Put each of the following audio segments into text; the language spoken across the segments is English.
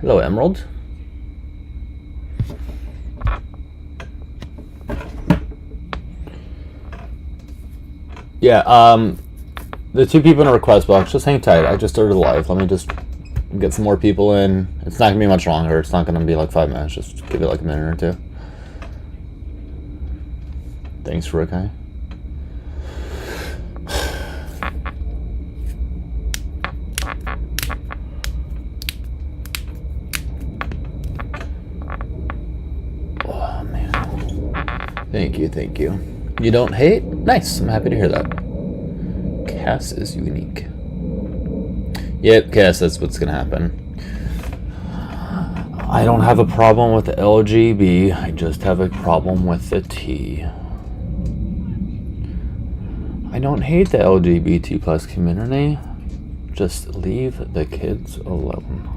Hello, Emerald. Yeah, the two people in a request box, just hang tight. I just started live. Let me just get some more people in. It's not gonna be much longer. It's not gonna be like 5 minutes. Just give it like a minute or two. Thanks, Rikai. Oh, man. Thank you, thank you. You don't hate? Nice, I'm happy to hear that. Cass is unique. Yep, Cass, that's what's gonna happen. I don't have a problem with the LGB, I just have a problem with the T. I don't hate the LGBT plus community, just leave the kids alone.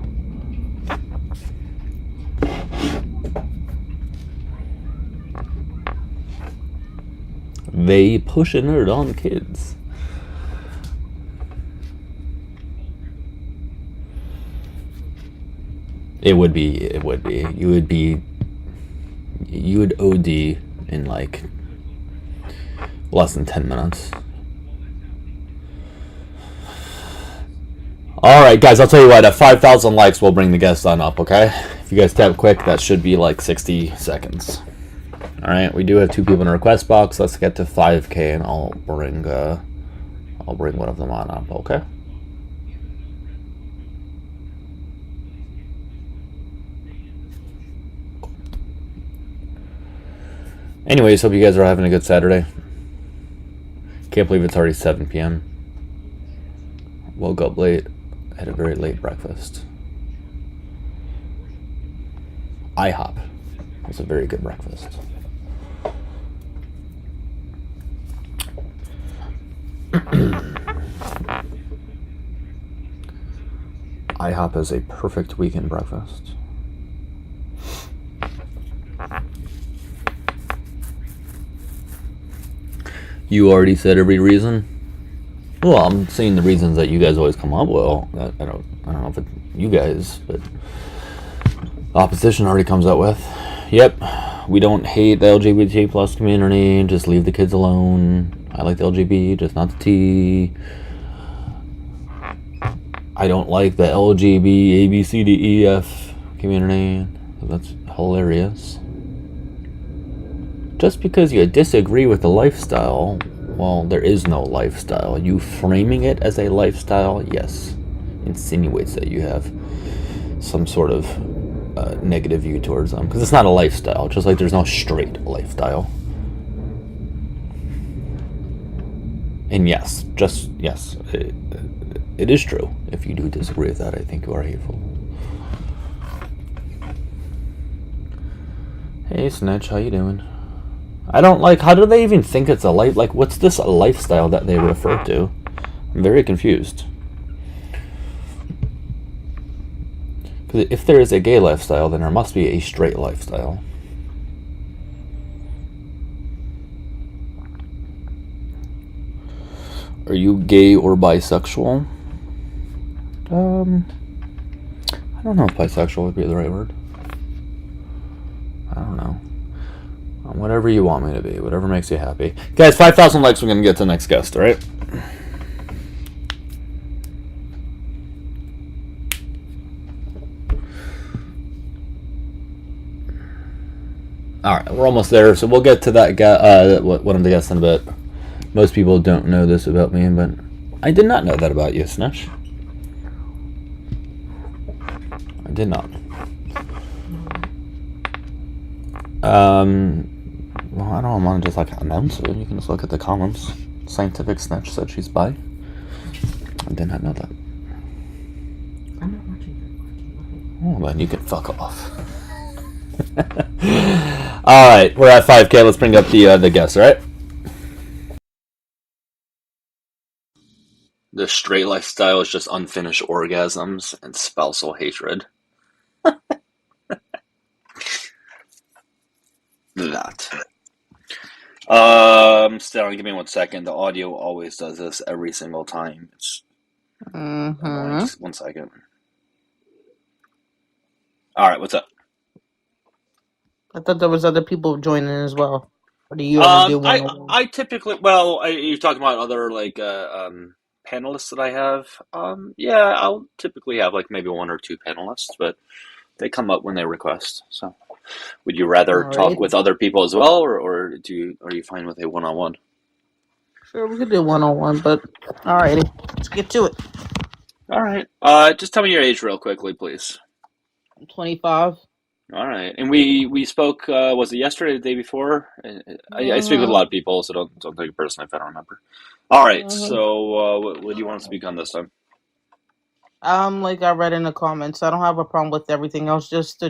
They pushing it on kids. It would be. You would OD in like less than 10 minutes. Alright, guys, I'll tell you what, at 5,000 likes, we'll bring the guest on up, okay? If you guys tap quick, that should be like 60 seconds. Alright, we do have two people in a request box. Let's get to 5K and I'll bring one of them on up, okay? Anyways, hope you guys are having a good Saturday. Can't believe it's already 7 p.m. Woke up late, had a very late breakfast. IHOP was a very good breakfast. IHOP is a perfect weekend breakfast. You already said every reason? Well, I'm saying the reasons that you guys always come up with. I don't know if it's you guys, but opposition already comes up with. Yep, we don't hate the LGBT plus community, just leave the kids alone. I like the LGBT, just not the T. I don't like the LGB, ABCDEF community. That's hilarious. Just because you disagree with the lifestyle, well, there is no lifestyle. You framing it as a lifestyle, yes, insinuates that you have some sort of negative view towards them. Because it's not a lifestyle, just like there's no straight lifestyle. And yes, it is true. If you do disagree with that, I think you are hateful. Hey, Snitch, how you doing? I don't like, how do they even think it's a life? Like, what's this a lifestyle that they refer to? I'm very confused. Because if there is a gay lifestyle, then there must be a straight lifestyle. Are you gay or bisexual? I don't know if bisexual would be the right word. I don't know. Whatever you want me to be, whatever makes you happy. Guys, 5,000 likes, we're going to get to the next guest, alright? Alright, we're almost there, so we'll get to that guy, one of the guests in a bit. Most people don't know this about me, but I did not know that about you, Snitch. I did not. Well, I don't want to just like announce it. You can just look at the comments. Scientific Snitch said she's bi. I did not know that. I'm not watching that. Oh, then you can fuck off. Alright, we're at 5K. Let's bring up the guests, alright? The straight lifestyle is just unfinished orgasms and spousal hatred. That. Stellan, give me 1 second. The audio always does this every single time. It's annoying. Just 1 second. All right, what's up? I thought there was other people joining as well. Or do you only do I 101? I typically, well, you're talking about other like panelists that I have. Yeah, I'll typically have like maybe one or two panelists, but they come up when they request. So, would you rather All talk right. with other people as well, or are you fine with a one-on-one? Sure, we could do 101, but all righty. Let's get to it. All right. Just tell me your age real quickly, please. 25. All right. And we spoke. Was it yesterday, or the day before? I speak with a Uh-huh. lot of people, so don't take it personally if I don't remember. All right. Uh-huh. So, what do you want to speak on this time? Like I read in the comments, I don't have a problem with everything else, just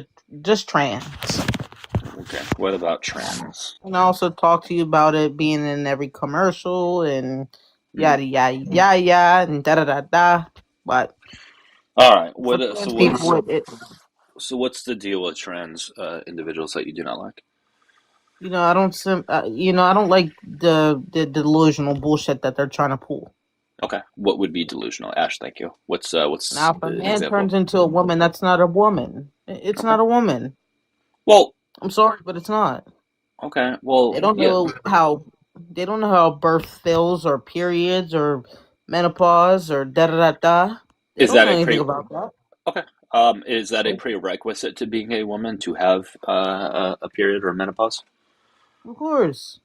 trans. Okay. What about trans? And I also talk to you about it being in every commercial and Hmm. yada yada yada and da da da da. But All right. for What? trans people, it So what's the deal with trans individuals that you do not like? I don't I don't like the delusional bullshit that they're trying to pull. Okay. What would be delusional? Ash, thank you. What's Now, if a an man example? turns into a woman, that's not a woman. It's Okay. not a woman. Well. I'm sorry, but it's not. Okay. They Well. don't Yeah. know how they don't know how birth feels or periods or menopause or da da da da. They Is don't that know a anything pre? about that. Okay. Is that a So, prerequisite to being a woman to have a period or menopause? of course,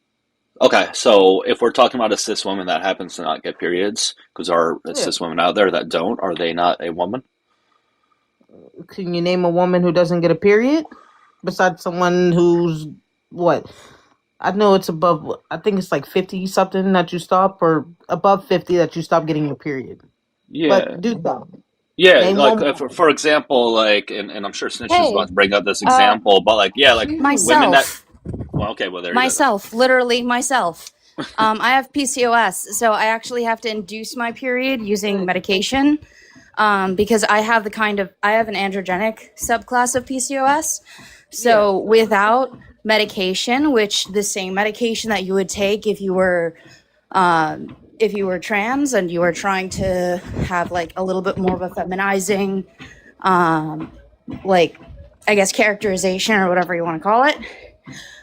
Okay, so if we're talking about a cis woman that happens to not get periods, because there are yeah. cis women out there that don't, are they not a woman? Can you name a woman who doesn't get a period? Besides someone who's what? I know it's above. I think it's like 50 something that you stop, or above 50 that you stop getting your period. Yeah, But do so. yeah. Name Like one for example, like, and I'm sure Snitch is about Hey, to bring up this uh, example, but like, yeah, like women that. myself, Well, okay, well there you go then. myself, literally myself. I have PCOS, so I actually have to induce my period using medication because I have an androgenic subclass of PCOS. Yeah. So without medication, which the same medication that you would take if you were trans and you were trying to have like a little bit more of a feminizing, like I guess characterization or whatever you want to call it.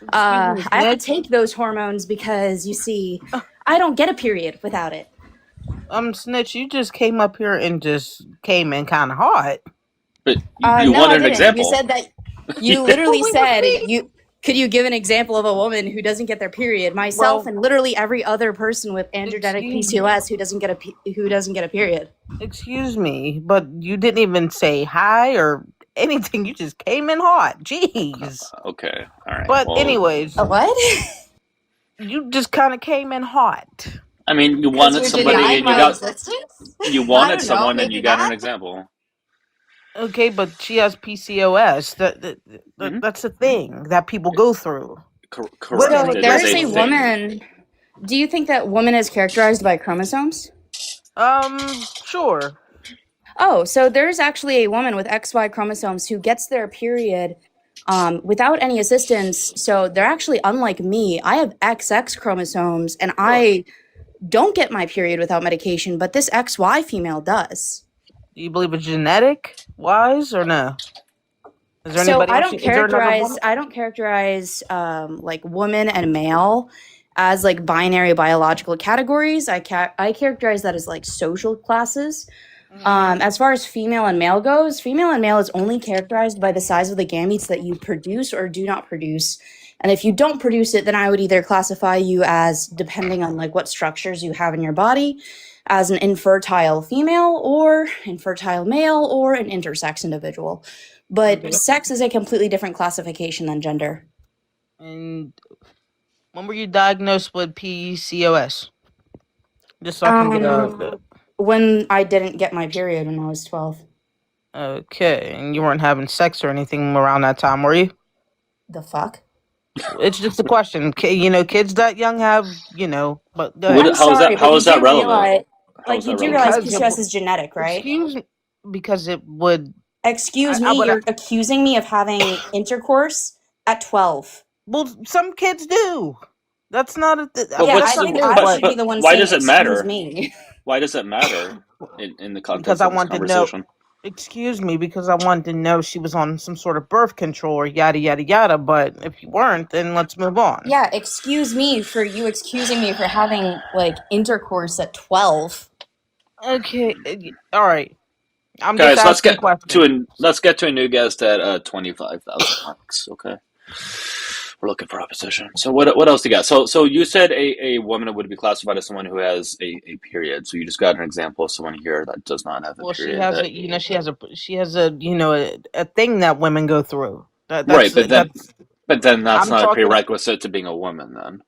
Excuse me, I have to Snitch. take those hormones because you see, I don't get a period without it. Snitch, you just came up here and just came in kind of hot. But you No, I wanted an didn't. You example. said that You you did. But literally we were said speaking. you could you give an example of a woman who doesn't get their period? Myself Well, and literally every other person with androgenic excuse PCOS who doesn't get a period. excuse me, but you didn't even say hi or anything. You just came in hot. Jeez. Okay, all right. But Well, anyways, A what? you just kind of came in hot. I mean, you Because wanted you're somebody denying and you my got existence? you I wanted don't know. someone and you Maybe got an that. example. Okay, but she has PCOS. Hmm. That's a thing that people go through. Just Correct. So getting It there is is a a pregnant. thing. woman. Do you think that woman is characterized by chromosomes? Sure. Oh, so there's actually a woman with XY chromosomes who gets their period without any assistance. So they're actually unlike me. I have XX chromosomes and Sure. I don't get my period without medication, but this XY female does. Do you believe it's genetic wise or no? Is there So anybody else? Is there another woman? I don't characterize like woman and male as like binary biological categories. I characterize that as like social classes. As far as female and male goes, female and male is only characterized by the size of the gametes that you produce or do not produce. And if you don't produce it, then I would either classify you as, depending on like what structures you have in your body, as an infertile female or infertile male or an intersex individual. But Okay. sex is a completely different classification than gender. And when were you diagnosed with PCOS? Just so I can get Um, when I didn't get my period when I was 12. Okay, and you weren't having sex or anything around that time, were you? The fuck? It's just a question. Kids that young have, but go I'm ahead. How is that? sorry, but How you is that do relevant? realize, How is you that do relevant? realize Because PCOS is genetic, right? excuse me, because it would. Excuse I me, would. you're accusing me of having intercourse at 12. Well, some kids do. That's not a. But Yeah, That's I what's not think new, I but but should be but the one why saying, does it excuse matter? me. Why does it matter in the because context I of this want to know. conversation? Excuse me, because I wanted to know if she was on some sort of birth control or yada yada yada. But if you weren't, then let's move on. Yeah, excuse me for you excusing me for having like intercourse at 12. Okay. All right. I'm Guys, just asking questions. let's get to a new guest at 25,000 likes. Okay, we're looking for opposition. So what else do you got? So you said a woman would be classified as someone who has a period. So you just got an example of someone here that does not have a Well, she period. has That, a, she has a, a thing that women go through. right, but then that's I'm not a talking. prerequisite to being a woman. Then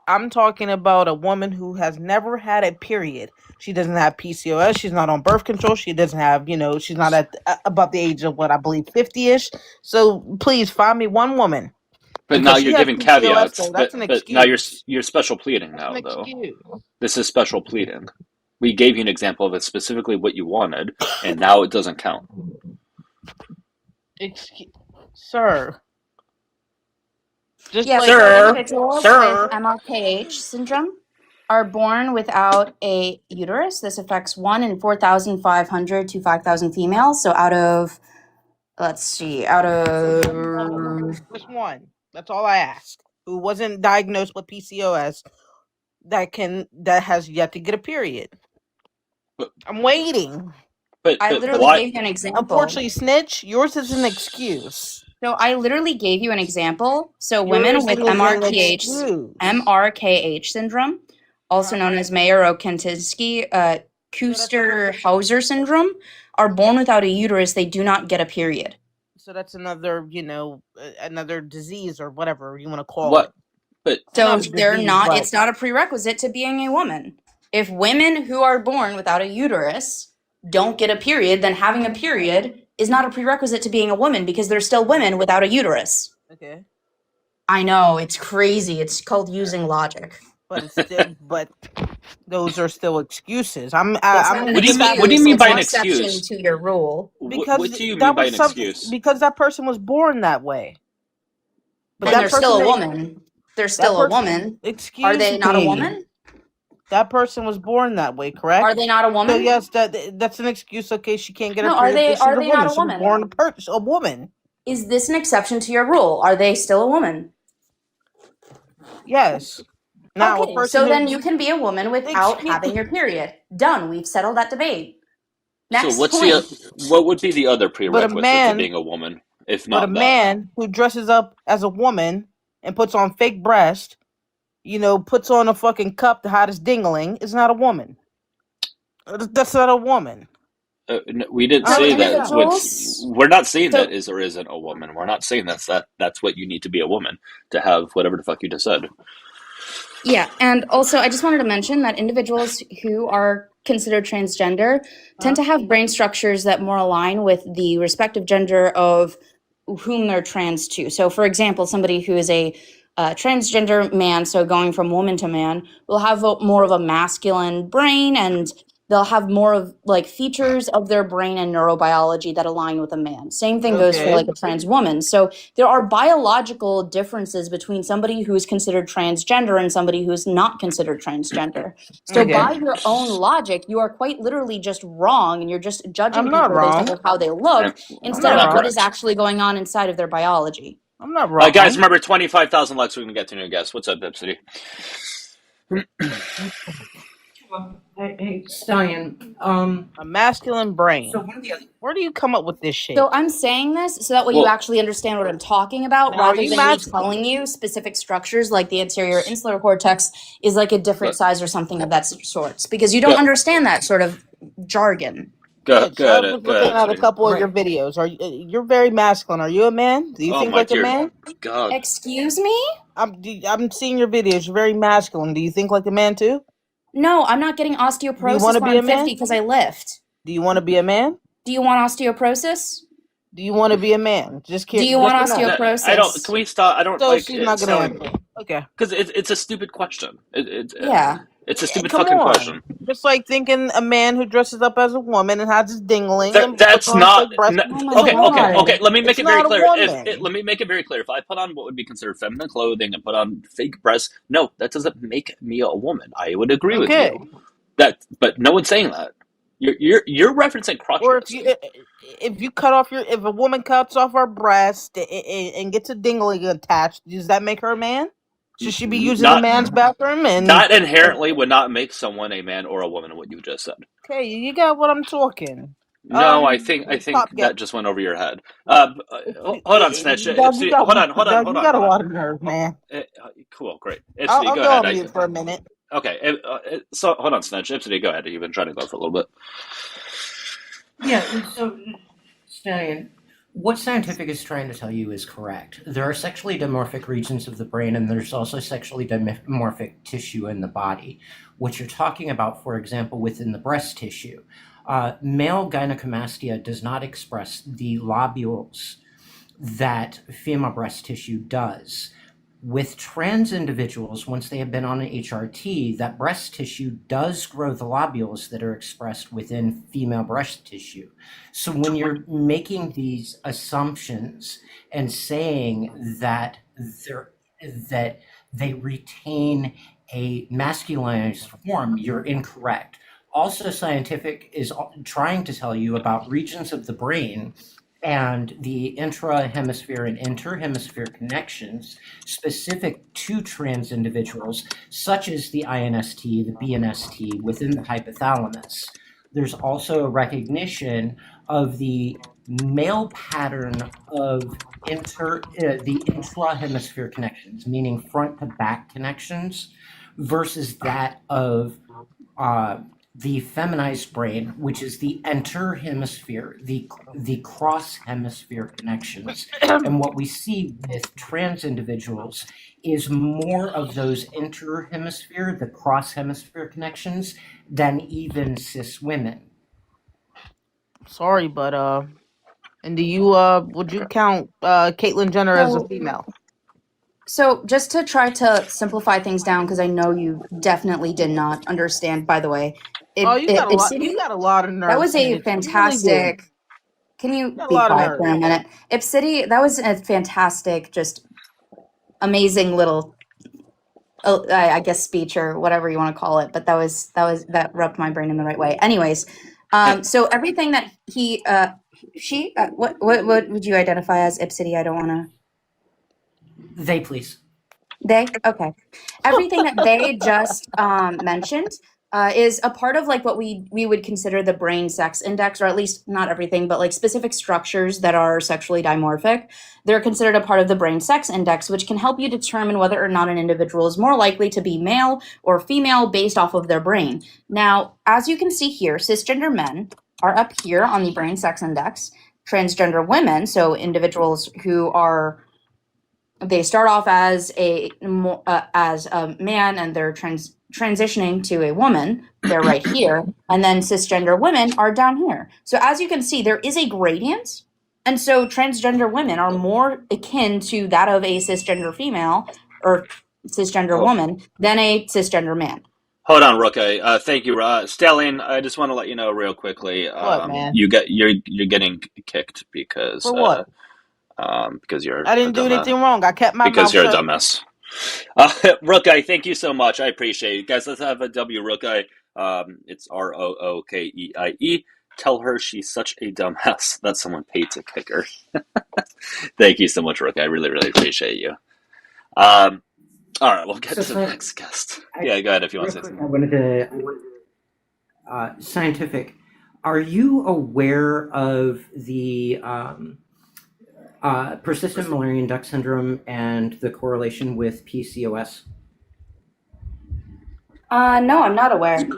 I'm talking about a woman who has never had a period. She doesn't have PCOS. She's not on birth control. She doesn't have, she's not at about the age of what I believe 50ish. So please find me one woman. but Because now she you're has giving PCOS, caveats. though. That's an But now excuse. you're special pleading That's now an though. excuse. This is special pleading. We gave you an example of it specifically what you wanted, and now it doesn't count. Sir. Yeah, like so individuals with MRKH syndrome are born without a uterus. This affects 1 in 4,500 to 5,000 females. So out of just one. That's all I ask. Who wasn't diagnosed with PCOS that has yet to get a period. I'm waiting. I literally gave you an example. Unfortunately, snitch, yours is an excuse. So I literally gave you an example. So women with MRKH syndrome, also known as Mayer-Rokitansky Kuster-Hauser syndrome, are born without a uterus. They do not get a period. So that's another, another disease or whatever you want to call it. But so they're not. It's not a prerequisite to being a woman. If women who are born without a uterus don't get a period, then having a period is not a prerequisite to being a woman because they're still women without a uterus. Okay. I know, it's crazy. It's called using logic. But it's still, but those are still excuses. What do you mean by an excuse? Exception to your rule. Because what do you mean by an excuse? Because that person was born that way. But they're still a woman. They're still a woman. Excuse me. Are they not a woman? That person was born that way, correct? Are they not a woman? So yes, that's an excuse. Okay, she can't get a period. Are they not a woman? She was born a woman. Is this an exception to your rule? Are they still a woman? Yes. Now, okay, so then you can be a woman without having your period. Done. We've settled that debate. Next so what would be the other prerequisite to being a woman, if not man who dresses up as a woman and puts on fake breast, puts on a fucking cup to hide his dingling, is not a woman. That's not a woman. We didn't say that. We're not saying that is or isn't a woman. We're not saying that's what you need to be a woman to have whatever the fuck you just said. Yeah, and also I just wanted to mention that individuals who are considered transgender tend to have brain structures that more align with the respective gender of whom they're trans to. So, for example, somebody who is a transgender man, so going from woman to man, will have more of a masculine brain, and they'll have more of like features of their brain and neurobiology that align with a man. Same thing goes for like a trans woman. So there are biological differences between somebody who is considered transgender and somebody who is not considered transgender. So by your own logic, you are quite literally just wrong, and you're just judging people based on how they look instead of what is actually going on inside of their biology. I'm not wrong. Guys, remember 25,000 likes. We're going to get to a new guest. What's up, Bip City? Hey, Stallion. A masculine brain. So where do you come up with this shit? So I'm saying this so that way you actually understand what I'm talking about, rather than me telling you specific structures like the anterior insular cortex is like a different size or something of that sort, because you don't understand that sort of jargon. Good. I was looking at a couple of your videos. You're very masculine? Are you a man? Do you think like a man? God. Excuse me? I'm seeing your videos. You're very masculine. Do you think like a man too? No, I'm not getting osteoporosis when I'm 50 because I lift. Do you want to be a man? Do you want osteoporosis? Do you want to be a man? Just kidding. Do you want osteoporosis? I don't. Can we stop? I don't. So she's not gonna answer. Okay. Because it's a stupid question. Yeah. It's a stupid fucking question. Just like thinking a man who dresses up as a woman and has his dingling. That's not. Okay. Let me make it very clear. Let me make it very clear. If I put on what would be considered feminine clothing and put on fake breasts, no, that doesn't make me a woman. I would agree with you. But no one's saying that. You're referencing Or crotches. if you cut off if a woman cuts off her breast and gets a dingling attached, does that make her a man? Should she be using a Not man's bathroom? And that inherently would not make someone a man or a woman. What you just said. okay, you got what I'm talking. No, I think Top get. that just went over your head. Hold on, Snitch. Doug, you got Hold on, Doug, hold you on, got a hold on. lot of nerve, man. Cool, great. I'll Ipsity, go go ahead. on mute for a minute. Okay, so hold on, Snitch. Ipsity, go ahead. You've been trying to go for a little bit. Yeah, so Stallion, what scientific is trying to tell you is correct. There are sexually dimorphic regions of the brain, and there's also sexually dimorphic tissue in the body. What you're talking about, for example, within the breast tissue, male gynecomastia does not express the lobules that female breast tissue does. With trans individuals, once they have been on an HRT, that breast tissue does grow the lobules that are expressed within female breast tissue. So when you're making these assumptions and saying that they retain a masculinized form, you're incorrect. Also, scientific is trying to tell you about regions of the brain and the intra-hemisphere and inter-hemisphere connections specific to trans individuals, such as the INST, the BNST within the hypothalamus. There's also a recognition of the male pattern of the intra-hemisphere connections, meaning front to back connections, versus that of the feminized brain, which is the inter-hemisphere, the cross-hemisphere connections. And what we see with trans individuals is more of those inter-hemisphere, the cross-hemisphere connections, than even cis women. Sorry, but and do you would you count Caitlyn Jenner as a female? So just to try to simplify things down, because I know you definitely did not understand, by the way. You got a lot. You got a lot of nerve. That was a Snitch. You really do. fantastic. Can you got a be lot of quiet nerve. for a minute? Ipsity, that was a fantastic, just amazing little, I guess, speech or whatever you want to call it. But that rubbed my brain in the right way. Anyways, so everything that what would you identify as, Ipsity? I don't want to. They, please. They? Okay. Everything that they just mentioned is a part of like what we would consider the brain sex index, or at least not everything, but like specific structures that are sexually dimorphic. They're considered a part of the brain sex index, which can help you determine whether or not an individual is more likely to be male or female based off of their brain. Now, as you can see here, cisgender men are up here on the brain sex index. Transgender women, so individuals who are they start off as a man and they're transitioning to a woman. They're right here. And then cisgender women are down here. So as you can see, there is a gradient. And so transgender women are more akin to that of a cisgender female or cisgender woman than a cisgender man. Hold on, Rookie. Thank you, Stelling. I just want to let you know real quickly. What, man? You're getting kicked because for what? Because you're. I didn't do anything wrong. I kept my mouth because you're shut. a dumbass. Rookie, thank you so much. I appreciate it, guys. Let's have a W, Rookie. It's ROOKEIE. Tell her she's such a dumbass that someone paid to kick her. Thank you so much, Rookie. I really, really appreciate you. All right, we'll get to the next guest. Yeah, go ahead if you want to say something. I wanted to scientific. Are you aware of the persistent Müllerian duct syndrome and the correlation with PCOS? No, I'm not aware.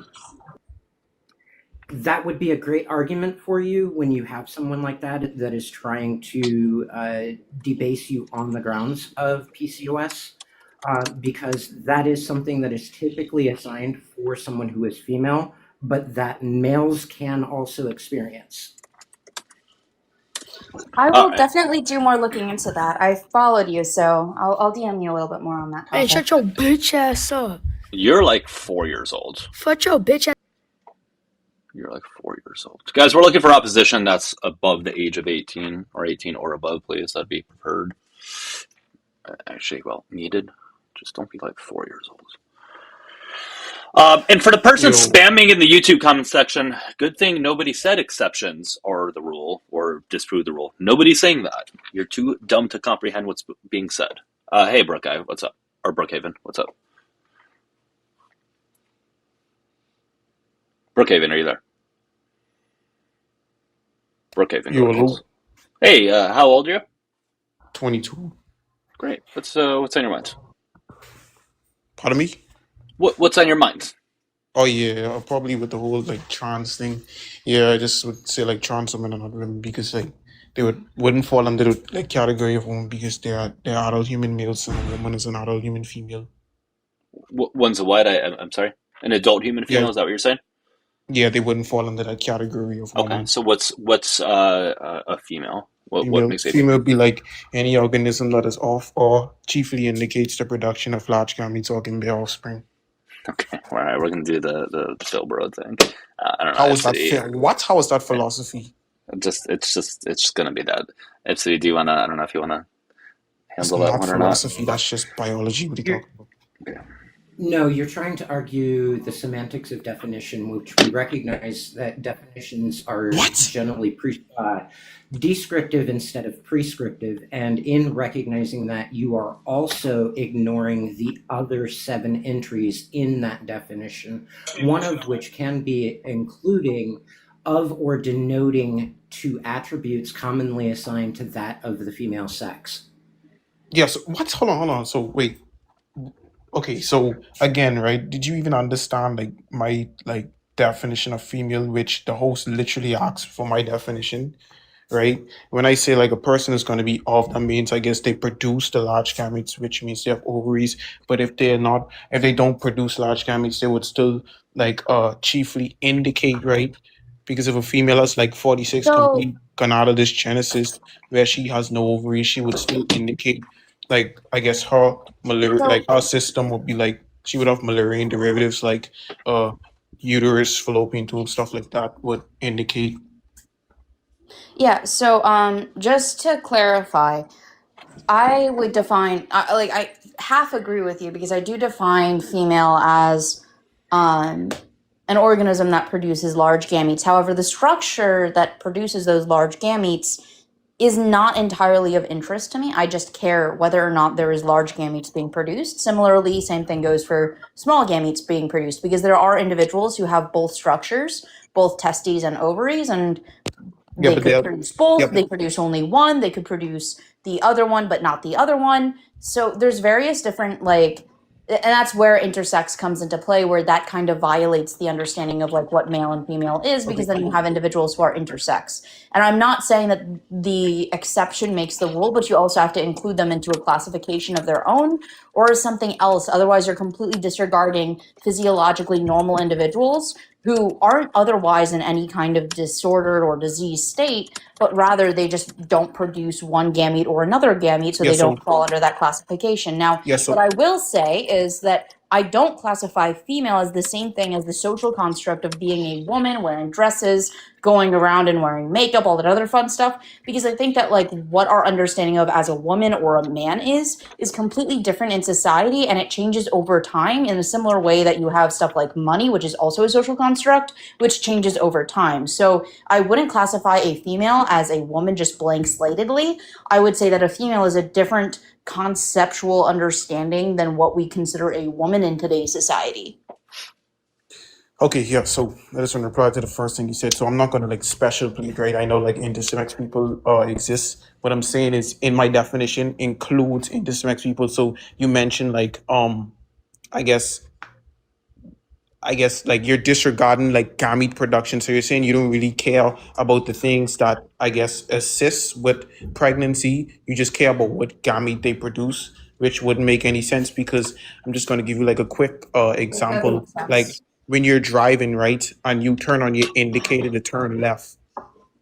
That would be a great argument for you when you have someone like that is trying to debase you on the grounds of PCOS, because that is something that is typically assigned for someone who is female, but that males can also experience. I will definitely do more looking into that. I followed you, so I'll DM you a little bit more on that topic. Hey, shut your bitch ass up. You're like 4 years old. Shut your bitch ass. You're like 4 years old. Guys, we're looking for opposition that's above the age of 18 or 18 or above, please. That'd be preferred. Actually, well, needed. Just don't be like 4 years old. And for the person Yo, spamming in the YouTube comment section, good thing nobody said exceptions are the rule or disprove the rule. Nobody's saying that. You're too dumb to comprehend what's being said. Hey, Brookeye, what's up? Or Brookhaven, what's up? Brookhaven, are you there? Brookhaven, go yo, to hello. us. Hey, how old are you? 22. Great. What's on your mind? Pardon me? What's on your mind? Oh yeah, probably with the whole like trans thing. Yeah, I just would say like trans women are not women because like they wouldn't fall under the like category of woman because they're adult human males and a woman is an adult human female. One's a what? I'm sorry. An adult human Yeah, female? Is that what you're saying? yeah, they wouldn't fall under that category of Okay. woman. So what's a female? What Female makes a female be like any organism that is off or chiefly indicates the production of large gametes or can bear offspring. Okay, all right, we're gonna do the Phil Bro thing. I don't know, How is that FCD. What? How is that philosophy? It's gonna be that. FCD, do you wanna? I don't know if you wanna It's handle that not one or not. philosophy. That's just biology. What are you You're, talking about? Okay. no, you're trying to argue the semantics of definition, which we recognize that definitions are What? generally descriptive instead of prescriptive. And in recognizing that, you are also ignoring the other 7 entries in that definition, one of which can be including of or denoting to attributes commonly assigned to that of the female sex. Yeah. So what? Hold on. So wait. Okay. So again, right? Did you even understand like my like definition of female, which the host literally asked for my definition? Right? When I say like a person is going to be off, that means I guess they produce the large gametes, which means they have ovaries. But if they don't produce large gametes, they would still like chiefly indicate, right? Because if a female has like 46 So, complete gonadal dysgenesis, where she has no ovaries, she would still indicate like I guess her so her system would be like she would have Mullerian derivatives like uh uterus, fallopian tube, stuff like that would indicate. yeah. So, just to clarify, I would define I half agree with you because I do define female as an organism that produces large gametes. However, the structure that produces those large gametes is not entirely of interest to me. I just care whether or not there is large gametes being produced. Similarly, same thing goes for small gametes being produced because there are individuals who have both structures, both testes and ovaries, and Yeah, they but could they're produce yeah, both. They produce only one. They could produce the other one, but not the other one. So there's various different and that's where intersex comes into play, where that kind of violates the understanding of like what male and female is, because okay. then you have individuals who are intersex. And I'm not saying that the exception makes the rule, but you also have to include them into a classification of their own or as something else. Otherwise, you're completely disregarding physiologically normal individuals who aren't otherwise in any kind of disordered or disease state, but rather they just don't produce one gamete or another gamete, so Yeah, they so don't fall under that classification. Now, yeah, what so I will say is that I don't classify female as the same thing as the social construct of being a woman wearing dresses, going around and wearing makeup, all that other fun stuff, because I think that like what our understanding of as a woman or a man is completely different in society, and it changes over time in a similar way that you have stuff like money, which is also a social construct, which changes over time. So I wouldn't classify a female as a woman just blank slatedly. I would say that a female is a different conceptual understanding than what we consider a woman in today's society. okay, yeah, so I just want to reply to the first thing you said. So I'm not gonna like special plead, right? I know like intersex people exist. What I'm saying is in my definition includes intersex people. So you mentioned like I guess like you're disregarding like gamete production. So you're saying you don't really care about the things that I guess assist with pregnancy. You just care about what gamete they produce, which wouldn't make any sense because I'm just going to give you like a quick It doesn't example. make Like sense. when you're driving, right, and you turn on your indicator to turn left.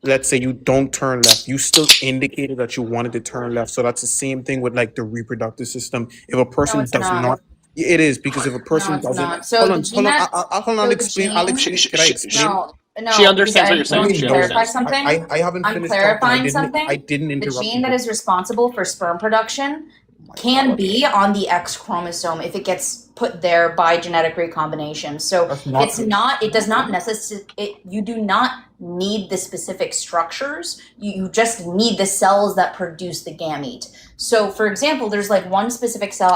Let's say you don't turn left, you still indicated that you wanted to turn left. So that's the same thing with like the reproductive system. If a No, person it's does not. not, it is because if a No, person it's doesn't, not. So the gene that hold on, so the explain. I'll gene She, explain. she, Can I she, explain? she, No, she no, because understands what I you're What do saying. want you to mean? She No, clarify understands. something. I haven't I'm finished talking. clarifying I something. didn't The interrupt gene you. that is responsible for sperm production can be on the X chromosome if it gets put there by genetic recombination. So it does not necessarily, you do not need the specific structures. You just need the cells that produce the gamete. So for example, there's like one specific cell,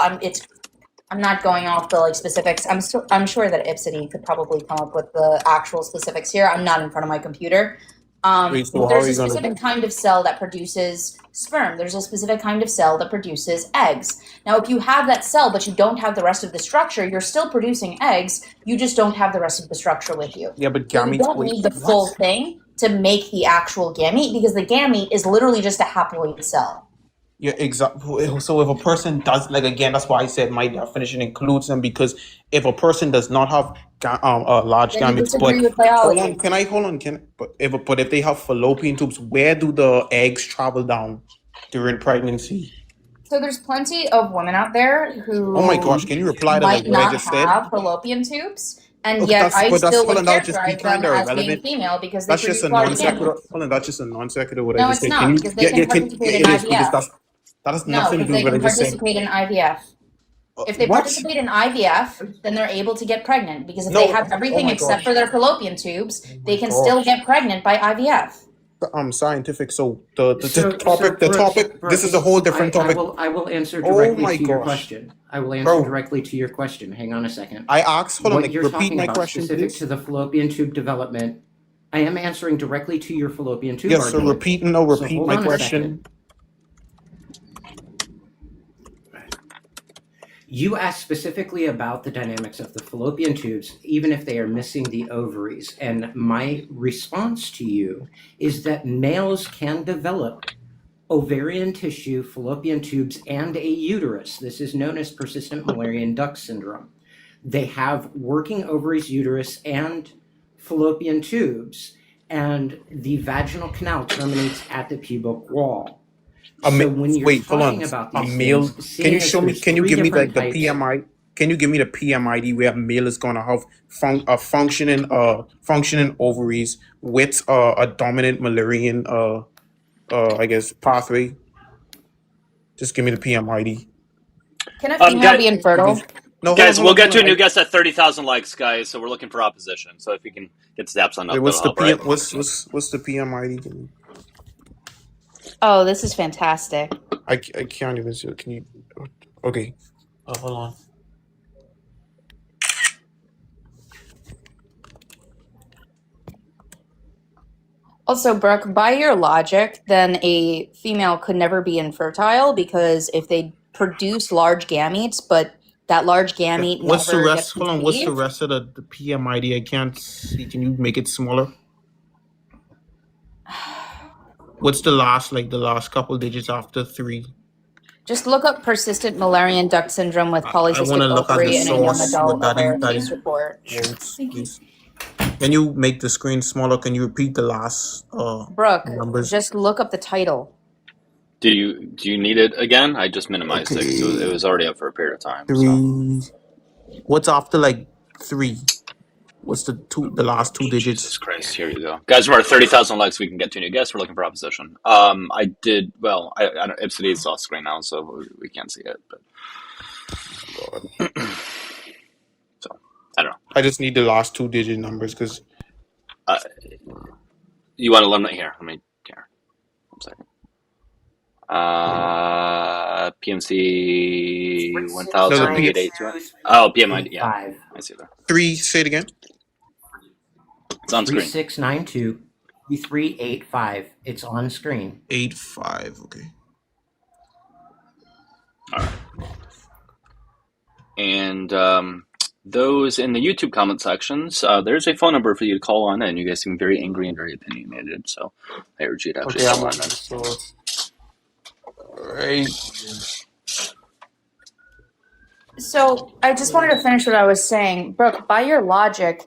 I'm not going off the like specifics. I'm sure that Ipsity could probably come up with the actual specifics here. I'm not in front of my computer. There's a specific kind of cell that produces sperm. There's a specific kind of cell that produces eggs. Now, if you have that cell, but you don't have the rest of the structure, you're still producing eggs. You just don't have the rest of the structure with you. Yeah, but So gametes. you don't need the full thing to make the actual gamete, because the gamete is literally just a haploid cell. Yeah, exactly. So if a person does, like, again, that's why I said my definition includes them, because if a person does not have large Then you gametes, disagree with hold biology. on, but if they have fallopian tubes, where do the eggs travel down during pregnancy? So there's plenty of women out there who Oh my gosh, can you reply to like might what I not just said? have fallopian tubes, and Okay, yet I still hold would on, that would just be characterize them kind of as being irrelevant. female because they That's just produce a large non sequitur. gametes. Hold on, that's just a non sequitur. What I No, just it's said. Can not, you? because they can participate in It is, because IVF. that has No, nothing to because do they with what I can just said. participate in IVF. If they What? participate in IVF, then they're able to get pregnant, because if No. they have Oh everything my except gosh. for their fallopian tubes, Oh they my can still gosh. get pregnant by IVF. Scientific. So the Brooks, topic. This is a whole different topic. I will answer Oh directly my to your gosh. question. I will answer Bro. directly to your question. Hang on a second. I asked. Hold on. What Like, you're repeat talking my about question, specific please. to the fallopian tube development, I am answering directly to your fallopian tube Yes. So argument. repeat hold my on a question. second. You asked specifically about the dynamics of the fallopian tubes, even if they are missing the ovaries. And my response to you is that males can develop ovarian tissue, fallopian tubes, and a uterus. This is known as persistent Mullerian duct syndrome. They have working ovaries, uterus, and fallopian tubes, and the vaginal canal terminates at the pubic wall. So when you're Wait, hold on. talking about A these male. things, Can you seeing as show me? there's Can you three give me different like the types. PMI? Can you give me the PMID where a male is gonna have functioning ovaries with a dominant Mullerian I guess pathway? Just give me the PMID. Can a female guys- be infertile? No, Guys, we'll get to a hold new on. guest at 30,000 likes, guys. So we're looking for opposition. So if we can get Zaps on up, What's the that'll help, right? what's the PMID? Oh, this is fantastic. I can't even see it. Can you? Okay. Hold on. Also, Brooke, by your logic, then a female could never be infertile, because if they produce large gametes, but that large gamete What's the never rest? gets Hold on. What's the conceived, rest of the PMID? I can't see. Can you make it smaller? What's the last couple digits after 3? just look up persistent Mullerian duct syndrome with I wanna polycystic look at the ovary and a young source adult with ovarian that case report. quotes, please. Can you make the screen smaller? Can you repeat the last Brooke, numbers? just look up the title. Do you need it again? I just minimized it because it was already up for a period of time. 3. What's after like 3? What's the last 2 digits? Jesus Christ! Here you go, guys. We're at 30,000 likes. We can get to a new guest. We're looking for opposition. I did well. I don't. Ipsity is off screen now, so we can't see it. But so I don't know. I just need the last 2 digit numbers because You want to learn it here? Let me here. 1 second. PMC 1000. Oh, PMI. Yeah, I see that. 3. Say it again. It's on screen. 3692 3385. It's on screen. 85. Okay. All right. And those in the YouTube comment sections, there's a phone number for you to call on, and you guys seem very angry and very opinionated. So I urge you to actually call on. So, right. So I just wanted to finish what I was saying. Brooke, by your logic,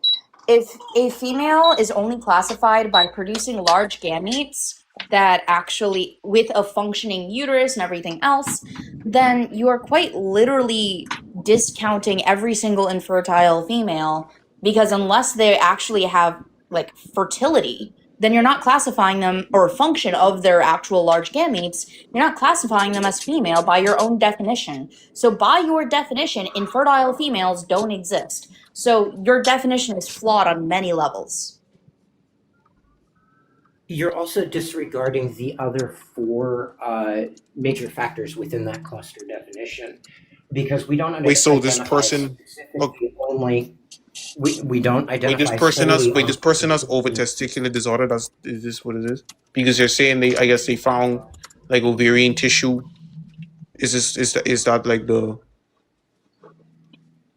if a female is only classified by producing large gametes that actually with a functioning uterus and everything else, then you are quite literally discounting every single infertile female, because unless they actually have like fertility, then you're not classifying them, or a function of their actual large gametes, you're not classifying them as female by your own definition. So by your definition, infertile females don't exist. So your definition is flawed on many levels. You're also disregarding the other four major factors within that cluster definition, because we don't Wait, so this identify person, specifically only. We don't wait, identify this person has over testicular disorder. Is this what it is? Because they're saying I guess they found like ovarian tissue. Is that like the?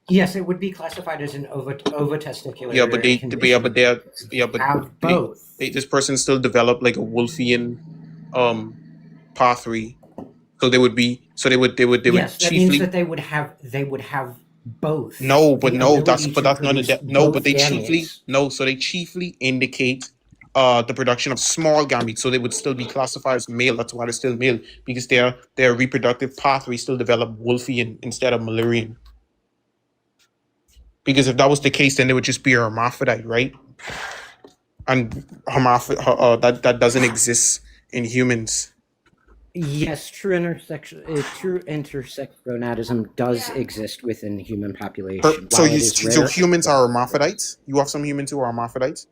Yes, it would be classified as an ovotesticular. Yeah, but have both. This person still developed like a Wolfian pathway. So they would yes, that chiefly means that they would have both. No, but that's none of that. No, but they chiefly indicate the production of small gametes, so they would still be classified as male. That's why they're still male, because their reproductive pathway still developed Wolfian instead of Mullerian. Because if that was the case, then they would just be a hermaphrodite, right? And that doesn't exist in humans. Yes, true intersex gonadism does exist within the human population. So humans are hermaphrodites? You have some humans who are hermaphrodites?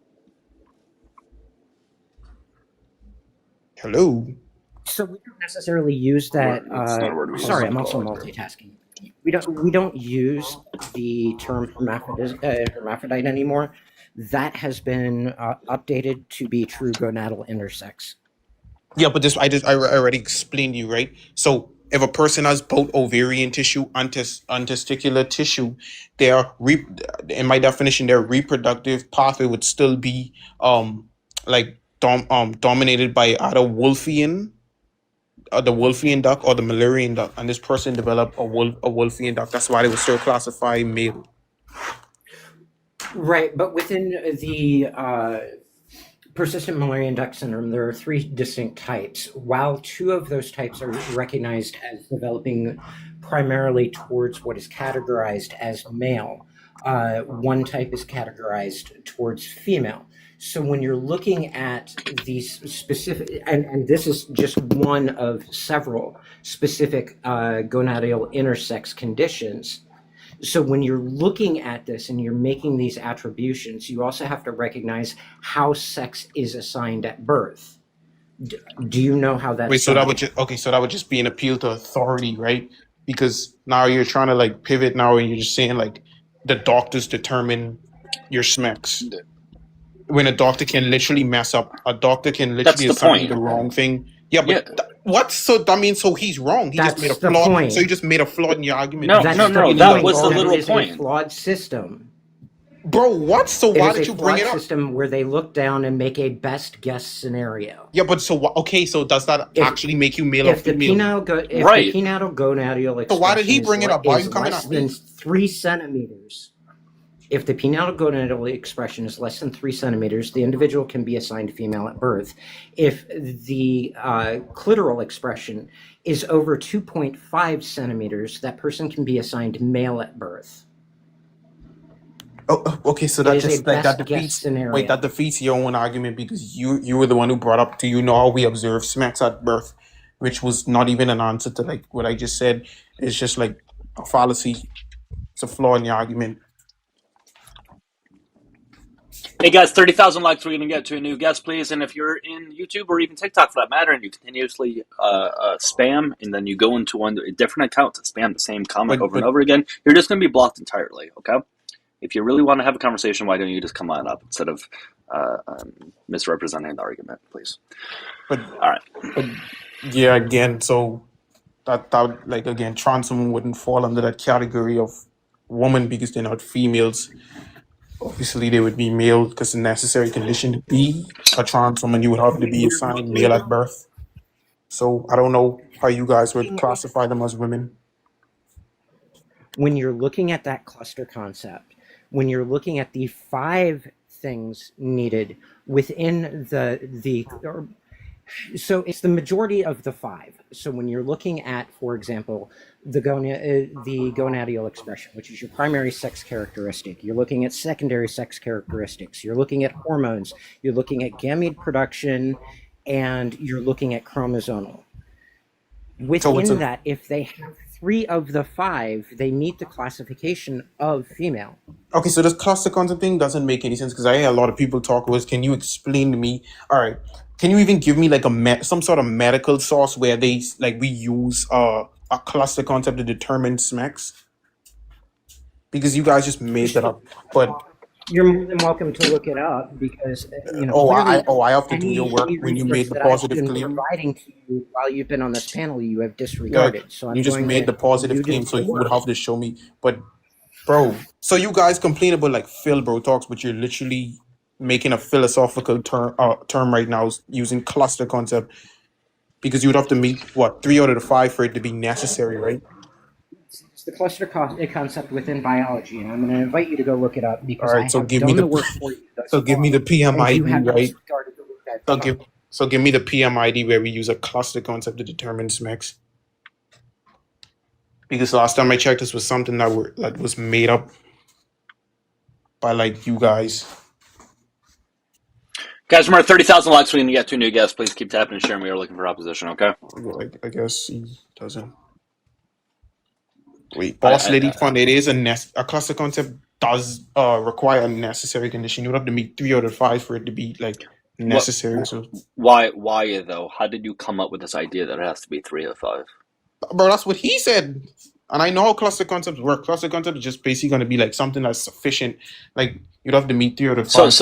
Hello? So we don't necessarily use that. Sorry, I'm also multitasking. We don't use the term hermaphrodite anymore. That has been updated to be true gonadal intersex. Yeah, but I already explained to you, right? So if a person has both ovarian tissue and testicular tissue, in my definition, their reproductive pathway would still be dominated by either Wolfian, the Wolfian duct, or the Mullerian duct, and this person developed a Wolfian duct. That's why they would still classify male. Right, but within the persistent Mullerian duct syndrome, there are three distinct types. While two of those types are recognized as developing primarily towards what is categorized as male, one type is categorized towards female. So when you're looking at these specific, and this is just one of several specific gonadal intersex conditions. So when you're looking at this and you're making these attributions, you also have to recognize how sex is assigned at birth. Do you know how that's Wait, so that would just be an appeal to authority, right? Because now you're trying to like pivot now, and you're just saying like the doctors determine your SMEX. When a doctor can literally mess up, a doctor can literally assign the wrong thing. Yeah, but what? So that means he's wrong. He just made a flaw. Point. So you just made a flaw in your argument. No, that was the literal point. A flawed system. Bro, what? So why did you bring it up? System where they look down and make a best guess scenario. Yeah, but so does that actually make you male or female? The prenatal gonadal expression, so why did he bring it up? Why are you coming less than 3 centimeters? If the prenatal gonadal expression is less than 3 centimeters, the individual can be assigned female at birth. If the clitoral expression is over 2.5 centimeters, that person can be assigned male at birth. Oh, okay. So that just that defeats your own argument, because you were the one who brought up. Do you know how we observe SMEX at birth, which was not even an answer to like what I just said. It's just like a fallacy. It's a flaw in the argument. Hey guys, 30,000 likes. We're going to get to a new guest, please. And if you're in YouTube or even TikTok for that matter, and you continuously spam, and then you go into a different account to spam the same comment over and over again, you're just going to be blocked entirely, okay? If you really want to have a conversation, why don't you just come on up instead of misrepresenting the argument, please? All right. Yeah, again, so that like again, trans women wouldn't fall under that category of woman because they're not females. Obviously, they would be male because the necessary condition to be a trans woman, you would have to be assigned male at birth. So I don't know how you guys would classify them as women. When you're looking at that cluster concept, when you're looking at the 5 things needed within the So it's the majority of the 5. So when you're looking at, for example, the gonadial expression, which is your primary sex characteristic, you're looking at secondary sex characteristics, you're looking at hormones, you're looking at gamete production, and you're looking at chromosomal. Within that, if they have 3 of the 5, they meet the classification of female. Okay, so this cluster concept thing doesn't make any sense because I hear a lot of people talk about. Can you explain to me? All right, can you even give me like some sort of medical source where they we use a cluster concept to determine SMEX? Because you guys just made that up, but you're more than welcome to look it up because I have to do your work when you made the positive claim. Providing to you while you've been on this panel, you have disregarded. So you just made the positive claim, so you would have to show me. But bro, so you guys complain about like Phil Bro talks, but you're literally making a philosophical term right now using cluster concept because you would have to meet 3 out of the 5 for it to be necessary, right? It's the cluster concept within biology, and I'm going to invite you to go look it up because I have done the work for you. So give me the PMID, right? So give me the PMID where we use a cluster concept to determine SMEX. Because last time I checked, this was something that was made up by like you guys. Guys, remember 30,000 likes. We're going to get 2 new guests. Please keep tapping and sharing. We are looking for opposition, okay? I guess he doesn't. Wait, Boss Lady Fun, it is a cluster concept does require a necessary condition. You would have to meet 3 out of 5 for it to be like necessary. So why though? How did you come up with this idea that it has to be 3 out of 5? Bro, that's what he said. And I know how cluster concepts work. Cluster concept is just basically going to be like something that's sufficient. Like you'd have to meet 3 out of 5.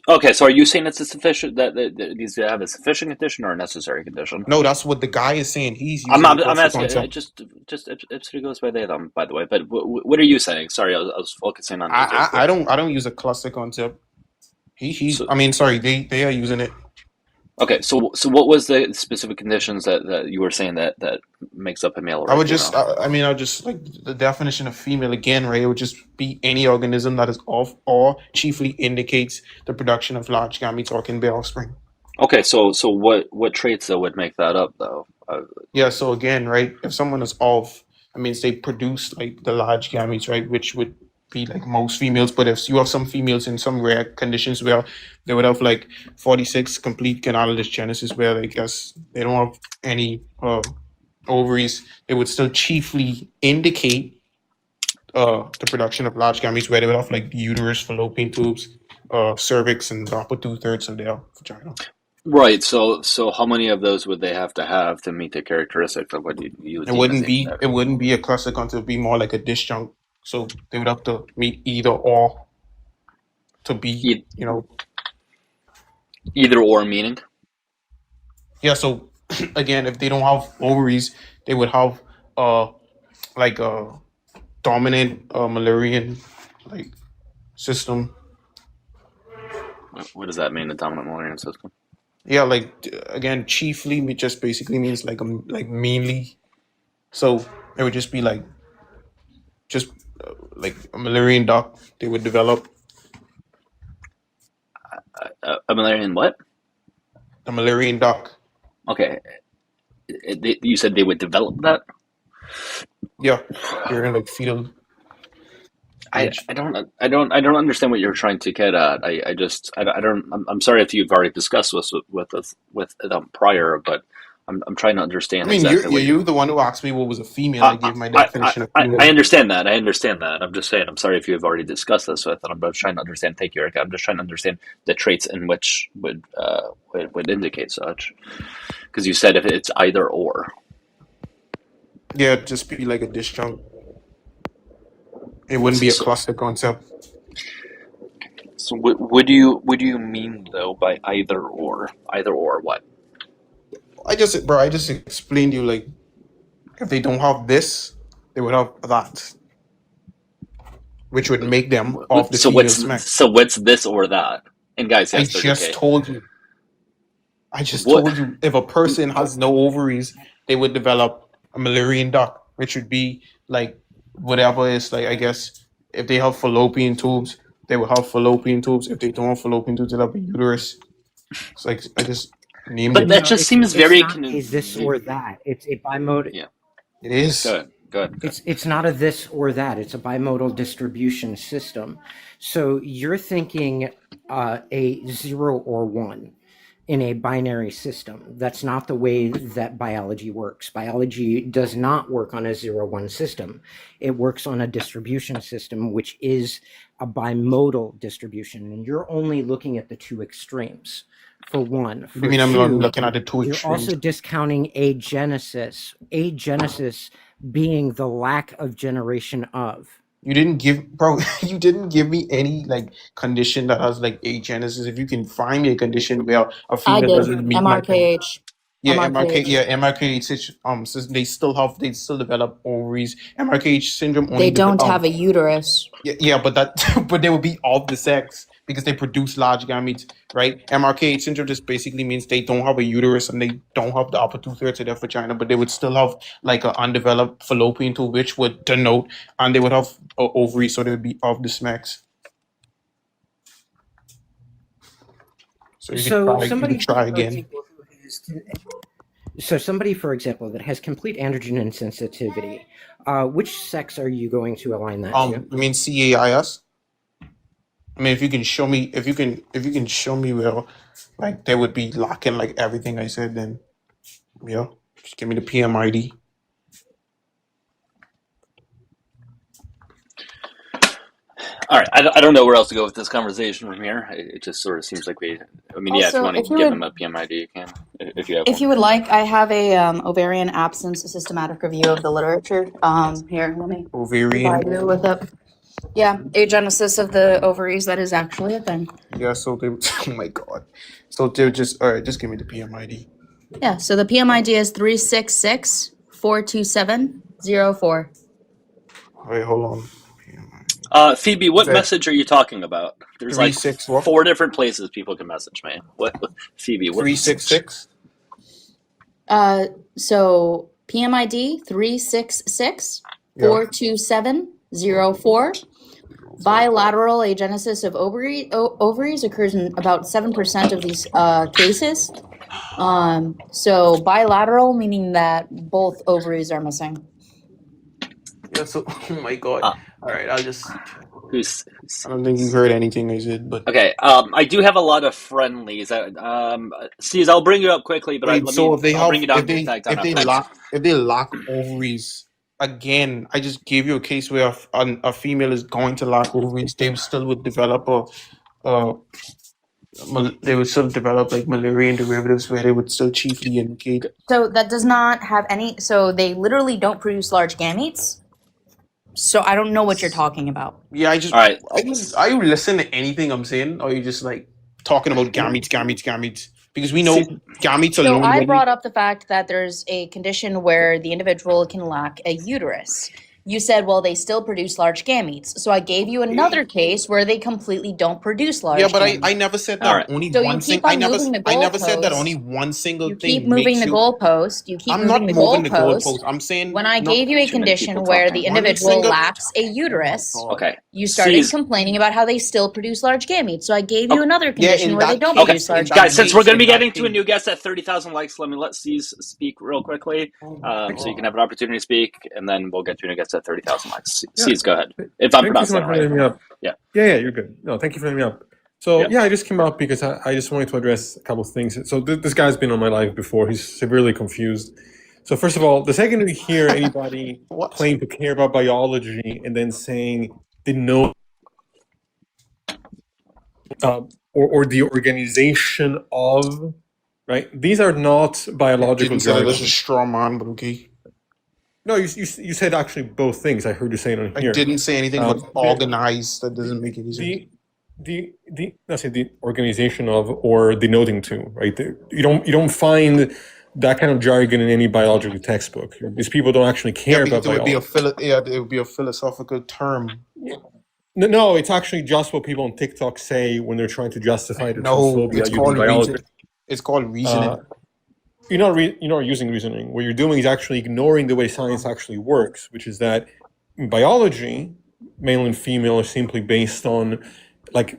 Okay, so are you saying it's a sufficient that these have a sufficient condition or a necessary condition? No, that's what the guy is saying. He's using I'm asking. Just it goes by they them, by the way. But what are you saying? Sorry, I was focusing on. I don't use a cluster concept. They are using it. Okay, so what was the specific conditions that you were saying that makes up a male? I'll just like the definition of female again, right? It would just be any organism that is of or chiefly indicates the production of large gametes or can bear offspring. Okay, so what traits though would make that up though? So again, right, if someone is of, they produce like the large gametes, right, which would be like most females, but if you have some females in some rare conditions where they would have like 46 complete gonadal genesis where I guess they don't have any ovaries, they would still chiefly indicate the production of large gametes where they would have like uterus, fallopian tubes, cervix, and the upper 2/3 of their vagina. Right. So how many of those would they have to meet the characteristics of what you would? It wouldn't be a cluster concept. It would be more like a disjunct. So they would have to meet either or to be, Either or meaning? Yeah, so again, if they don't have ovaries, they would have like a dominant Mullerian like system. What does that mean, a dominant Mullerian system? Yeah, like again, chiefly it just basically means like mainly. So it would just be like like a Mullerian duct they would develop. A Mullerian what? A Mullerian duct. Okay. You said they would develop that? Yeah, you're in like fetal. I don't understand what you're trying to get at. I'm sorry if you've already discussed this with them prior, but I'm trying to understand. You're the one who asked me what was a female. I gave my definition of female. I understand that. I'm just saying. I'm sorry if you've already discussed this with them. I'm trying to understand. Thank you, Eric. I'm just trying to understand the traits in which would indicate such. Because you said if it's either or. Yeah, just be like a disjunct. It wouldn't be a cluster concept. So what do you mean though by either or? Either or what? I just explained to you like if they don't have this, they would have that, which would make them off the female SMEX. So what's this or that? And guys, I just told you. Told you if a person has no ovaries, they would develop a Mullerian duct, which would be like whatever is like, I guess if they have fallopian tubes, they will have fallopian tubes. If they don't have fallopian tubes, they'll have a uterus. It's like Name But them. that just seems it's very not a this or that. It's a bimodal. yeah. It is. Go ahead. Go ahead. It's not a this or that. It's a bimodal distribution system. So you're thinking a 0 or 1 in a binary system. That's not the way that biology works. Biology does not work on a 0-1 system. It works on a distribution system, which is a bimodal distribution. And you're only looking at the two extremes. For one. What do For you mean I'm two, looking at the two you're extremes? also discounting agenesis. Agenesis being the lack of generation of. You didn't give, bro. You didn't give me any like condition that has like agenesis. If you can find me a condition where a I female did. doesn't meet my MRKH. yeah, MRK, MRKH. yeah, MRKH. So they still develop ovaries. MRKH syndrome only They don't develop. have a uterus. Yeah, but that, but they will be of the sex because they produce large gametes, right? MRKH syndrome just basically means they don't have a uterus and they don't have the upper 2/3 of their vagina, but they would still have like an undeveloped fallopian tube, which would denote, and they would have ovaries, so they would be of the sex. So you So could somebody, try for again. example, somebody, for example, that has complete androgen insensitivity, which sex are you going to align that to? I mean CAIS. I mean, if you can show me where like they would be locking like everything I said, then yeah, just give me the PMID. All right. I don't know where else to go with this conversation from here. It just sort of seems like we. I mean, yeah. If you Also, want if to you give would, him a PMID, you can. If you have if one. you would like, I have a ovarian absence systematic review of the literature. Here, let me Ovarian. provide you with it. Yeah, agenesis of the ovaries. That is actually a thing. Yeah. So they. Oh my god. So they're just all right. Just give me the PMID. Yeah. So the PMID is 366-427-04. Wait, hold on. Phoebe, what That- message are you talking about? There's like 36 what? 4 different places people can message me. What, Phoebe? What? 366. So PMID 366-427-04. Bilateral agenesis of ovaries occurs in about 7% of these cases. So bilateral meaning that both ovaries are missing. Yeah. So oh my god. Ah. All right. I'll just. Who's I don't think you heard anything I said, but. okay? I do have a lot of friendlies. C's, I'll bring you up quickly, but Wait, so if they I'll have bring you down. if they back down afterwards. lock ovaries again, I just gave you a case where a female is going to lock ovaries, they still would develop they would still develop like Malarian derivatives where they would still chiefly indicate. So that does not have any. So they literally don't produce large gametes. So I don't know what you're talking about. Yeah, I just All right. are you listening to anything I'm saying, or are you just like talking about gametes? Because we know gametes So alone. I when brought up the fact that there's a condition where the individual can lack a uterus. You said, well, they still produce large gametes. So I gave you another case where they completely don't produce large Yeah, but gametes. I never said that. All right. Only So you one keep thing. on I never moving the said that goalpost. only one single You thing keep moving makes the you. goalpost. You keep I'm not moving the moving the goalpost. goalpost. I'm saying When I no, gave you a too many condition people where talking. the One individual single- lacks a uterus, Oh my God. Okay. you started C's. complaining about how they still produce large gametes. So I gave you another Yeah, condition in where they that don't case- produce large in that Guys, since gametes. we're going to be in that getting to a case- new guest at 30,000 likes, let me let C's speak real quickly, so you can have an opportunity to speak, and then we'll get to a new guest at 30,000 likes. C's, go ahead. If I'm Thank you pronouncing so that much for right. letting me up. Yeah. Yeah, you're good. No, thank you for letting me up. So Yeah. yeah, I just came up because I just wanted to address a couple of things. So this guy's been on my live before. He's severely confused. So first of all, the second we hear anybody What? claim to care about biology and then saying they know or the organization of, right? These are not biological Didn't say that. That's a jargon. straw man, but okay. No, you said actually both things. I heard you say it on I here. didn't say anything Um, about organized. That doesn't make any sense. The organization of or denoting to, right? You don't find that kind of jargon in any biological textbook. These people don't actually care about because biology. it would be a philosophical term. No, it's actually just what people on TikTok say when they're trying to justify the No, transphobia it's using called biology. reason. It's called reasoning. You're not using reasoning. What you're doing is actually ignoring the way science actually works, which is that in biology, male and female are simply based on, like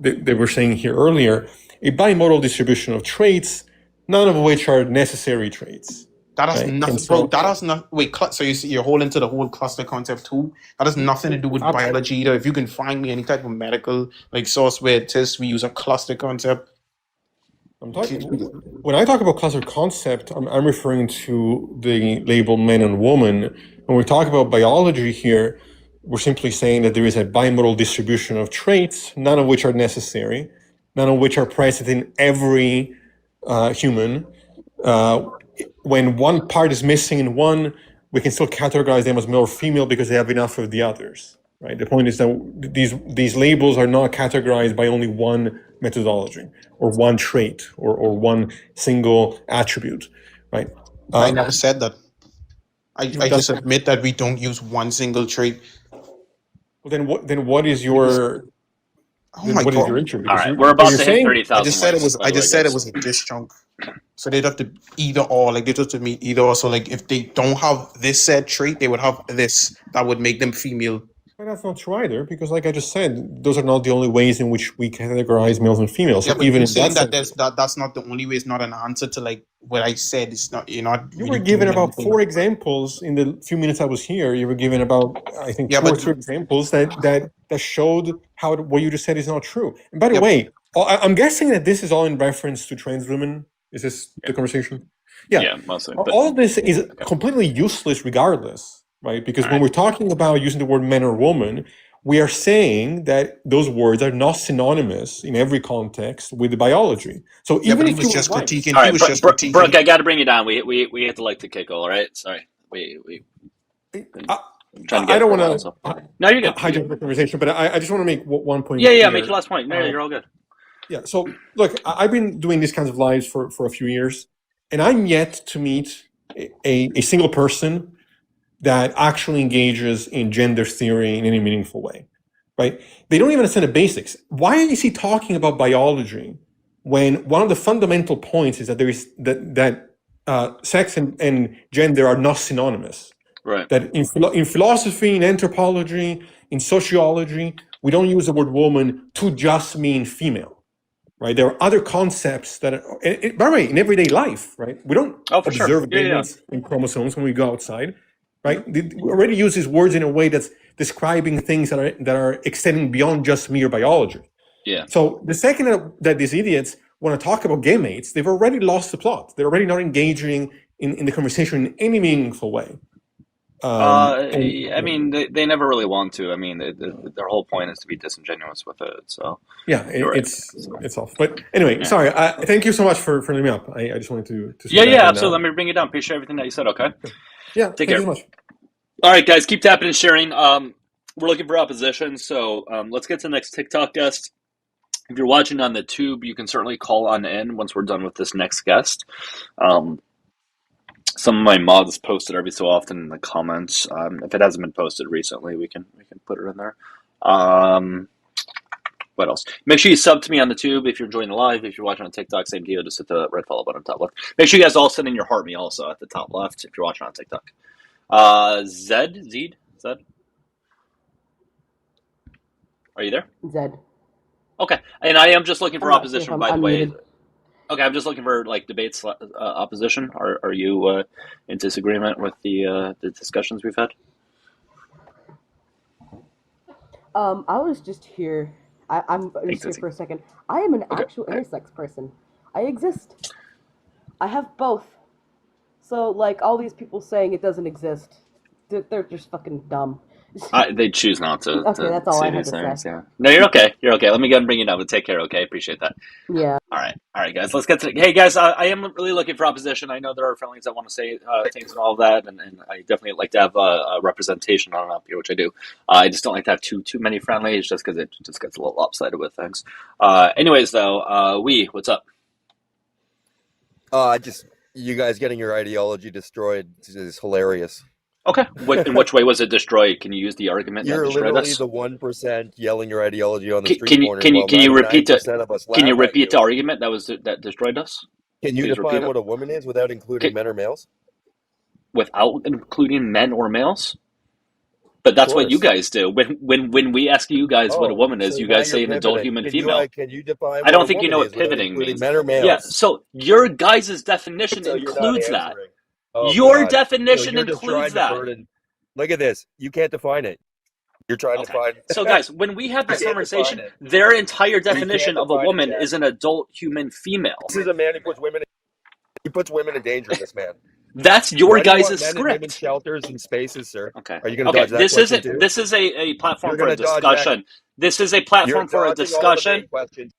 they were saying here earlier, a bimodal distribution of traits none of which are necessary traits. That has Right? And nothing, bro. so, That has not. Wait, so you're holding to the whole cluster concept too. That has nothing to do with biology either. If you can find me any type of medical like source where it says we use a cluster concept, when I talk about cluster concept, I'm referring to the label men and woman. When we talk about biology here, we're simply saying that there is a bimodal distribution of traits, none of which are necessary, none of which are present in every human. When one part is missing in one, we can still categorize them as male or female because they have enough of the others. Right. The point is that these labels are not categorized by only one methodology or one trait or one single attribute. Right. I never said that. I just admit that we don't use one single trait. Well, then what is your? Oh my what God. is your intro? All right, we're about to hit 30,000. I just said it was a disjunct. So they'd have to either or, like they'd have to meet either or. So like if they don't have this said trait, they would have this that would make them female. But that's not true either, because like I just said, those are not the only ways in which we categorize males and females. Yeah, So but even you're in saying that that's not the only way. It's not an answer to like what I said. It's not. You're not. You really were given doing about anything. 4 examples in the few minutes I was here. You were given about, I think, 2 or 3 examples that showed how what you just said is not true. And by the way, I'm guessing that this is all in reference to trans women. Is this the conversation? Yeah, mostly. All of this is completely useless regardless, right? Because when we're talking about using the word man or woman, we are saying that those words are not synonymous in every context with the biology. So even if he was just critiquing, all right, Brooke, I got to bring you down. We have to like the kickle. All right, sorry. I don't want to. No, you're good. Hijack the conversation, but I just want to make one point. Yeah, make your last point. No, you're all good. Yeah. So look, I've been doing these kinds of lives for a few years, and I'm yet to meet a single person that actually engages in gender theory in any meaningful way, right? They don't even understand the basics. Why is he talking about biology when one of the fundamental points is that there is that sex and gender are not synonymous? Right. That in philosophy, in anthropology, in sociology, we don't use the word woman to just mean female, right? There are other concepts that, by the way, in everyday life, right? We don't observe difference in chromosomes when we go outside, right? We already use these words in a way that's describing things that are extending beyond just mere biology. Yeah. So the second that these idiots want to talk about gametes, they've already lost the plot. They're already not engaging in the conversation in any meaningful way. I mean, they never really want to. I mean, their whole point is to be disingenuous with it. So yeah, it's off. But anyway, sorry. Thank you so much for letting me up. I just wanted to absolutely. Let me bring it down. Appreciate everything that you said. Okay. Yeah. Take care. You so much. All right, guys, keep tapping and sharing. We're looking for opposition, so let's get to the next TikTok guest. If you're watching on the tube, you can certainly call on in once we're done with this next guest. Some of my mods post it every so often in the comments. If it hasn't been posted recently, we can put it in there. What else? Make sure you sub to me on the tube if you're joining live. If you're watching on TikTok, same deal. Just hit the red follow button on top left. Make sure you guys all send in your heart me also at the top left if you're watching on TikTok. Zed? Are you there? Zed. Okay, and I am just looking for opposition, by the way. Okay, I'm just looking for like debates, opposition. Are you in disagreement with the discussions we've had? I was just here. I'm just here for a second. I am an actual intersex person. I exist. I have both. So like all these people saying it doesn't exist, they're just fucking dumb. They choose not to. Okay, that's all I had to say. Yeah. No, you're okay. You're okay. Let me go and bring you down. But take care. Okay, appreciate that. Yeah. All right, guys. Let's get to. Hey, guys. I am really looking for opposition. I know there are friendlies that want to say things and all of that, and I definitely like to have a representation on up here, which I do. I just don't like to have too many friendlies, just because it just gets a little lopsided with things. Anyways, though, what's up? You guys getting your ideology destroyed is hilarious. Okay. In which way was it destroyed? Can you use the argument? You're that literally us? the 1% yelling your ideology on the street corner. Can you repeat the you. argument that destroyed us? Can you define what a woman is without including men or males? Without including men or males? But that's what you guys do. When we ask you guys what a woman is, so you now guys you're say an adult pivoting. human Can female. can you define I don't what a think you know woman what is without pivoting including means. men or Yeah, males? so your guys' definition So you're not includes that. answering. Oh, Your God. So definition you're just trying includes to that. burden. Look at this. You can't define it. You're trying to Okay. find. So guys, when we have this You can't conversation, define it. their entire You can't definition of a define it, woman Chad. is an adult human female. This is a man who puts women. He puts women in danger. This man. That's your Why do you guys' want men in women's script. shelters and spaces, sir? Okay. Are you going to Okay. dodge that This question isn't. too? This is a platform You're for a going to dodge that. discussion. This is a You're platform for a dodging all the discussion. main questions.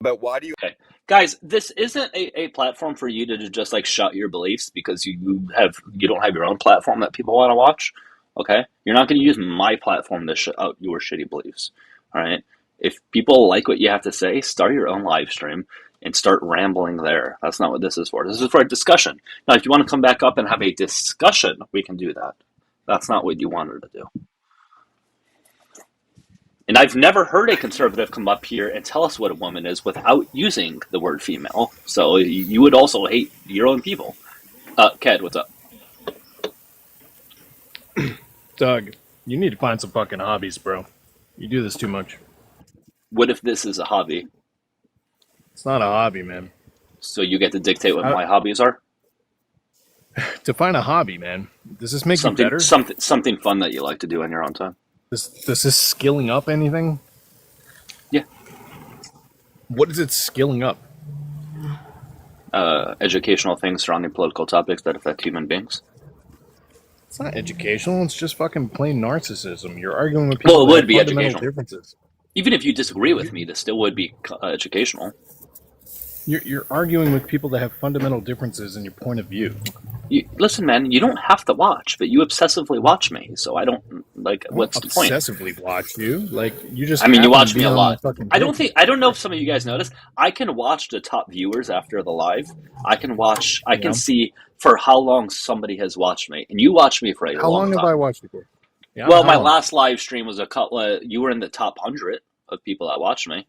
But why do you? Okay, guys, this isn't a platform for you to just like shut your beliefs because you don't have your own platform that people want to watch. Okay, you're not going to use my platform to shut out your shitty beliefs. All right, if people like what you have to say, start your own live stream and start rambling there. That's not what this is for. This is for a discussion. Now, if you want to come back up and have a discussion, we can do that. That's not what you wanted to do. And I've never heard a conservative come up here and tell us what a woman is without using the word female. So you would also hate your own people. Ked, what's up? Doug, you need to find some fucking hobbies, bro. You do this too much. What if this is a hobby? It's not a hobby, man. So you get to dictate what my hobbies are? To find a hobby, man. Does this make you better? Something fun that you like to do on your own time. Does this skilling up anything? Yeah. What is it skilling up? Educational things surrounding political topics that affect human beings. It's not educational. It's just fucking plain narcissism. You're arguing with people Well, it that would have be fundamental educational. differences. Even if you disagree with me, this still would be educational. You're arguing with people that have fundamental differences in your point of view. Listen, man, you don't have to watch, but you obsessively watch me, so I don't like. What's the point? Obsessively watch you, like you just. I mean, you happen to watch be me a on lot. my fucking I don't page. know if some of you guys noticed. I can watch the top viewers after the live. I can see for how long somebody has watched me, and you watch me for a How long long time. have I watched you for? Yeah, Well, how my long? last live stream was you were in the top 100 of people that watched me.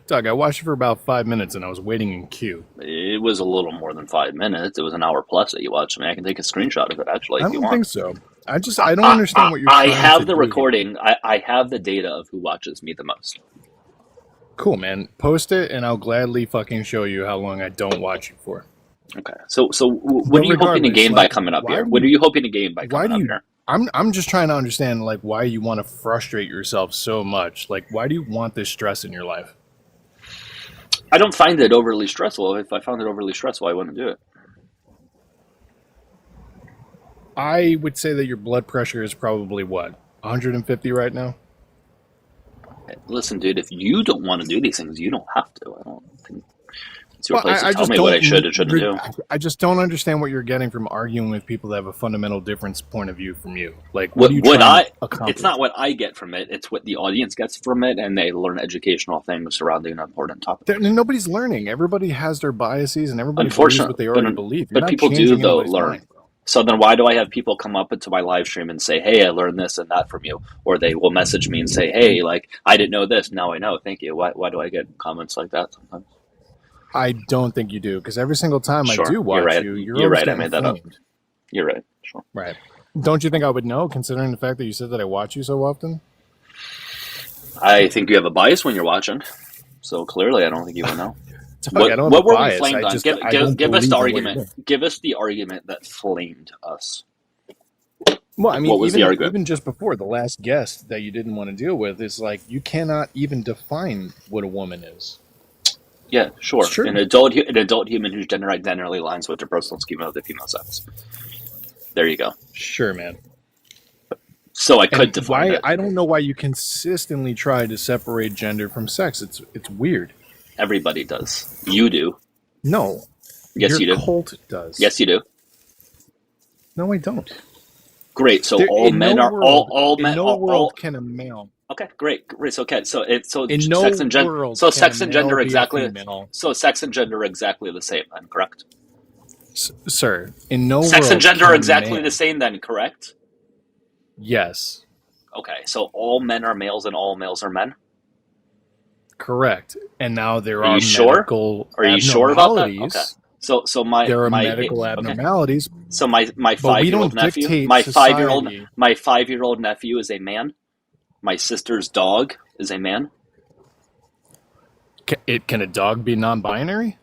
Doug, I watched you for about 5 minutes, and I was waiting in queue. It was a little more than 5 minutes. It was an hour plus that you watched me. I can take a screenshot of it actually if I you don't want. think so. I don't understand what you're I trying have to the do. recording. I have the data of who watches me the most. Cool, man. Post it, and I'll gladly fucking show you how long I don't watch you for. Okay. So what are you hoping to gain by coming up here? What are you hoping to gain by coming up here? I'm just trying to understand like why you want to frustrate yourself so much. Like, why do you want this stress in your life? I don't find it overly stressful. If I found it overly stressful, I wouldn't do it. I would say that your blood pressure is probably what, 150 right now? Listen, dude, if you don't want to do these things, you don't have to. I don't think it's your place to tell just me what I don't- should and shouldn't do. I just don't understand what you're getting from arguing with people that have a fundamental difference point of view from you. Like, What are you what trying I to accomplish? it's not what I get from it. It's what the audience gets from it, and they learn educational things surrounding an important topic. Nobody's learning. Everybody has their biases, and everybody believes Unfortunately, what they already believe. You're but not people do changing though anybody's learn. mind. So then why do I have people come up into my live stream and say, hey, I learned this and that from you? Or they will message me and say, hey, like, I didn't know this, now I know, thank you. Why do I get comments like that sometimes? I don't think you do, because every single time Sure, I do watch you're right. you, You're always right, I getting made that up. flamed. You're right, sure. Right. Don't you think I would know, considering the fact that you said that I watch you so often? I think you have a bias when you're watching, so clearly I don't think you would know. Doug, I don't What have a were we bias. flamed I on? just, Give I don't us believe the in what you're argument. doing. Give us the argument that flamed us. Well, I mean, What was the argument? even just before, the last guest that you didn't want to deal with is like, you cannot even define what a woman is. Yeah, sure. It's true. An adult human whose gender identity aligns with their personal schema of the female sex. There you go. Sure, man. So I could And define it. I don't know why you consistently try to separate gender from sex. It's weird. Everybody does. You do. No. Yes, your you do. cult does. Yes, you do. No, I don't. Great. So There- all in men no are world- all in men. no all, world can a male. Okay, great. So sex In sex and no gender. world So can sex a and gender male be a exactly. female. So sex and gender are exactly the same. Then correct. Sir, in no Sex world and gender can are a exactly man- the same. Then correct. Yes, Okay. So all men are males and all males are men. correct. And now there Are are you sure? medical Are you sure about that? abnormalities. Okay. So my There are my medical okay. abnormalities, So my but we 5-year-old don't nephew, dictate my 5-year-old society. my 5-year-old nephew is a man. My sister's dog is a man. Can a dog be non-binary?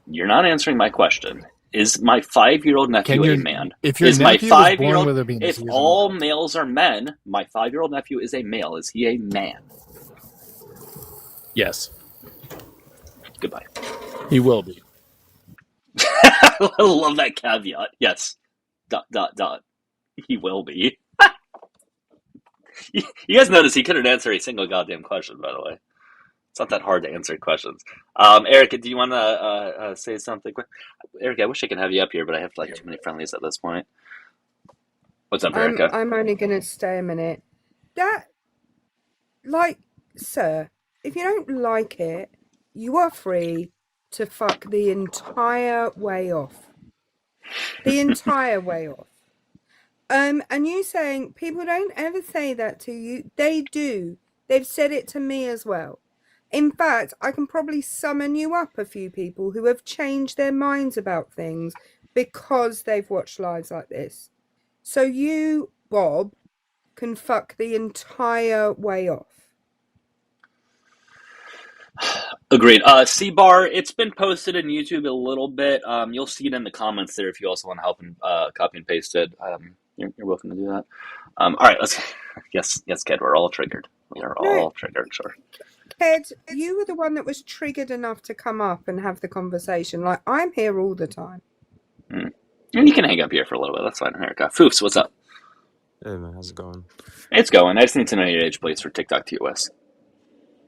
You're not answering my question. Is my 5-year-old Can nephew a your man? if your Is my nephew was born 5-year-old with a penis, if he is an all adult. males are men, my 5-year-old nephew is a male. Is he a man? Yes, Goodbye. he will be. I love that caveat. Yes. ... He will be. You guys notice he couldn't answer a single goddamn question, by the way. It's not that hard to answer questions. Erica, do you want to say something quick? Erica, I wish I could have you up here, but I have like too many friendlies at this point. What's up, Erica? I'm only going to stay a minute. That, like, sir, if you don't like it, you are free to fuck the entire way off. The entire way off. And you saying people don't ever say that to you. They do. They've said it to me as well. In fact, I can probably summon you up a few people who have changed their minds about things because they've watched lives like this. So you, Bob, can fuck the entire way off. Agreed. C-Bar, it's been posted in YouTube a little bit. You'll see it in the comments there if you also want to help and copy and paste it. You're welcome to do that. All right, let's. Yes, Ked, we're all triggered. We are all triggered, sure. Ked, you were the one that was triggered enough to come up and have the conversation. Like, I'm here all the time. And you can hang up here for a little bit. That's fine, Erica. Foofs, what's up? Hey man, how's it going? It's going. I just need to know your age, please, for TikTok TOS.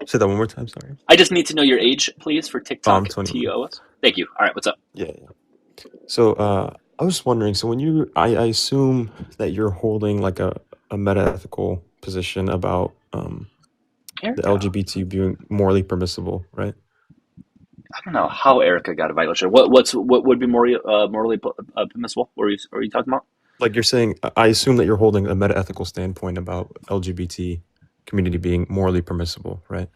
Say that one more time, sorry. I just need to know your age, please, for I'm TikTok 21. TOS. Thank you. All right, what's up? Yeah. So I was wondering, so when I assume that you're holding like a meta-ethical position about the Erica. LGBT being morally permissible, right? I don't know how Erica got a violation. What would be morally permissible? What are you talking about? Like you're saying, I assume that you're holding a meta-ethical standpoint about LGBT community being morally permissible, right?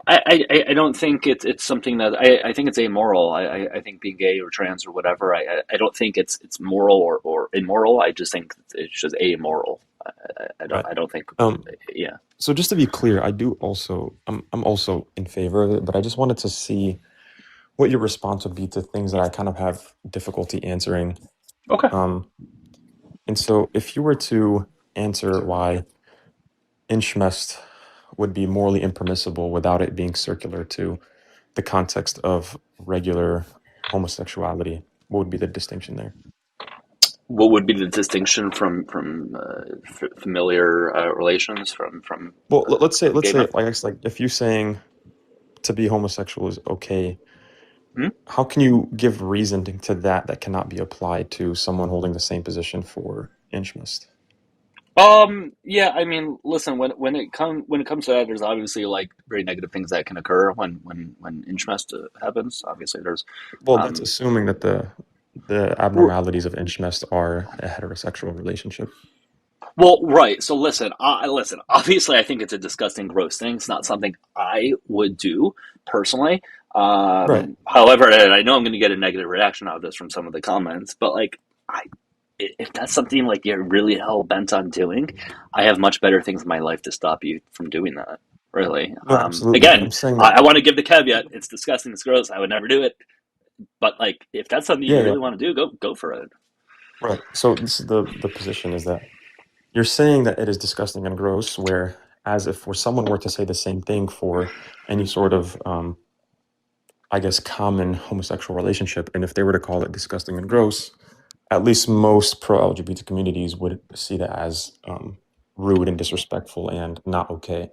I don't think it's something that I think it's amoral. I think being gay or trans or whatever. I don't think it's moral or immoral. I just think it's just amoral. Right. I don't think. Yeah. So just to be clear, I'm also in favor of it, but I just wanted to see what your response would be to things that I kind of have difficulty answering. Okay. And so if you were to answer why Inchmest would be morally impermissible without it being circular to the context of regular homosexuality, what would be the distinction there? What would be the distinction from familiar relations from? Well, let's say gay men? I guess like if you're saying to be homosexual is okay, Hmm? how can you give reason to that cannot be applied to someone holding the same position for Inchmest? Yeah, I mean, listen, when it comes to that, there's obviously like very negative things that can occur when Inchmest happens. Obviously, there's Well, that's assuming that the abnormalities of Inchmest are a heterosexual relationship. well, right. So listen. Obviously, I think it's a disgusting, gross thing. It's not something I would do personally. Right. However, and I know I'm going to get a negative reaction out of this from some of the comments, but like, if that's something like you're really hell bent on doing, I have much better things in my life to stop you from doing that. Really. No, absolutely. Again, I'm saying that, I want to give the caveat: it's disgusting, it's gross. I would never do it. But like, if that's something you really want to do, go for it. Right. So this is the position is that you're saying that it is disgusting and gross, where as if someone were to say the same thing for any sort of I guess common homosexual relationship, and if they were to call it disgusting and gross, at least most pro-LGBT communities would see that as rude and disrespectful and not okay.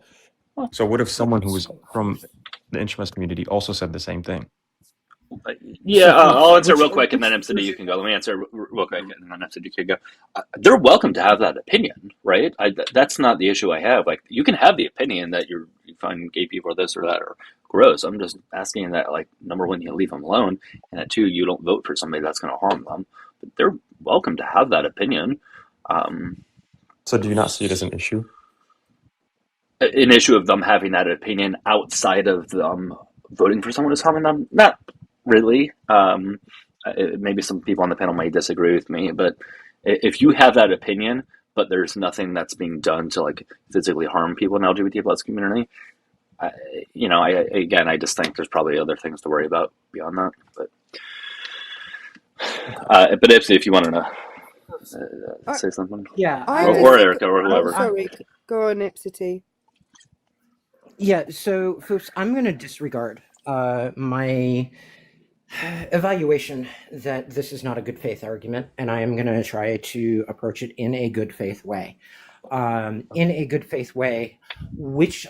So what if someone who was from the Inchmest community also said the same thing? Yeah, I'll answer real quick, and then MCD you can go. Let me answer real quick, and then MCD can go. They're welcome to have that opinion, right? That's not the issue I have. Like, you can have the opinion that you find gay people or this or that or gross. I'm just asking that, like, number one, you leave them alone, and two, you don't vote for somebody that's going to harm them. But they're welcome to have that opinion. So do you not see it as an issue? An issue of them having that opinion outside of them voting for someone who's harming them? Not really. maybe some people on the panel might disagree with me, but if you have that opinion, but there's nothing that's being done to like physically harm people in the LGBT plus community, I just think there's probably other things to worry about beyond that. But Ipsy, if you wanted to say something, Yeah, or Erica, or whoever. Sorry, go on, Ipsity. Yeah, so folks, I'm going to disregard my evaluation that this is not a good faith argument, and I am going to try to approach it in a good faith way. In a good faith way, which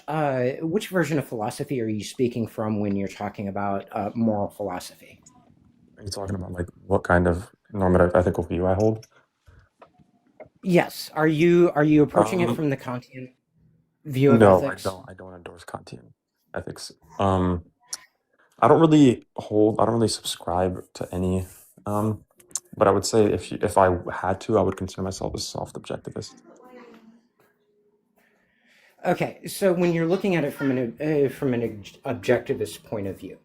version of philosophy are you speaking from when you're talking about moral philosophy? Are you talking about like what kind of normative ethical view I hold? Yes. Are you approaching it from the Kantian view of ethics? No, I don't endorse Kantian ethics. I don't really subscribe to any, but I would say if I had to, I would consider myself a soft objectivist. Okay, so when you're looking at it from an objectivist point of view,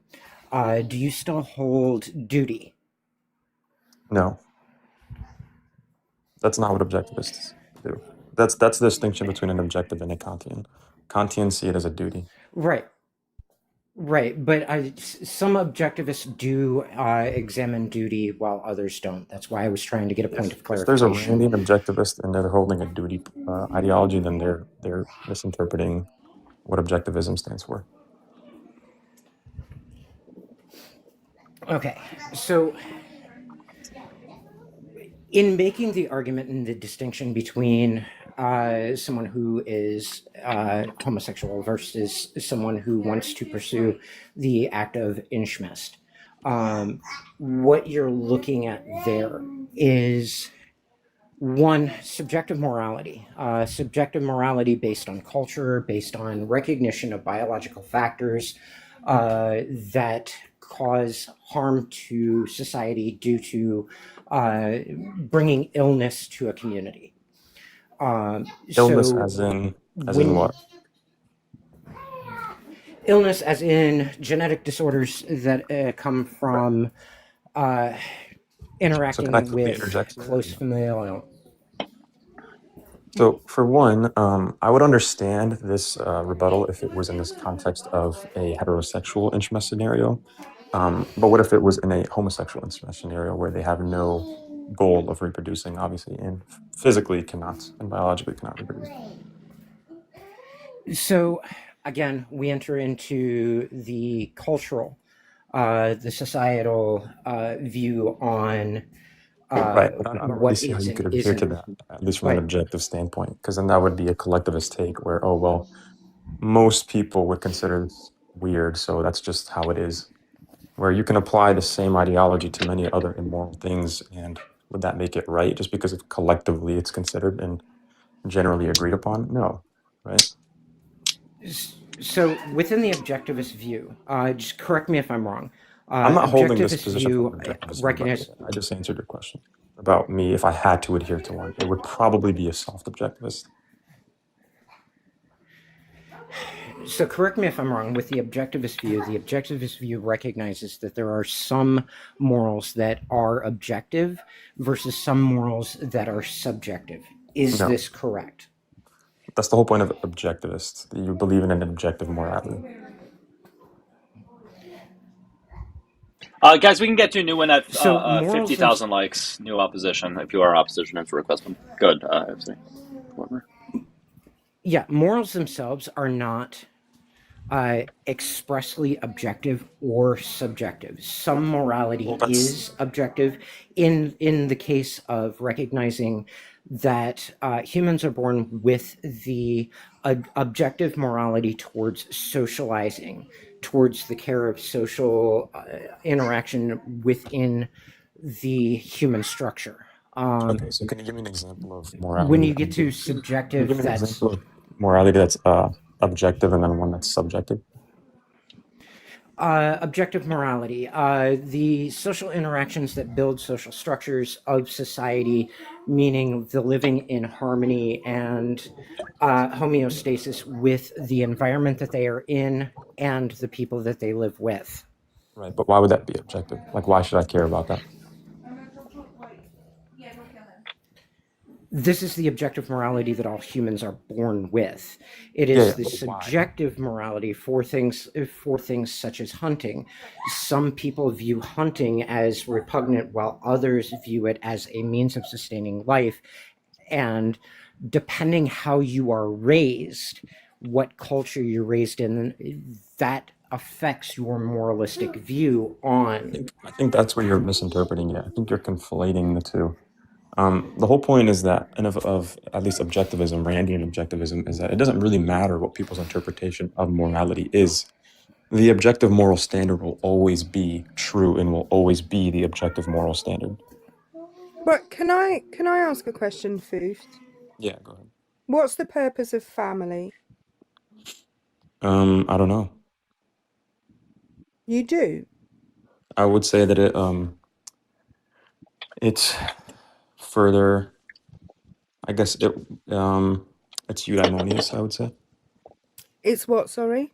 do you still hold duty? No, that's not what objectivists do. That's the distinction between an objective and a Kantian. Kantians see it as a duty. Right. But some objectivists do examine duty while others don't. That's why I was trying to get a point of clarification. If there's a Randian objectivist and they're holding a duty ideology, then they're misinterpreting what objectivism stands for. Okay, so in making the argument and the distinction between someone who is homosexual versus someone who wants to pursue the act of incest, what you're looking at there is one, subjective morality based on culture, based on recognition of biological factors that cause harm to society due to bringing illness to a community. Illness as in what? Illness as in genetic disorders that come from interacting with close familial. So for one, I would understand this rebuttal if it was in this context of a heterosexual incest scenario. But what if it was in a homosexual incest scenario where they have no goal of reproducing, obviously, and physically cannot and biologically cannot reproduce? So again, we enter into the cultural, the societal view on right, but I don't really see how you could adhere to that, at least from an objective standpoint, because then that would be a collectivist take where, oh, well, most people would consider this weird, so that's just how it is. Where you can apply the same ideology to many other immoral things, and would that make it right just because collectively it's considered and generally agreed upon? No, right? So within the objectivist view, just correct me if I'm wrong. I'm not holding this position from objectivist. I just answered your question about me. If I had to adhere to one, it would probably be a soft objectivist. So correct me if I'm wrong. With the objectivist view recognizes that there are some morals that are objective versus some morals that are subjective. Is this correct? That's the whole point of objectivists. That you believe in an objective morality. Guys, we can get to a new one at 50,000 likes. New opposition. If you are opposition, it's a request one. Good. Yeah, morals themselves are not expressly objective or subjective. Some morality is objective in the case of recognizing that humans are born with the objective morality towards socializing, towards the care of social interaction within the human structure. Okay, so can you give me an example of morality? When you get to subjective, give me an example of morality that's objective and then one that's subjective? Objective morality, the social interactions that build social structures of society, meaning the living in harmony and homeostasis with the environment that they are in and the people that they live with. Right, but why would that be objective? Like, why should I care about that? this is the objective morality that all humans are born with. It Yeah, is yeah, the but why? subjective morality for things such as hunting. Some people view hunting as repugnant, while others view it as a means of sustaining life. And depending how you are raised, what culture you're raised in, that affects your moralistic view on. I think that's where you're misinterpreting it. I think you're conflating the two. The whole point is that, and of at least objectivism, Randian objectivism, is that it doesn't really matter what people's interpretation of morality is. The objective moral standard will always be true and will always be the objective moral standard. But can I ask a question, Foos? Yeah, go ahead. What's the purpose of family? I don't know. You do. I would say that it's further. I guess it's eudaimonious. I would say It's what? Sorry.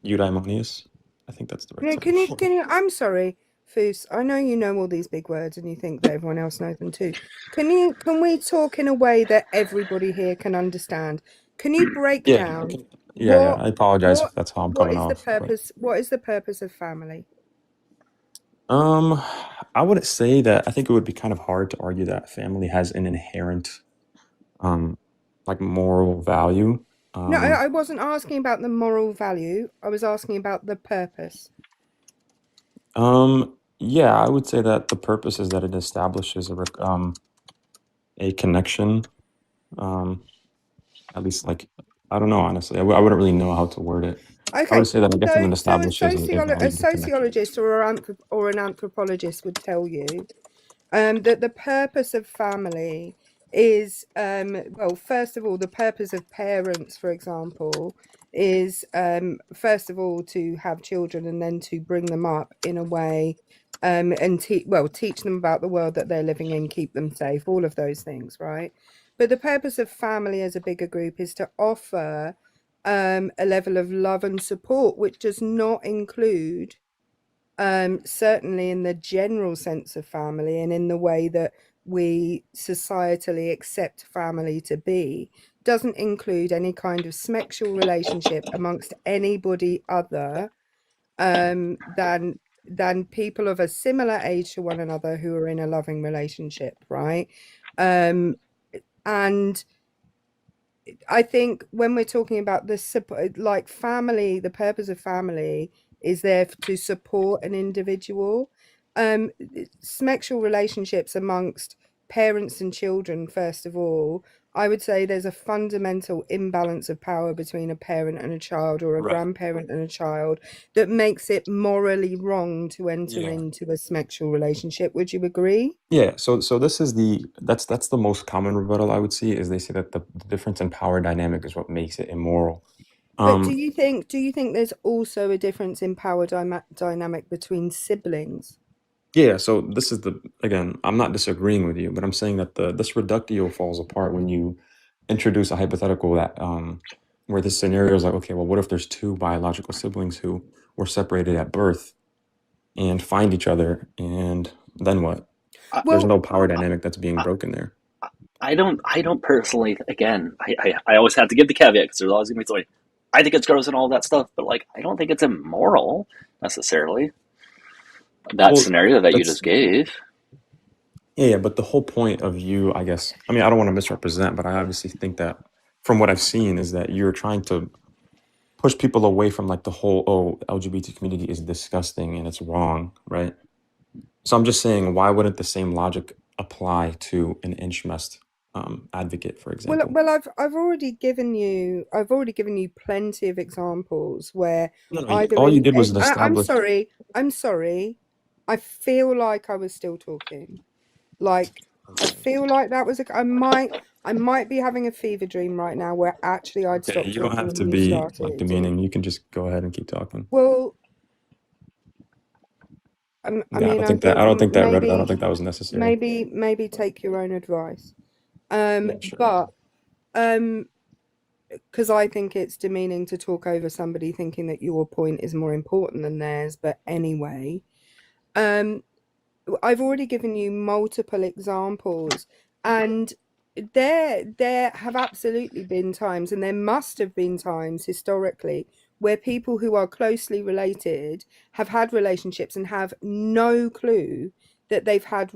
eudaimonious. I think that's the right No, term. can you? I'm sorry, Foos. I know you know all these big words, and you think that everyone else knows them too. Can we talk in a way that everybody here can understand? Can you break Yeah, down yeah. what I apologize what if that's how I'm what coming is the off. But purpose? What is the purpose of family? I wouldn't say that. I think it would be kind of hard to argue that family has an inherent, like moral value. No, I wasn't asking about the moral value. I was asking about the purpose. Yeah, I would say that the purpose is that it establishes a connection. At least, like, I don't know, honestly. I wouldn't really know how to word it. I Okay, would say that I guess it so a, establishes a a valuable connection. sociologist or an anthropologist would tell you that the purpose of family is, well, first of all, the purpose of parents, for example, is first of all to have children and then to bring them up in a way and teach them about the world that they're living in, keep them safe, all of those things, right? But the purpose of family as a bigger group is to offer a level of love and support, which does not include, certainly in the general sense of family and in the way that we societally accept family to be, doesn't include any kind of sexual relationship amongst anybody other than people of a similar age to one another who are in a loving relationship, right? And I think when we're talking about like family, the purpose of family is there to support an individual. Sexual relationships amongst parents and children, first of all, I would say there's a fundamental imbalance of power between a parent and a child, or a Right. grandparent and a child, that makes it morally wrong to enter Yeah. into a sexual relationship. Would you agree? Yeah, so this is that's the most common rebuttal I would see, is they say that the difference in power dynamic is what makes it immoral. But do you think there's also a difference in power dynamic between siblings? Yeah, so this is again, I'm not disagreeing with you, but I'm saying that this reductio falls apart when you introduce a hypothetical that where the scenario is like, okay, well, what if there's two biological siblings who were separated at birth and find each other, and then what? There's no power dynamic that's being broken there. I don't personally, again, I always have to give the caveat because there's always going to be somebody, I think it's gross and all that stuff, but like, I don't think it's immoral necessarily. That scenario that you just gave. Yeah, but the whole point of you, I guess, I mean, I don't want to misrepresent, but I obviously think that from what I've seen is that you're trying to push people away from like the whole, LGBT community is disgusting and it's wrong, right? So I'm just saying, why wouldn't the same logic apply to an Inchmest advocate, for example? Well, I've already given you plenty of examples where all you did was establish. I'm sorry. I feel like I was still talking. Like, I feel like that was I might be having a fever dream right now where actually I'd stopped You don't talking have to when you be started. like demeaning. You can just go ahead and keep talking. Well, I don't think that was necessary. Maybe take your own advice. Sure. But because I think it's demeaning to talk over somebody thinking that your point is more important than theirs. But anyway, I've already given you multiple examples, and there have absolutely been times, and there must have been times historically, where people who are closely related have had relationships and have no clue that they've had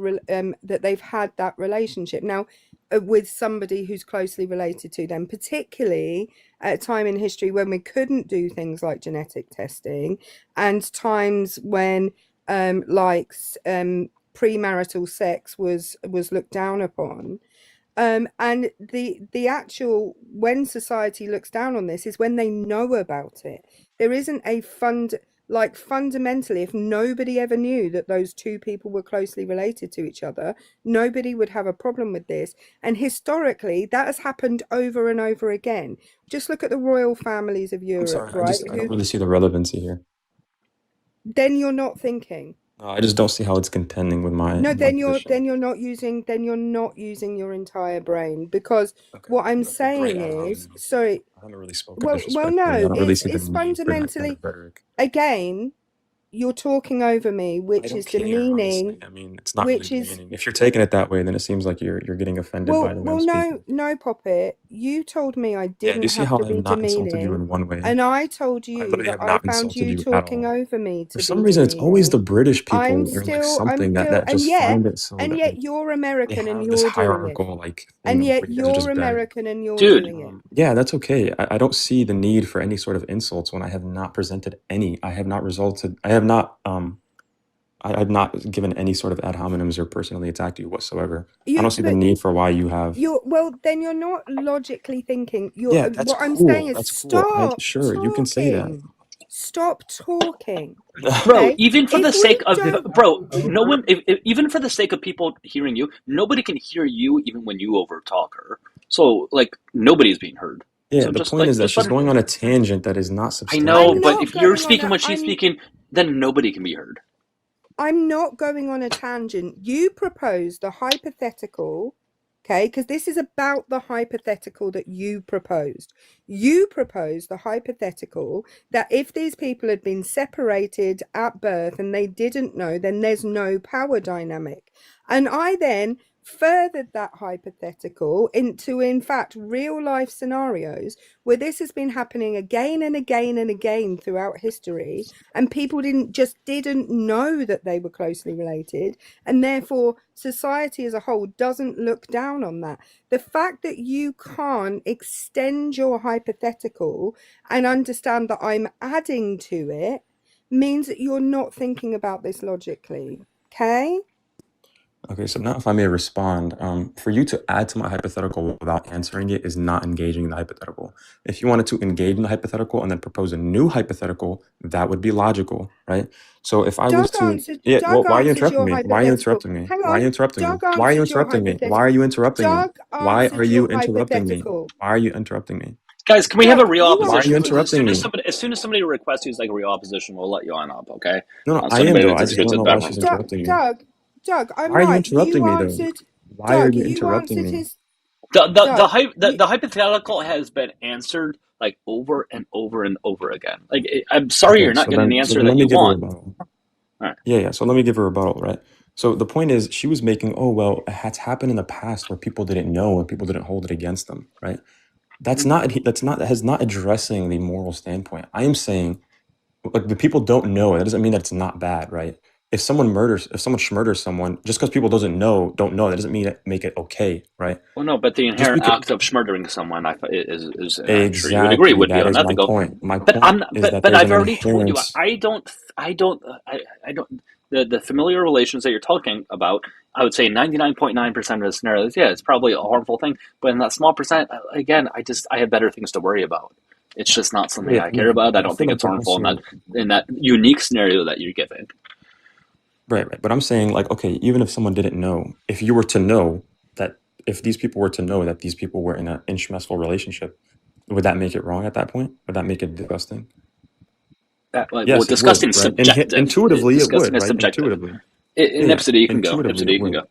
that relationship. Now, with somebody who's closely related to them, particularly at a time in history when we couldn't do things like genetic testing, and times when premarital sex was looked down upon. And the actual, when society looks down on this, is when they know about it. There isn't a fundamentally, if nobody ever knew that those two people were closely related to each other, nobody would have a problem with this. And historically, that has happened over and over again. Just look at the royal families of Europe, I'm sorry, right? I don't really see the relevancy here. Then you're not thinking. I just don't see how it's contending with my No, then you're position. not using your entire brain, because what I'm saying is, sorry, I haven't really spoken well, disrespectfully. I no, don't really see the it's need for that kind fundamentally, of rhetoric. again, you're talking over me, I which don't is care, demeaning, honestly. I mean, it's not really which is, demeaning. If you're taking it that way, then it seems like you're getting offended by the way I'm speaking. no, Poppet, you told me I Yeah, do you didn't see have how to I be have not insulted you demeaning, in one way? and I told I you literally that have I not found insulted you you at talking all. over me For to some be reason, it's always the demeaning. British people I'm or like still, something that and just yet, find it so that like, you're they American and have this you're doing it. hierarchical like And thing yet where you guys are just you're bad. American and you're Dude. doing it. Yeah, that's okay. I don't see the need for any sort of insults when I have not presented any. I have not given any sort of ad hominems or personally attacked you whatsoever. I don't see the need for why you have. Then you're not logically thinking. Yeah, that's what I'm cool. saying is, That's cool. stop Sure, you can say that. talking. Stop talking. Bro, Okay? even for If the sake we of don't, bro, no one, even for the sake of people hearing you, nobody can hear you even when you overtalk her. So like nobody's being heard. Yeah, So the just point like is that just let she's her. going on a tangent that is not I substantial. know, I'm but not if you're going on speaking a, when she's I'm speaking, then nobody can be heard. I'm not going on a tangent. You proposed the hypothetical, okay? Because this is about the hypothetical that you proposed. You proposed the hypothetical that if these people had been separated at birth and they didn't know, then there's no power dynamic. And I then furthered that hypothetical into, in fact, real life scenarios where this has been happening again and again and again throughout history, and people didn't know that they were closely related, and therefore society as a whole doesn't look down on that. The fact that you can't extend your hypothetical and understand that I'm adding to it means that you're not thinking about this logically. Okay? Okay, so now if I may respond, for you to add to my hypothetical without answering it is not engaging in the hypothetical. If you wanted to engage in the hypothetical and then propose a new hypothetical, that would be logical, right? So if I was Doug to, answered. yeah, well, Doug why are you answered interrupting your me? Why are you hypothetical. interrupting me? Hang Why are you on. interrupting me? Doug Why are you answered your interrupting me? hypothetical. Why are you interrupting me? Doug Why answered are you your interrupting me? hypothetical. Why are you interrupting me? Guys, can we have a Doug, real you Why are you opposition? interrupting me? As soon as somebody requests who's like a real opposition, we'll let you on up, okay? No, So I am anybody though. that I just disagrees don't with know that why room. she's interrupting me. Doug, I'm Why are you right. interrupting You me though? answered. Why are Doug, you you interrupting answered me? his. The Doug, the hypothetical has been answered like over and over and over again. Like I'm sorry Okay, you're not getting the so answer then that let me you give a want. rebuttal. All right. Yeah. So let me give a rebuttal, right? So the point is, she was making, oh well, it has happened in the past where people didn't know and people didn't hold it against them, right? That's not addressing the moral standpoint. I am saying, like, the people don't know. That doesn't mean that it's not bad, right? If someone murders someone, just because people don't know, that doesn't mean make it okay, right? Well, no, but the Just inherent because act of murdering someone is and I'm sure you would agree, exactly would be that is my unethical. point. My But point is that but there's I've an already told you, inherent. I don't. The familiar relations that you're talking about, I would say 99.9% of the scenarios, yeah, it's probably a harmful thing. But in that small percent, again, I have better things to worry about. It's just not something I care about. I I don't feel think like it's we're harmful also in that unique scenario that you're giving. right. But I'm saying, like, okay, even if someone didn't know, if you were to know that, if these people were to know that these people were in an incestual relationship, would that make it wrong at that point? Would that make it disgusting? Well, Yes, it would, disgusting is right? subjective. Intuitively, it Disgusting would, is right? subjective. Intuitively. In Yeah. Ipsity, you can go. Intuitively, Ipsity, it you can would. go.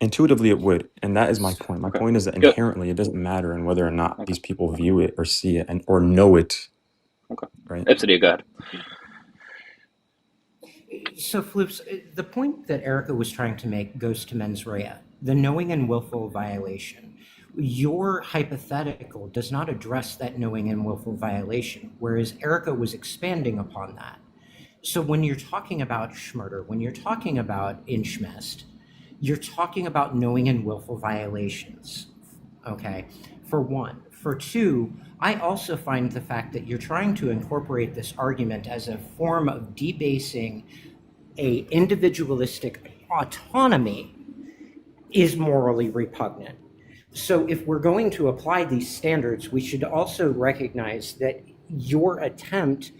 Intuitively, it would. And that is my point. My Okay. point is that Good. inherently, it doesn't matter in whether or not Okay. these people view it or see it or know it. Okay. Right? Ipsity, go ahead. So, Floops, the point that Erica was trying to make goes to mens rea. the knowing and willful violation. Your hypothetical does not address that knowing and willful violation, whereas Erica was expanding upon that. So when you're talking about Schmurder, when you're talking about Inchmest, you're talking about knowing and willful violations, okay, for one. For two, I also find the fact that you're trying to incorporate this argument as a form of debasing a individualistic autonomy is morally repugnant. So if we're going to apply these standards, we should also recognize that your attempt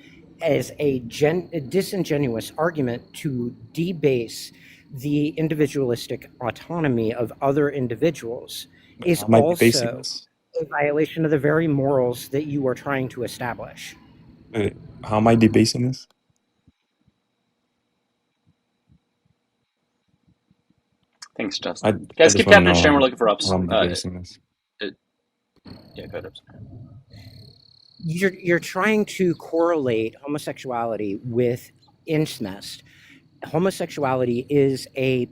as a disingenuous argument to debase the individualistic autonomy of other individuals is also a violation of the very morals that you are trying to establish. Wait, how am I debasing this? Thanks, Justin. Guys, keep tapping and sharing. We're looking for ups. How I'm debasing this. Yeah, go ahead. You're trying to correlate homosexuality with incest. Homosexuality is a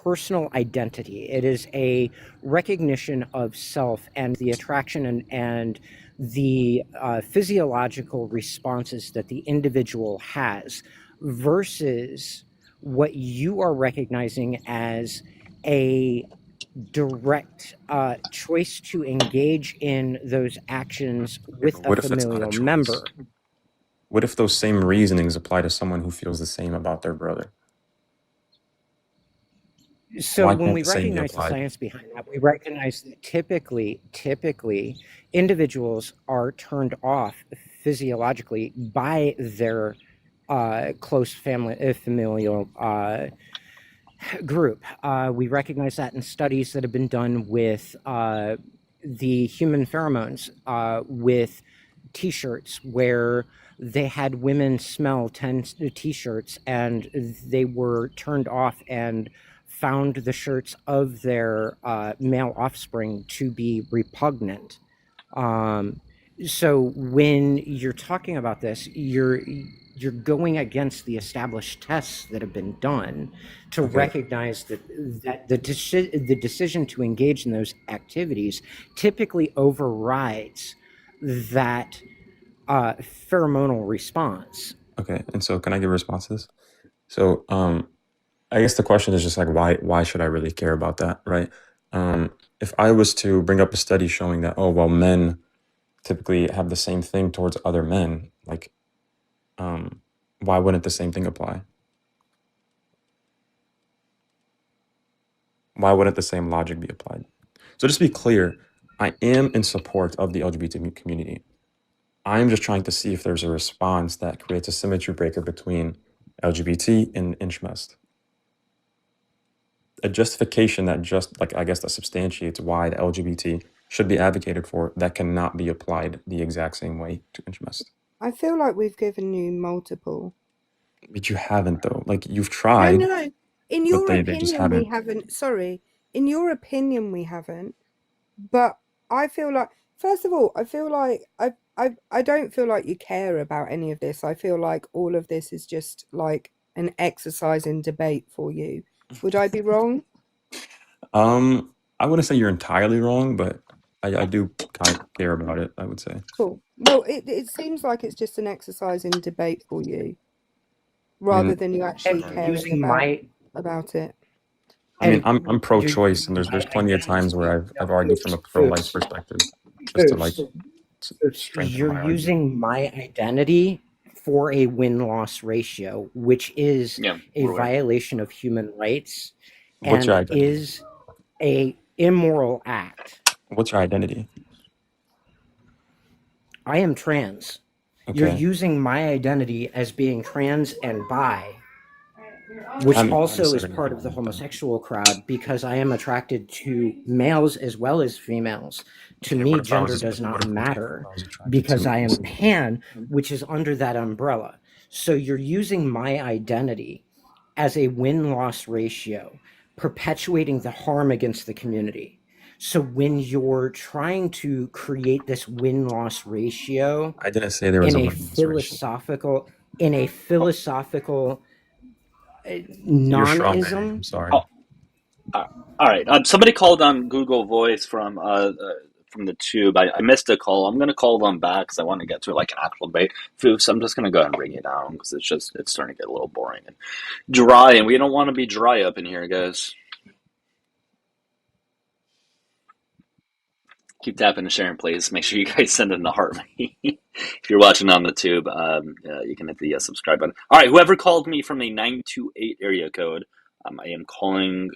personal identity. It is a recognition of self and the attraction and the physiological responses that the individual has versus what you are recognizing as a direct choice to engage in those actions with a familial member. What if those same reasonings apply to someone who feels the same about their brother? So when we recognize the science behind that, we recognize that typically individuals are turned off physiologically by their close familial group. We recognize that in studies that have been done with the human pheromones, with t-shirts, where they had women smell 10 t-shirts and they were turned off and found the shirts of their male offspring to be repugnant. So when you're talking about this, you're going against the established tests that have been done to recognize that the decision to engage in those activities typically overrides that pheromonal response. Okay, and so can I give responses? So I guess the question is just like, why should I really care about that, right? If I was to bring up a study showing that, oh, well, men typically have the same thing towards other men, like, why wouldn't the same thing apply? Why wouldn't the same logic be applied? So just to be clear, I am in support of the LGBT community. I'm just trying to see if there's a response that creates a symmetry breaker between LGBT and Inchmest. A justification that that substantiates why the LGBT should be advocated for that cannot be applied the exact same way to Inchmest. I feel like we've given you multiple. But you haven't, though. Like, you've tried. No. In your opinion, we haven't. Sorry. In your opinion, we haven't. But I feel like, first of all, I feel like I don't feel like you care about any of this. I feel like all of this is just like an exercise in debate for you. Would I be wrong? I wouldn't say you're entirely wrong, but I do kind of care about it, I would say. Cool. Well, it seems like it's just an exercise in debate for you, rather than you actually caring about it. I mean, I'm pro-choice, and there's plenty of times where I've argued from a pro-life perspective, just to like strengthen you're using my identity for a win-loss ratio, which is a violation of human rights and is a immoral act. What's your identity? I am trans. Okay. You're using my identity as being trans and bi, which also is part of the homosexual crowd, because I am attracted to males as well as females. To me, gender does not matter because I am pan, which is under that umbrella. So you're using my identity as a win-loss ratio, perpetuating the harm against the community. So when you're trying to create this win-loss ratio, I didn't say there was in a philosophical nonism. Sorry. All right. Somebody called on Google Voice from the tube. I missed a call. I'm going to call them back because I want to get to like an actual debate. So I'm just going to go ahead and bring it down because it's starting to get a little boring and dry, and we don't want to be dry up in here, guys. Keep tapping and sharing, please. Make sure you guys send in the heart. If you're watching on the tube, you can hit the subscribe button. All right, whoever called me from the 928 area code, I am calling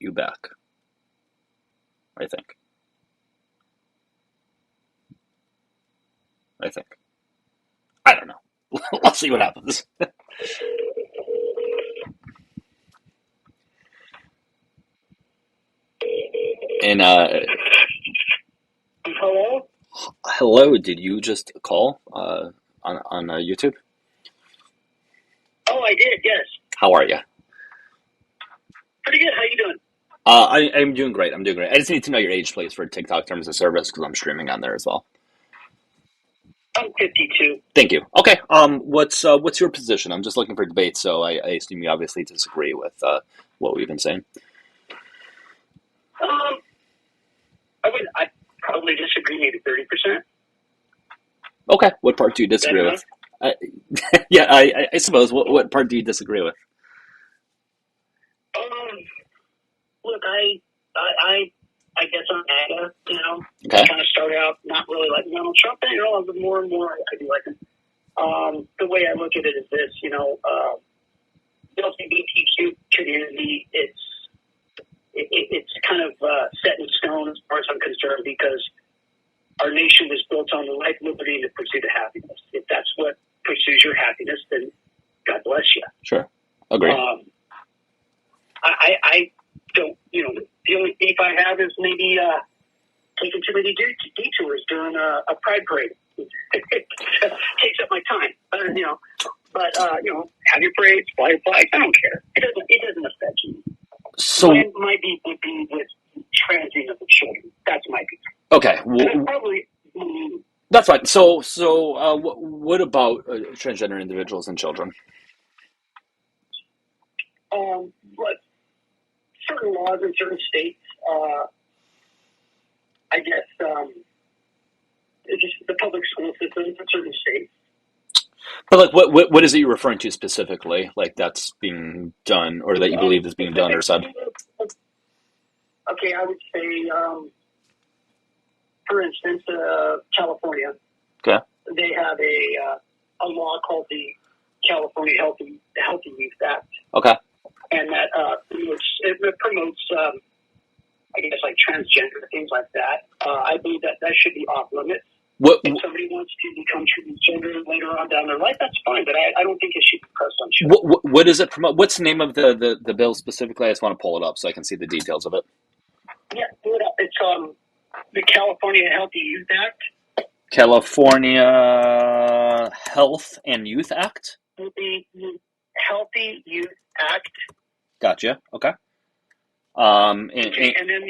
you back, I think. I don't know. I'll see what happens. And hello, did you just call on YouTube? Oh, I did, yes. How are you? Pretty good. How you doing? I'm doing great. I just need to know your age, please, for TikTok terms of service because I'm streaming on there as well. I'm 52. Thank you. Okay. What's your position? I'm just looking for debate, so I assume you obviously disagree with what we've been saying. I probably disagree maybe 30%. Okay. What part do you disagree with? Yeah, I suppose. What part do you disagree with? Look, I guess I'm MAGA, you know. Okay. I kind of started out not really liking Donald Trump, and you know, the more and more I do like him. The way I look at it is this, you know, the LGBTQ community, it's kind of set in stone as far as I'm concerned because our nation was built on the life, liberty, and the pursuit of happiness. If that's what pursues your happiness, then God bless you. Sure. Agree. I don't, you know, the only beef I have is maybe taking too many detours during a pride parade. It takes up my time, you know. But you know, have your parades, fly your flags. I don't care. It doesn't affect me. So my beef would be with transing of the children. That's my beef. Okay. Probably. That's fine. So what about transgender individuals and children? But certain laws in certain states, I guess, it's just the public school system in certain states. But like, what is it you're referring to specifically? Like that's being done, or that you believe is being done or said? Okay, I would say, for instance, California. Okay. They have a law called the California Healthy Youth Act. Okay. And that promotes I guess like transgender things like that. I believe that should be off limits. If somebody wants to become transgender later on down their life, that's fine. But I don't think it should be pressed on children. What does it promote? What's the name of the bill specifically? I just want to pull it up so I can see the details of it. Yeah, pull it up. It's the California Healthy Youth Act. California Health and Youth Act. The Healthy Youth Act. Gotcha. Okay. Okay, and then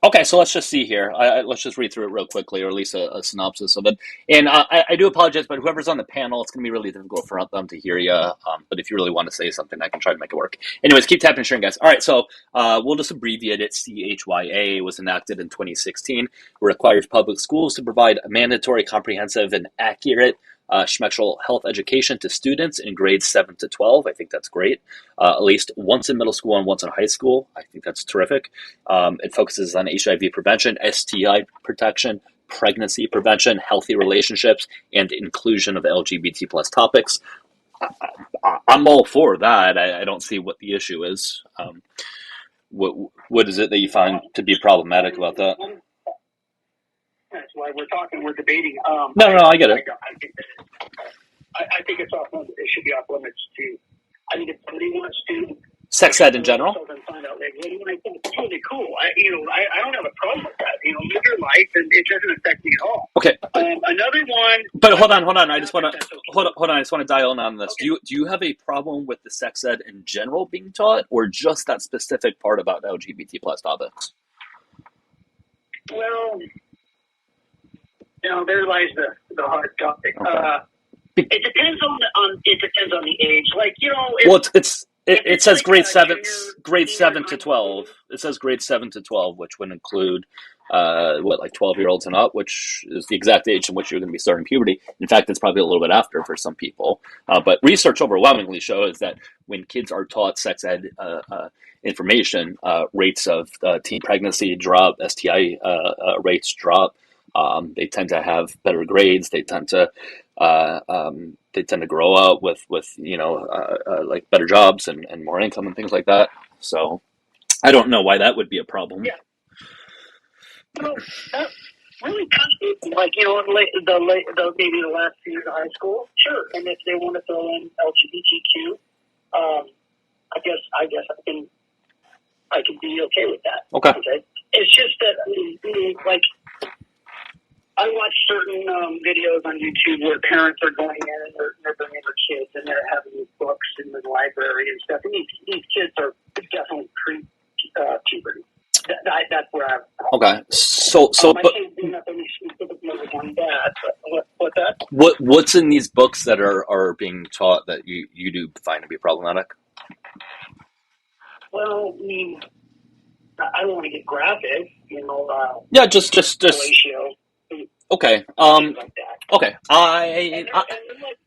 okay, so let's just see here. Let's just read through it real quickly, or at least a synopsis of it. And I do apologize, but whoever's on the panel, it's going to be really difficult for them to hear you. But if you really want to say something, I can try to make it work. Anyways, keep tapping and sharing, guys. All right, so we'll just abbreviate it. CHYA was enacted in 2016. It requires public schools to provide a mandatory, comprehensive, and accurate schmexual health education to students in grades 7 to 12. I think that's great. At least once in middle school and once in high school. I think that's terrific. It focuses on HIV prevention, STI protection, pregnancy prevention, healthy relationships, and inclusion of LGBT plus topics. I'm all for that. I don't see what the issue is. What is it that you find to be problematic about that? That's why we're debating. No, I get it. I think it's off limits. It should be off limits too. I think if somebody wants to sex ed in general. Find out, like, I think it's totally cool. I don't have a problem with that. Live your life, and it doesn't affect me at all. Okay. Another one. But hold on. I just want to hold on. I just want to dial in on this. Okay. Do you have a problem with the sex ed in general being taught, or just that specific part about LGBT plus topics? Well, there lies the hard topic. Okay. It depends on the age. Like, well, it's It says grade 7 to 12. It says grade 7 to 12, which would include like 12-year-olds and up, which is the exact age in which you're going to be starting puberty. In fact, it's probably a little bit after for some people. But research overwhelmingly shows that when kids are taught sex ed information, rates of teen pregnancy drop, STI rates drop. They tend to have better grades. They tend to grow up with like better jobs and more income and things like that. So I don't know why that would be a problem. Yeah. Well, that really like maybe the last few years of high school, sure. And if they want to throw in LGBTQ, I guess I can be okay with that. Okay. It's just that like I watch certain videos on YouTube where parents are going in and they're bringing their kids and they're having these books in the library and stuff. And these kids are definitely pre-puberty. That's where I'm. Okay. So I but can't bring up any specific numbers on that. But what's that? what's in these books that are being taught that you do find to be problematic? Well, I mean, I don't want to get graphic, Yeah, just ratio. okay. Things like that. Okay. And they're like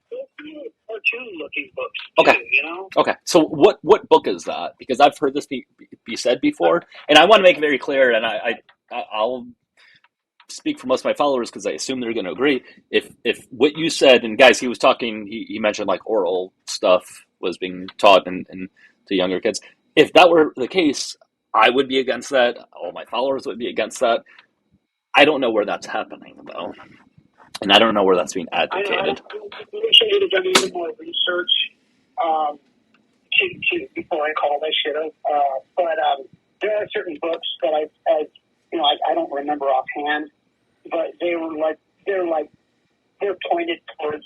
cartoon-looking books too, Okay. Okay. So what book is that? Because I've heard this be said before, and I want to make it very clear. And I'll speak for most of my followers because I assume they're going to agree. If what you said, and guys, he was talking. He mentioned like oral stuff was being taught and to younger kids. If that were the case, I would be against that. All my followers would be against that. I don't know where that's happening though. And I don't know where that's being advocated. I wish I had done even more research before I called. I should have. But there are certain books that I don't remember offhand, but they're pointed towards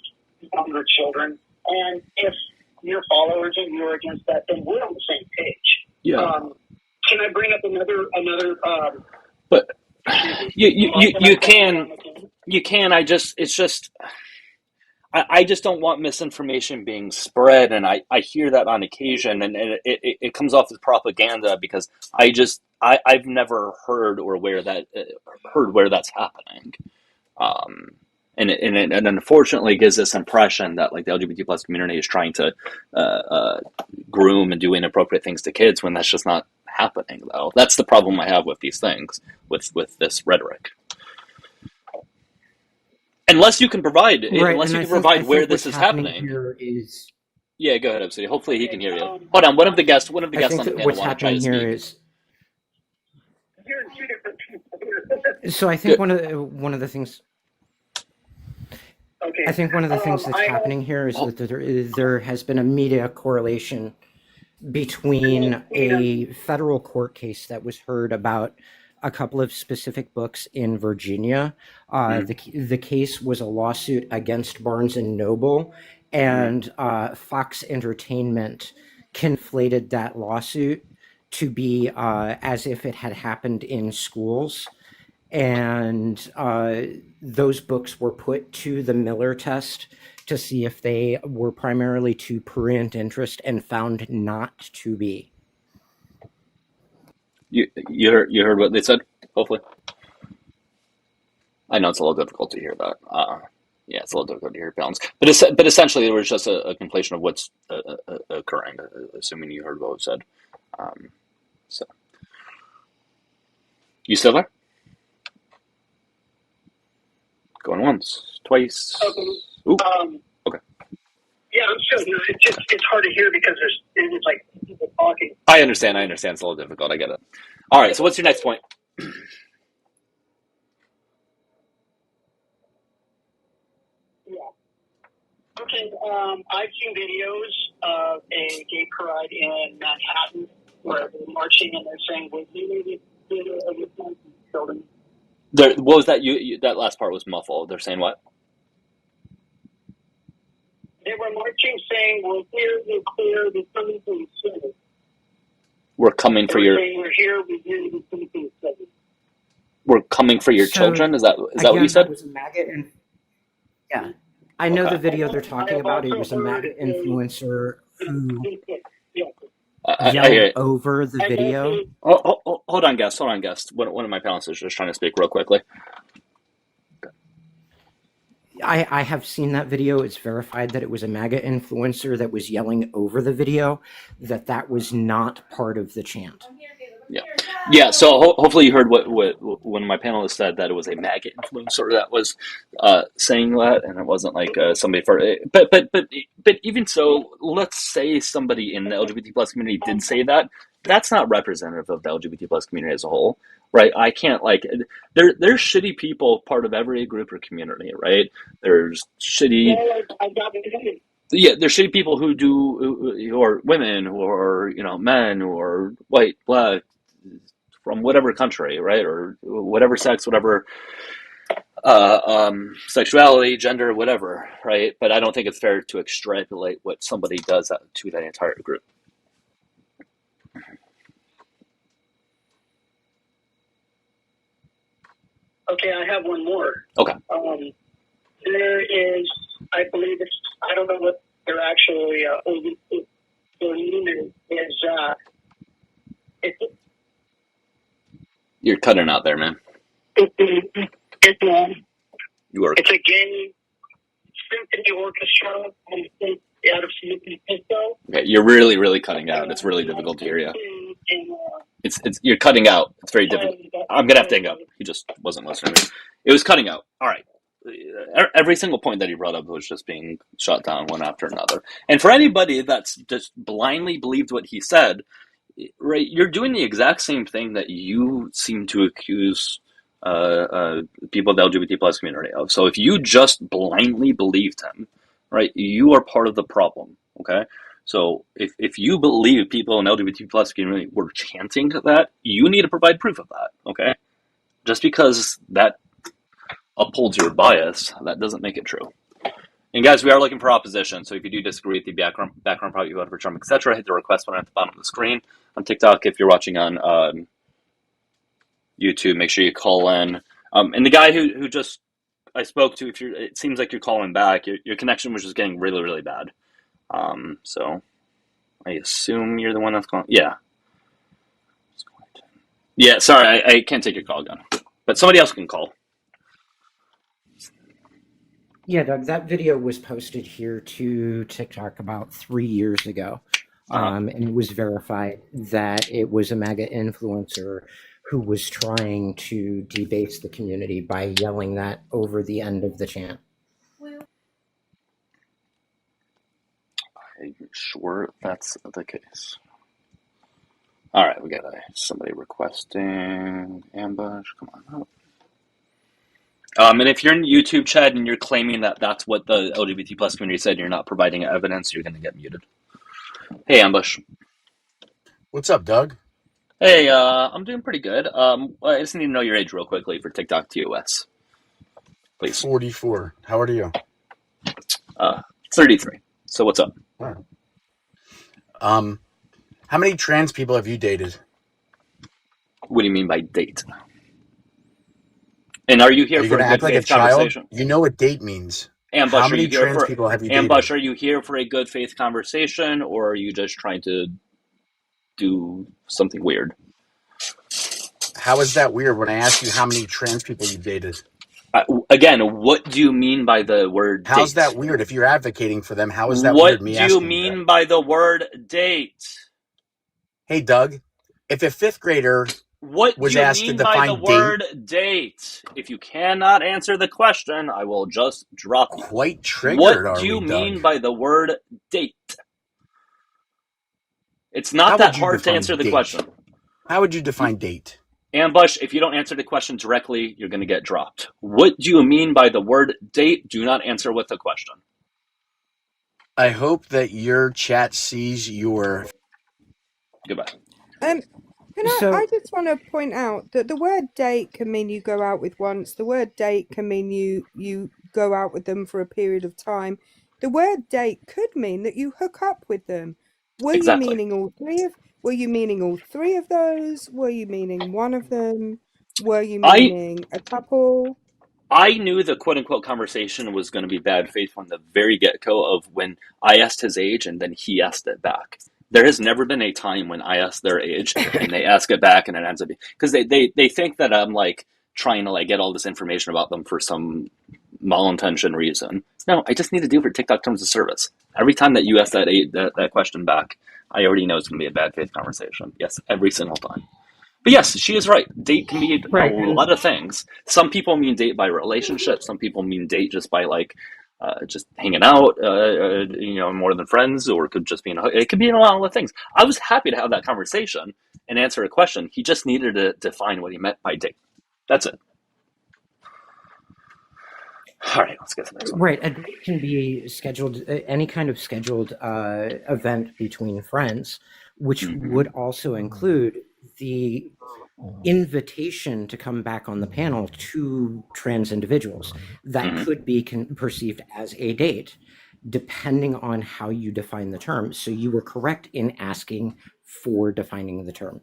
younger children. And if your followers and you're against that, then we're on the same page. Yeah. Can I bring up another? But you can. I just don't want misinformation being spread, and I hear that on occasion, and it comes off as propaganda because I've never heard or where that's happening, and it unfortunately gives this impression that like the LGBT plus community is trying to groom and do inappropriate things to kids when that's just not happening. Though that's the problem I have with these things with this rhetoric. Unless you can provide, Right, unless and you I can provide think where what's this is happening happening. here is Yeah, go ahead, Obsidian. Hopefully he can hear you. Hold on, one of the guests I on think the that panel what's want to try happening to here speak. is You're two different people. so I think Good. one of the things Okay. I think one of the things that's happening here is that there has been a media correlation between a federal court case that was heard about a couple of specific books in Virginia. The case was a lawsuit against Barnes and Noble, and Fox Entertainment conflated that lawsuit to be as if it had happened in schools. And those books were put to the Miller test to see if they were primarily to prurient interest and found not to be. You heard what they said. Hopefully, I know it's a little difficult to hear that. Yeah, it's a little difficult to hear balance. But essentially, there was just a conflation of what's occurring. Assuming you heard what was said. So, you still there? Going once, twice. Ooh. Okay. Yeah, I'm still here. It's hard to hear because it's like people talking. I understand. It's a little difficult. I get it. All right. So, what's your next point? Yeah. Okay. I've seen videos of a gay pride in Manhattan where they're marching and they're saying, "We need to children." What was that? That last part was muffled. They're saying what? They were marching saying, "We're here, we're clear, we're coming for the city." We're coming for your. We're here, we're here, we're coming for the city. We're coming for your children. Is that what you said? That was a MAGA yeah. I know the video they're talking about. It was a MAGA influencer who. Yeah, yelled over the video. Hold on, guest. One of my panelists is just trying to speak real quickly. I have seen that video. It's verified that it was a MAGA influencer that was yelling over the video, that was not part of the chant. Yeah. So hopefully you heard what one of my panelists said, that it was a MAGA influencer that was saying that, and it wasn't like somebody for. But even so, let's say somebody in the LGBT plus community did say that. That's not representative of the LGBT plus community as a whole, right? I can't there's shitty people part of every group or community, right? There's shitty. Yeah, there's shitty people who are women, who are men, who are white, black, from whatever country, right, or whatever sex, whatever sexuality, gender, whatever, right? But I don't think it's fair to extrapolate what somebody does to that entire group. Okay, I have one more. Okay. There is, I believe I don't know what they're actually You're cutting out there, man. You are. It's a gay symphony orchestra out of San Francisco. Okay, you're really, really cutting out. It's really difficult to hear you. It's you're cutting out. It's very difficult. I'm gonna have to hang up. He just wasn't listening. It was cutting out. All right. Every single point that he brought up was just being shot down one after another. And for anybody that's just blindly believed what he said, right, you're doing the exact same thing that you seem to accuse people of the LGBT plus community of. So if you just blindly believed him, right, you are part of the problem. Okay. So if you believe people in the LGBT plus community were chanting that, you need to provide proof of that. Okay. Just because that upholds your bias, that doesn't make it true. And guys, we are looking for opposition. So if you do disagree with the background probably you voted for Trump, etc., hit the request button at the bottom of the screen. On TikTok, if you're watching on YouTube, make sure you call in. And the guy who just I spoke to, it seems like you're calling back. Your connection was just getting really, really bad. So I assume you're the one that's calling. Yeah. Yeah. Sorry, I can't take your call again, but somebody else can call. Yeah, Doug, that video was posted here to TikTok about 3 years ago. And it was verified that it was a MAGA influencer who was trying to debase the community by yelling that over the end of the chant. I'm sure that's the case. All right, we got somebody requesting ambush. Come on up. And if you're in YouTube chat and you're claiming that that's what the LGBT plus community said, and you're not providing evidence, you're going to get muted. Hey, Ambush. What's up, Doug? Hey, I'm doing pretty good. I just need to know your age real quickly for TikTok TOS. Please. 44. How old are you? 33. So what's up? How many trans people have you dated? What do you mean by date? And are you here for a good faith conversation? You know what date means. Ambush, how many trans people have you dated? Ambush, are you here for a good faith conversation, or are you just trying to do something weird? How is that weird when I ask you how many trans people you dated? Again, what do you mean by the word date? How's that weird? If you're advocating for them, how is that weird? What do you mean by the word date? Hey, Doug, if a fifth grader was asked to define the word date? If you cannot answer the question, I will just drop you. Quite triggered. What do you mean by the word date? It's not that hard to answer the question. How would you define date? Ambush, if you don't answer the question directly, you're going to get dropped. What do you mean by the word date? Do not answer with a question. I hope that your chat sees your... Goodbye. I just want to point out that the word date can mean you go out with once. The word date can mean you go out with them for a period of time. The word date could mean that you hook up with them. Were you meaning all three of those? Were you meaning one of them? Were you meaning a couple? I knew the quote-unquote conversation was going to be bad faith from the very get-go of when I asked his age and then he asked it back. There has never been a time when I ask their age and they ask it back and it ends up being, because they think that I'm like trying to like get all this information about them for some malintentioned reason. No, I just need to do for TikTok terms of service. Every time that you ask that question back, I already know it's going to be a bad faith conversation. Yes, every single time. But yes, she is right. Date can mean a Right. lot of things. Some people mean date by relationship. Some people mean date just by like just hanging out, more than friends, or it could just be it could be in a lot of things. I was happy to have that conversation and answer a question. He just needed to define what he meant by date. That's it. All right, let's get to the next one. Right, a date can be scheduled, any kind of scheduled event between friends, which would also include the invitation to come back on the panel to trans individuals. That could be perceived as a date, depending on how you define the term. So you were correct in asking for defining the term.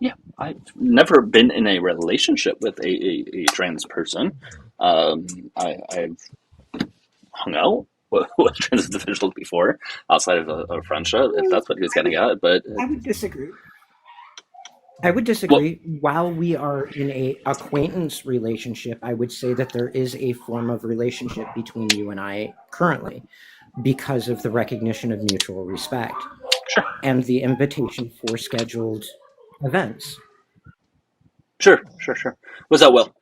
Yeah, I've never been in a relationship with a trans person. I've hung out with trans individuals before, outside of a friendship, if that's what he was getting at. But I would disagree. I would disagree. While we are in a acquaintance relationship, I would say that there is a form of relationship between you and I currently because of the recognition of mutual respect and the invitation for scheduled events. Sure. What's up, Will?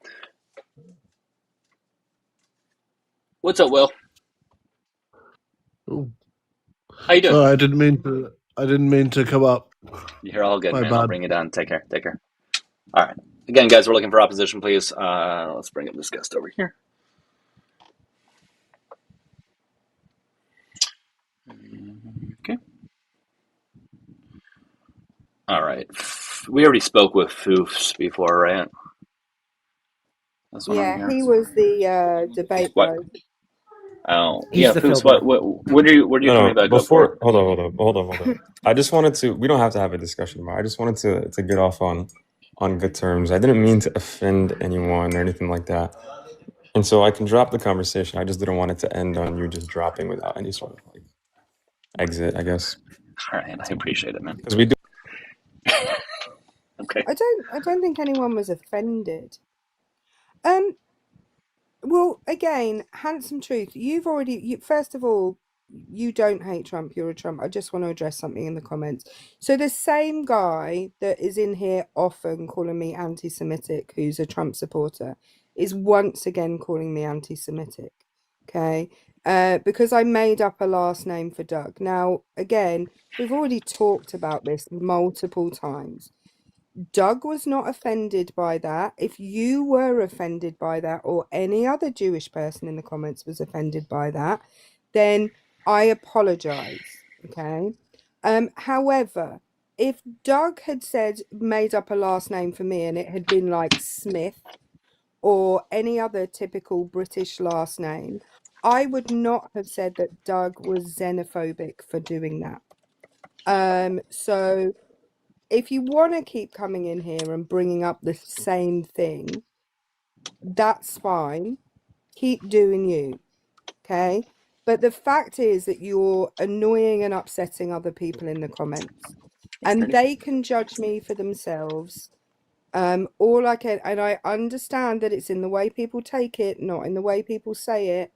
What's up, Will? Oh. How you doing? Sorry, I didn't mean to come up. You're all good, My man. I'll bad. bring you down. Take care. All right. Again, guys, we're looking for opposition, please. Let's bring up this guest over here. Okay. All right. We already spoke with Foofs before, right? That's what I'm Yeah, hearing. he was the debate What? bro. Oh, He's yeah, the Foofs. filter. What are you coming back up for? Hold on. I just wanted to. We don't have to have a discussion about it. I just wanted to get off on good terms. I didn't mean to offend anyone or anything like that, and so I can drop the conversation. I just didn't want it to end on you just dropping without any sort of like exit, I guess. All right, I appreciate it, man. Because we do. Okay. I don't think anyone was offended. Well, again, handsome truth. First of all, you don't hate Trump. You're a Trump. I just want to address something in the comments. So the same guy that is in here often calling me anti-Semitic, who's a Trump supporter, is once again calling me anti-Semitic. Okay, because I made up a last name for Doug. Now, again, we've already talked about this multiple times. Doug was not offended by that. If you were offended by that, or any other Jewish person in the comments was offended by that, then I apologize. Okay. However, if Doug had made up a last name for me and it had been like Smith or any other typical British last name, I would not have said that Doug was xenophobic for doing that. So if you want to keep coming in here and bringing up the same thing, that's fine. Keep doing you. Okay. But the fact is that you're annoying and upsetting other people in the comments, and they can judge me for themselves. All I can, and I understand that it's in the way people take it, not in the way people say it.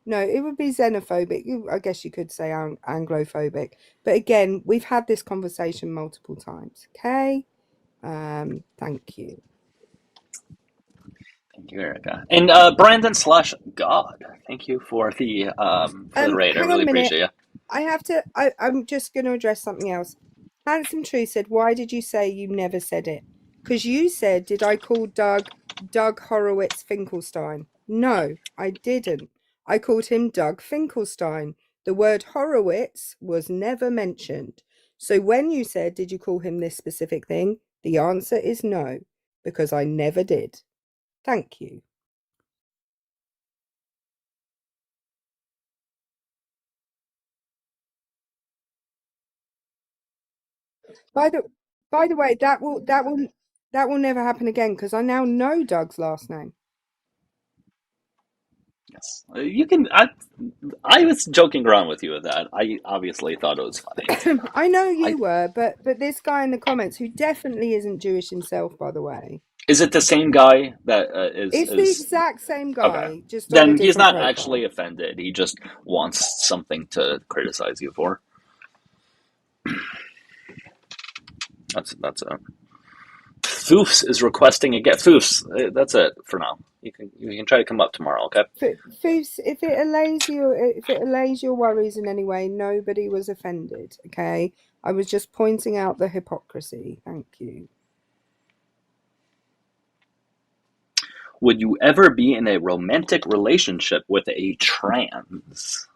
No, it would be xenophobic. I guess you could say Anglophobic. But again, we've had this conversation multiple times. Okay. Thank you. Thank you, Erica. And Brandon/God, thank you for the raid. I Hang on really a minute. appreciate you. I'm just going to address something else. Handsome True said, why did you say you never said it? Because you said, did I call Doug Horowitz Finkelstein? No, I didn't. I called him Doug Finkelstein. The word Horowitz was never mentioned. So when you said, did you call him this specific thing? The answer is no, because I never did. Thank you. By the way, that will never happen again because I now know Doug's last name. Yes, you can. I was joking around with you with that. I obviously thought it was funny. I know you were, but this guy in the comments, who definitely isn't Jewish himself, by the way. Is it the same guy that is? It's the exact same guy, okay? just on a Then he's different not profile. actually offended. He just wants something to criticize you for. That's it. Foofs is requesting a get. Foofs, that's it for now. You can try to come up tomorrow, okay? Foofs, if it allays your worries in any way, nobody was offended, okay? I was just pointing out the hypocrisy. Thank you. Would you ever be in a romantic relationship with a trans?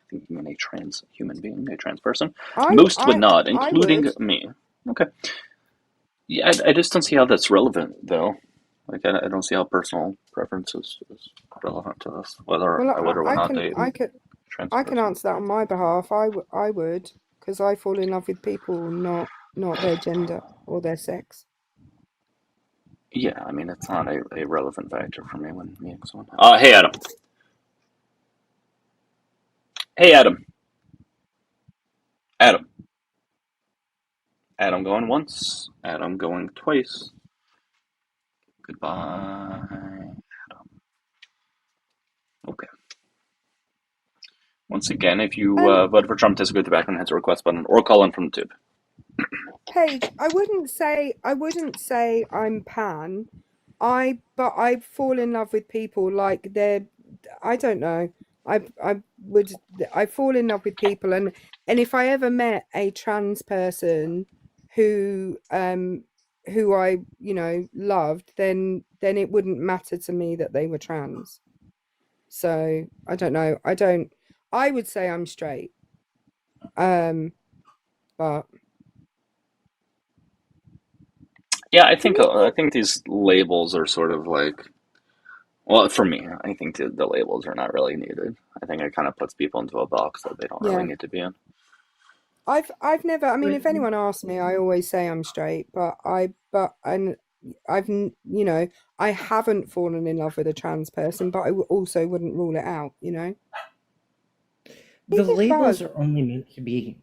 I think you mean a trans human being, a trans person. Most would not, including me. Okay. Yeah, I just don't see how that's relevant, though. Like, I don't see how personal preference is relevant to this. Whether I would or would not date. I can answer that on my behalf. I would, because I fall in love with people, not their gender or their sex. Yeah, I mean, it's not a relevant factor for me when meeting someone. Hey, Adam. Hey, Adam. Adam. Adam going once. Adam going twice. Goodbye, Adam. Okay. Once again, if you vote for Trump, disagree with the background, hit the request button, or call in from the tube. Paige, I wouldn't say I'm pan. But I fall in love with people like they're, I don't know. I fall in love with people, and if I ever met a trans person who I loved, then it wouldn't matter to me that they were trans. So I don't know. I would say I'm straight. But yeah, I think these labels are sort of like, well, for me, I think the labels are not really needed. I think it kind of puts people into a box that they don't really need to be in. I've never. I mean, if anyone asks me, I always say I'm straight. But I haven't fallen in love with a trans person, but I also wouldn't rule it out. The labels are only meant to be.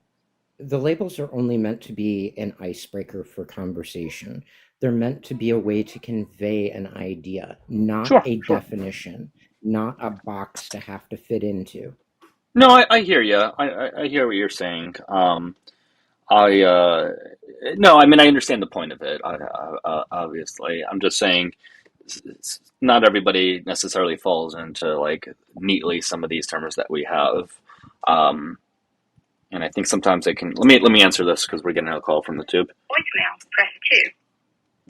The labels are only meant to be an icebreaker for conversation. They're meant to be a way to convey an idea, not a definition, not a box to have to fit into. No, I hear you. I hear what you're saying. No, I mean, I understand the point of it. Obviously, I'm just saying, not everybody necessarily falls into like neatly some of these terms that we have. And I think sometimes they can. Let me answer this because we're getting a call from the tube. Voicemail, press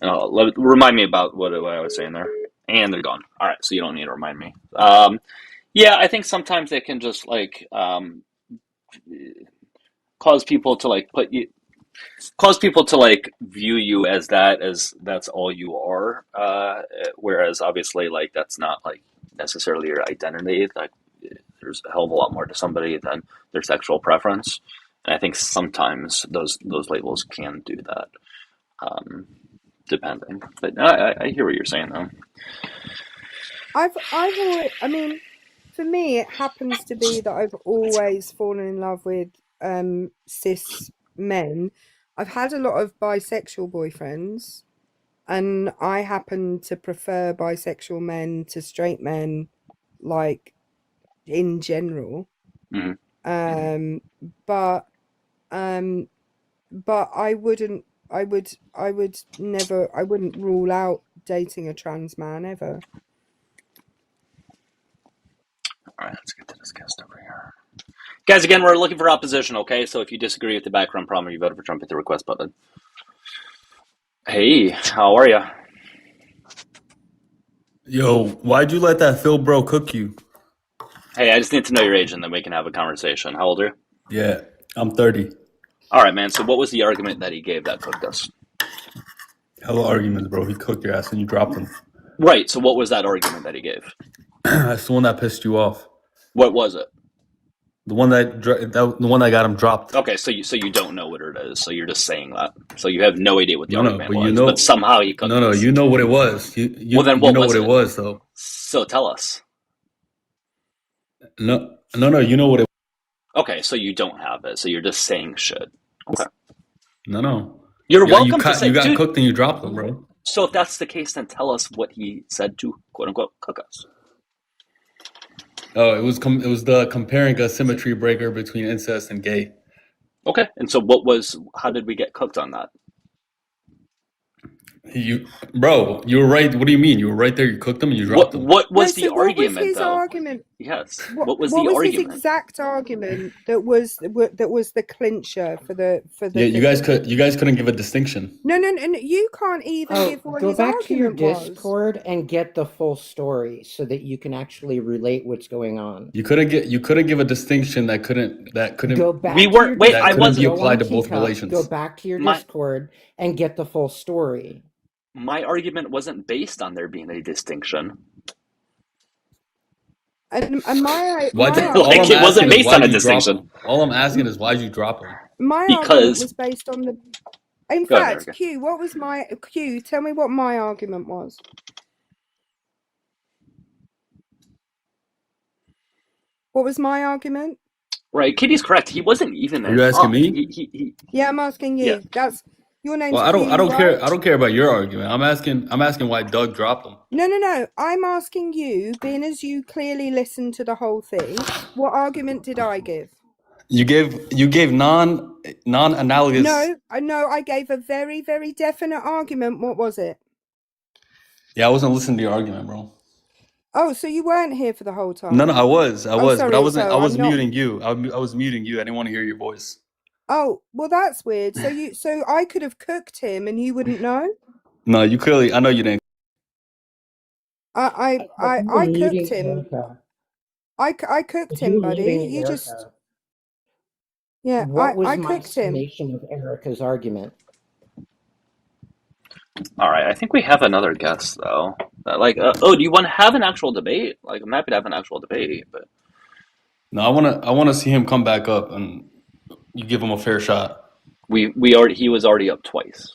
2. Remind me about what I was saying there. And they're gone. All right, so you don't need to remind me. Yeah, I think sometimes they can just like cause people to like view you as that's all you are. Whereas obviously, like, that's not like necessarily your identity. Like, there's a hell of a lot more to somebody than their sexual preference, and I think sometimes those labels can do that, depending. But I hear what you're saying, though. I've always, I mean, for me, it happens to be that I've always fallen in love with cis men. I've had a lot of bisexual boyfriends, and I happen to prefer bisexual men to straight men, like, in general. Mm-hmm. But I wouldn't rule out dating a trans man ever. All right, let's get to this guest over here. Guys, again, we're looking for opposition, okay? So if you disagree with the background problem, you voted for Trump, hit the request button. Hey, how are you? Yo, why'd you let that Phil bro cook you? Hey, I just need to know your age and then we can have a conversation. How old are you? Yeah, I'm 30. All right, man. So what was the argument that he gave that cooked us? Hella arguments, bro. He cooked your ass and you dropped him. Right. So what was that argument that he gave? That's the one that pissed you off. What was it? The one that got him dropped. Okay, so you don't know what it is. So you're just saying that. So you have no idea what the argument was. But somehow he cooked us. No, you know what it was. Well, then what you know was what it was, though. So tell us. No. You know what it? Okay, so you don't have it. So you're just saying should. Okay. No. You're Yeah, welcome to say, you got dude. cooked and you dropped them, bro. So if that's the case, then tell us what he said to quote unquote cook us. Oh, it was the comparing a symmetry breaker between incest and gay. Okay, and so how did we get cooked on that? You were right. What do you mean? You were right there. You cooked them and you dropped them. What was the so what was argument, his though? argument? Yes. What was was the his argument? exact argument that was the clincher for the Yeah, you guys couldn't give a distinction. No, you can't even give what Go his back to your argument was. Discord and get the full story so that you can actually relate what's going on. You couldn't give a distinction that couldn't Go back. We weren't. Wait, I wasn't be applied to both relations. Go back to your Discord and get the full story. My argument wasn't based on there being a distinction. And my it wasn't based on a distinction. All I'm asking is why'd you drop them? My argument was based on the. In fact, Q, what was my Q? Tell me what my argument was. What was my argument? Right, Kitty's correct. He wasn't even. Are you asking me? Yeah, I'm asking you. Yeah. That's your name. Well, I don't care. I don't care about your argument. I'm asking why Doug dropped them. No. I'm asking you, being as you clearly listened to the whole thing, what argument did I give? You gave non-analogous. No, I gave a very, very definite argument. What was it? Yeah, I wasn't listening to your argument, bro. Oh, so you weren't here for the whole time? No, I was, sorry, but I wasn't. so I was I'm not... muting you. I was muting you. I didn't want to hear your voice. Oh, well, that's weird. So I could have cooked him and you wouldn't know? No, you clearly. I know you didn't. I cooked him. I cooked him, buddy. You just. Yeah, what was I my cooked him. summation of Erica's argument? All right, I think we have another guest though. Do you want to have an actual debate? Like, I'm happy to have an actual debate, but no, I want to see him come back up and you give him a fair shot. He was already up twice.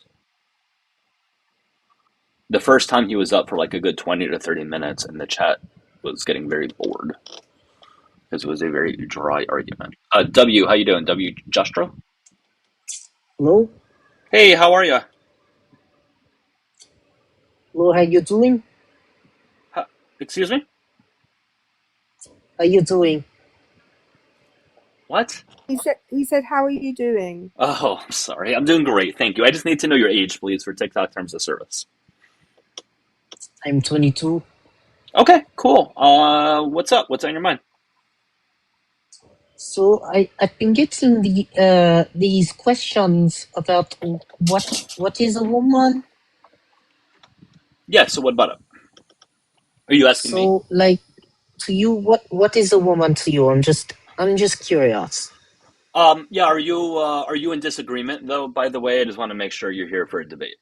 The first time he was up for like a good 20 to 30 minutes, and the chat was getting very bored because it was a very dry argument. W, how you doing? W Justro? Hello? Hey, how are you? Hello, how you doing? Excuse me? How you doing? What? He said, how are you doing? Oh, I'm sorry. I'm doing great, thank you. I just need to know your age, please, for TikTok terms of service. I'm 22. Okay, cool. What's up? What's on your mind? So I've been getting these questions about what is a woman? Yeah, so what about it? Are you asking me? So, like, to you, what is a woman to you? I'm just curious. Yeah, are you in disagreement though? By the way, I just want to make sure you're here for a debate.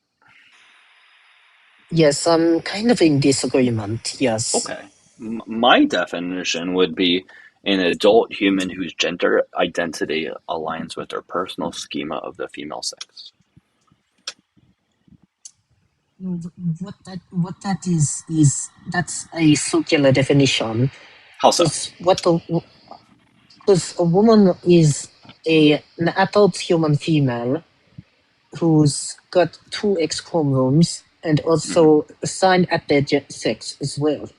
Yes, I'm kind of in disagreement. Yes. Okay. My definition would be an adult human whose gender identity aligns with their personal schema of the female sex. What that is that's a circular definition. How so? Because a woman is an adult human female who's got 2 X chromosomes and also assigned at their sex as well.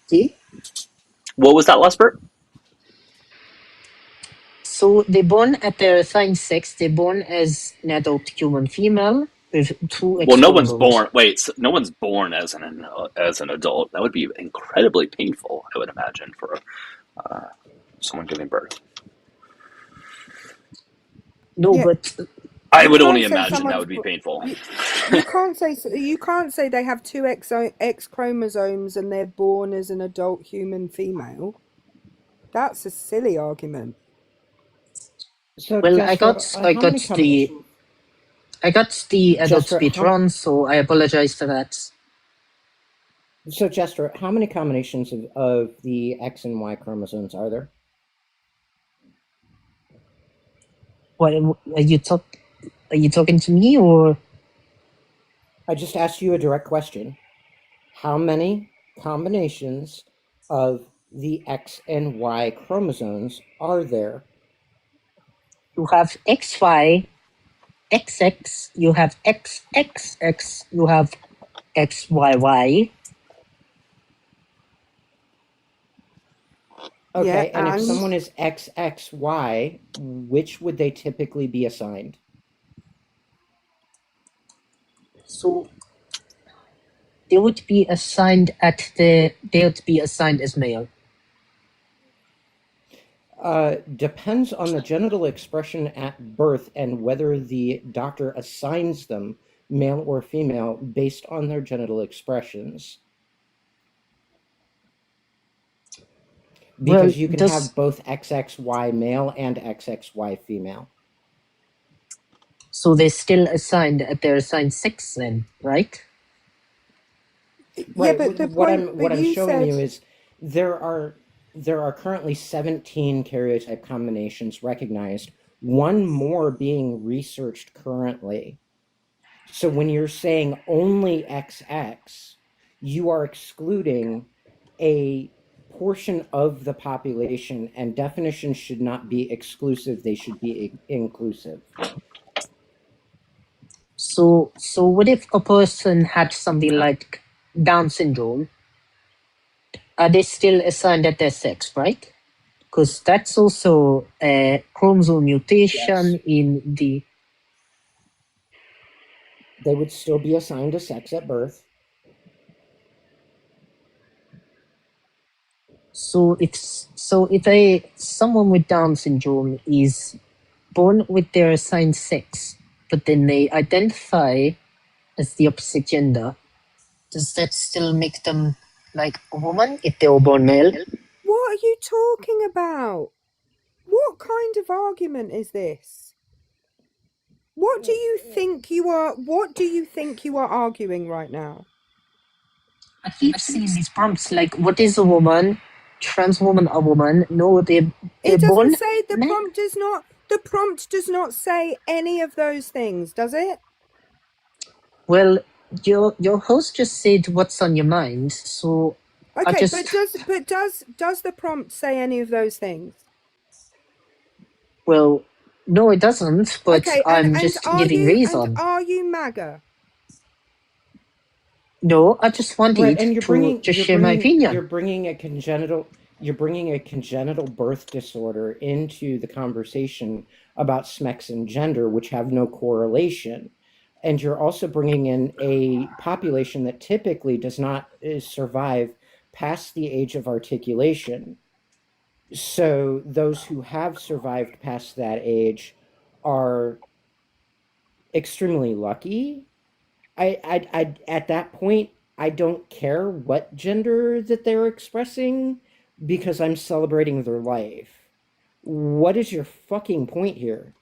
See? What was that last part? So they're born at their assigned sex. They're born as an adult human female with 2 X Well, no one's chromosomes. born. Wait, so no one's born as an adult. That would be incredibly painful, I would imagine, for someone giving birth. No, yeah. But I would only imagine that would be painful. You can't say they have 2 X chromosomes and they're born as an adult human female. That's a silly argument. So well, I got the adult speed wrong, so I apologize for that. So, Jester, how many combinations of the X and Y chromosomes are there? What are you talking to me, or? I just asked you a direct question. How many combinations of the X and Y chromosomes are there? You have XY, XX, you have XXX, you have XYY. Okay, and if and someone is XXY, which would they typically be assigned? So they would be assigned they would be assigned as male. Depends on the genital expression at birth and whether the doctor assigns them male or female based on their genital expressions. Because Well, you can have both XXY male and XXY female. So they're still assigned they're assigned sex then, right? Right. yeah, but the What point, I'm but you showing said you is there are currently 17 karyotype combinations recognized, one more being researched currently. So when you're saying only XX, you are excluding a portion of the population, and definitions should not be exclusive, they should be inclusive. So what if a person had something like Down syndrome? Are they still assigned at their sex, right? Because that's also a chromosome mutation in the. They would still be assigned a sex at birth. So if someone with Down syndrome is born with their assigned sex, but then they identify as the opposite gender, does that still make them like a woman if they were born male? what are you talking about? What kind of argument is this? What do you think you are arguing right now? I keep seeing these prompts like, what is a woman? Trans woman a woman? No, they're It doesn't born say the men. prompt does not say any of those things, does it? Well, your host just said what's on your mind, so I Okay, just but does the prompt say any of those things? well, no, it doesn't. But Okay, I'm and just are giving you reason. are you MAGA? No, I just wanted Right, and to share my opinion. You're bringing a congenital birth disorder into the conversation about sex and gender, which have no correlation. And you're also bringing in a population that typically does not survive past the age of articulation. So those who have survived past that age are extremely lucky. I at that point, I don't care what gender that they're expressing because I'm celebrating their life. What is your fucking point here?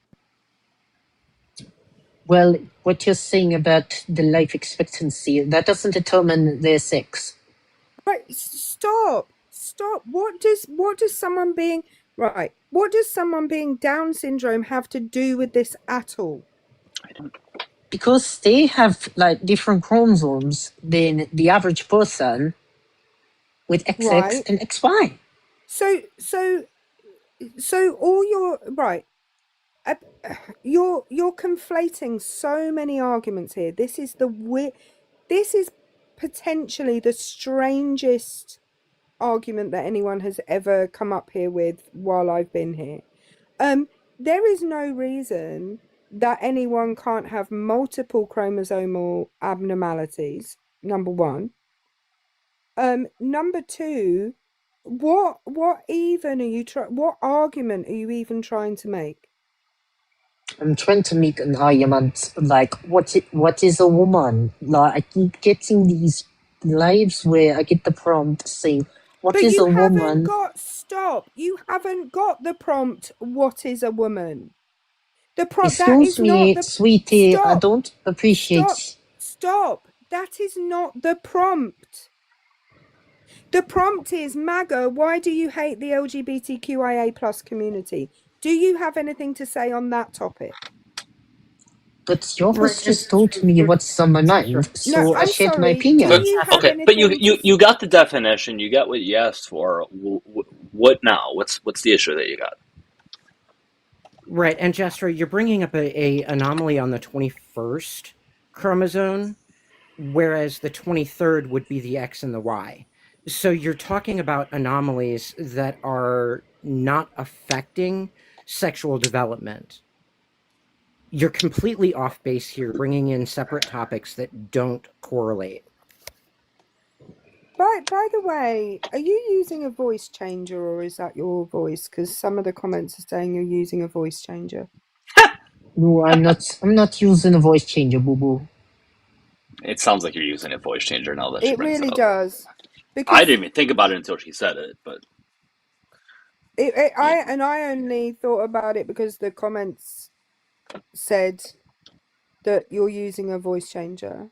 Well, what you're saying about the life expectancy, that doesn't determine their sex. Right, stop. What does someone being Down syndrome have to do with this at all? Because they have like different chromosomes than the average person with XX Right. and XY. So all your right. You're conflating so many arguments here. This is potentially the strangest argument that anyone has ever come up here with while I've been here. There is no reason that anyone can't have multiple chromosomal abnormalities, number one. Number two, what argument are you even trying to make? I'm trying to make an argument like what is a woman? Like I keep getting these lives where I get the prompt saying what is a woman? You haven't got the prompt, what is a woman? The prompt Excuse me, sweetie, I don't appreciate. Stop. That is not the prompt. The prompt is MAGA, why do you hate the LGBTQIA plus community? Do you have anything to say on that topic? But your Right, host just told me what's on my mind, No, so I I'm shared my sorry. Do opinion. you have Okay, but anything to you got the definition. You got what you asked for. What now? What's the issue that you got? Right, and Jester, you're bringing up a anomaly on the 21st chromosome, whereas the 23rd would be the X and the Y. So you're talking about anomalies that are not affecting sexual development. You're completely off base here, bringing in separate topics that don't correlate. By the way, are you using a voice changer or is that your voice? Because some of the comments are saying you're using a voice changer. No, I'm not using a voice changer, boo boo. It sounds like you're using a voice changer now that she It brings it really up. does. I Because didn't even think about it until she said it, but I only thought about it because the comments said that you're using a voice changer.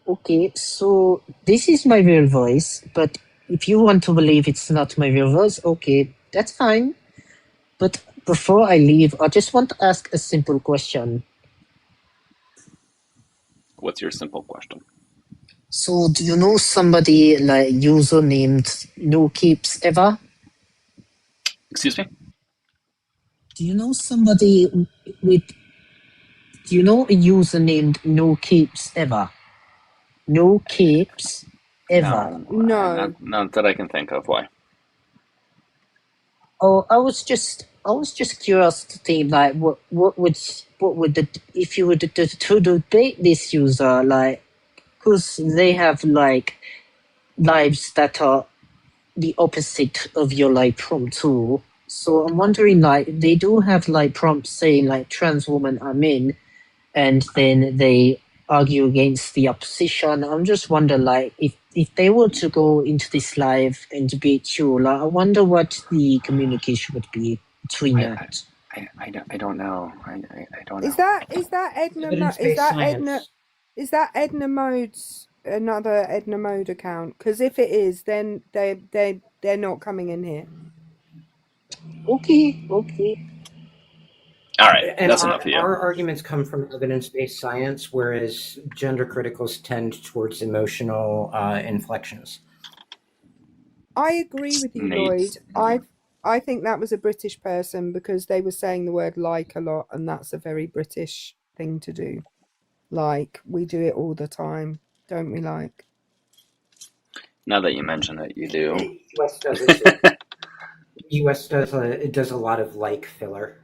Okay, so this is my real voice, but if you want to believe it's not my real voice, okay, that's fine. But before I leave, I just want to ask a simple question. what's your simple question? So, do you know somebody like user named No Keeps Ever? Excuse me? Do you know somebody with? Do you know a user named No Keeps Ever? No Keeps Ever. No. Not that I can think of. Why? Oh, I was just curious to think like what would if you were to debate this user like because they have like lives that are the opposite of your like prompt too. So I'm wondering like they do have like prompts saying like trans women are men, and then they argue against the opposition. I'm just wondering like if they were to go into this live and debate you, like I wonder what the communication would be between that. I don't know. I don't know. Is that Edna Evidence-based science. is that Edna Mode's another Edna Mode account? Because if it is, then they're not coming in here. Okay. All right, And that's enough of you. our arguments come from evidence-based science, whereas gender criticals tend towards emotional inflections. I agree with you, Nate. Lloyd. I think that was a British person because they were saying the word like a lot, and that's a very British thing to do. Like, we do it all the time, don't we? Like, Now that you mention it, you do. US does it too. US does a lot of like filler.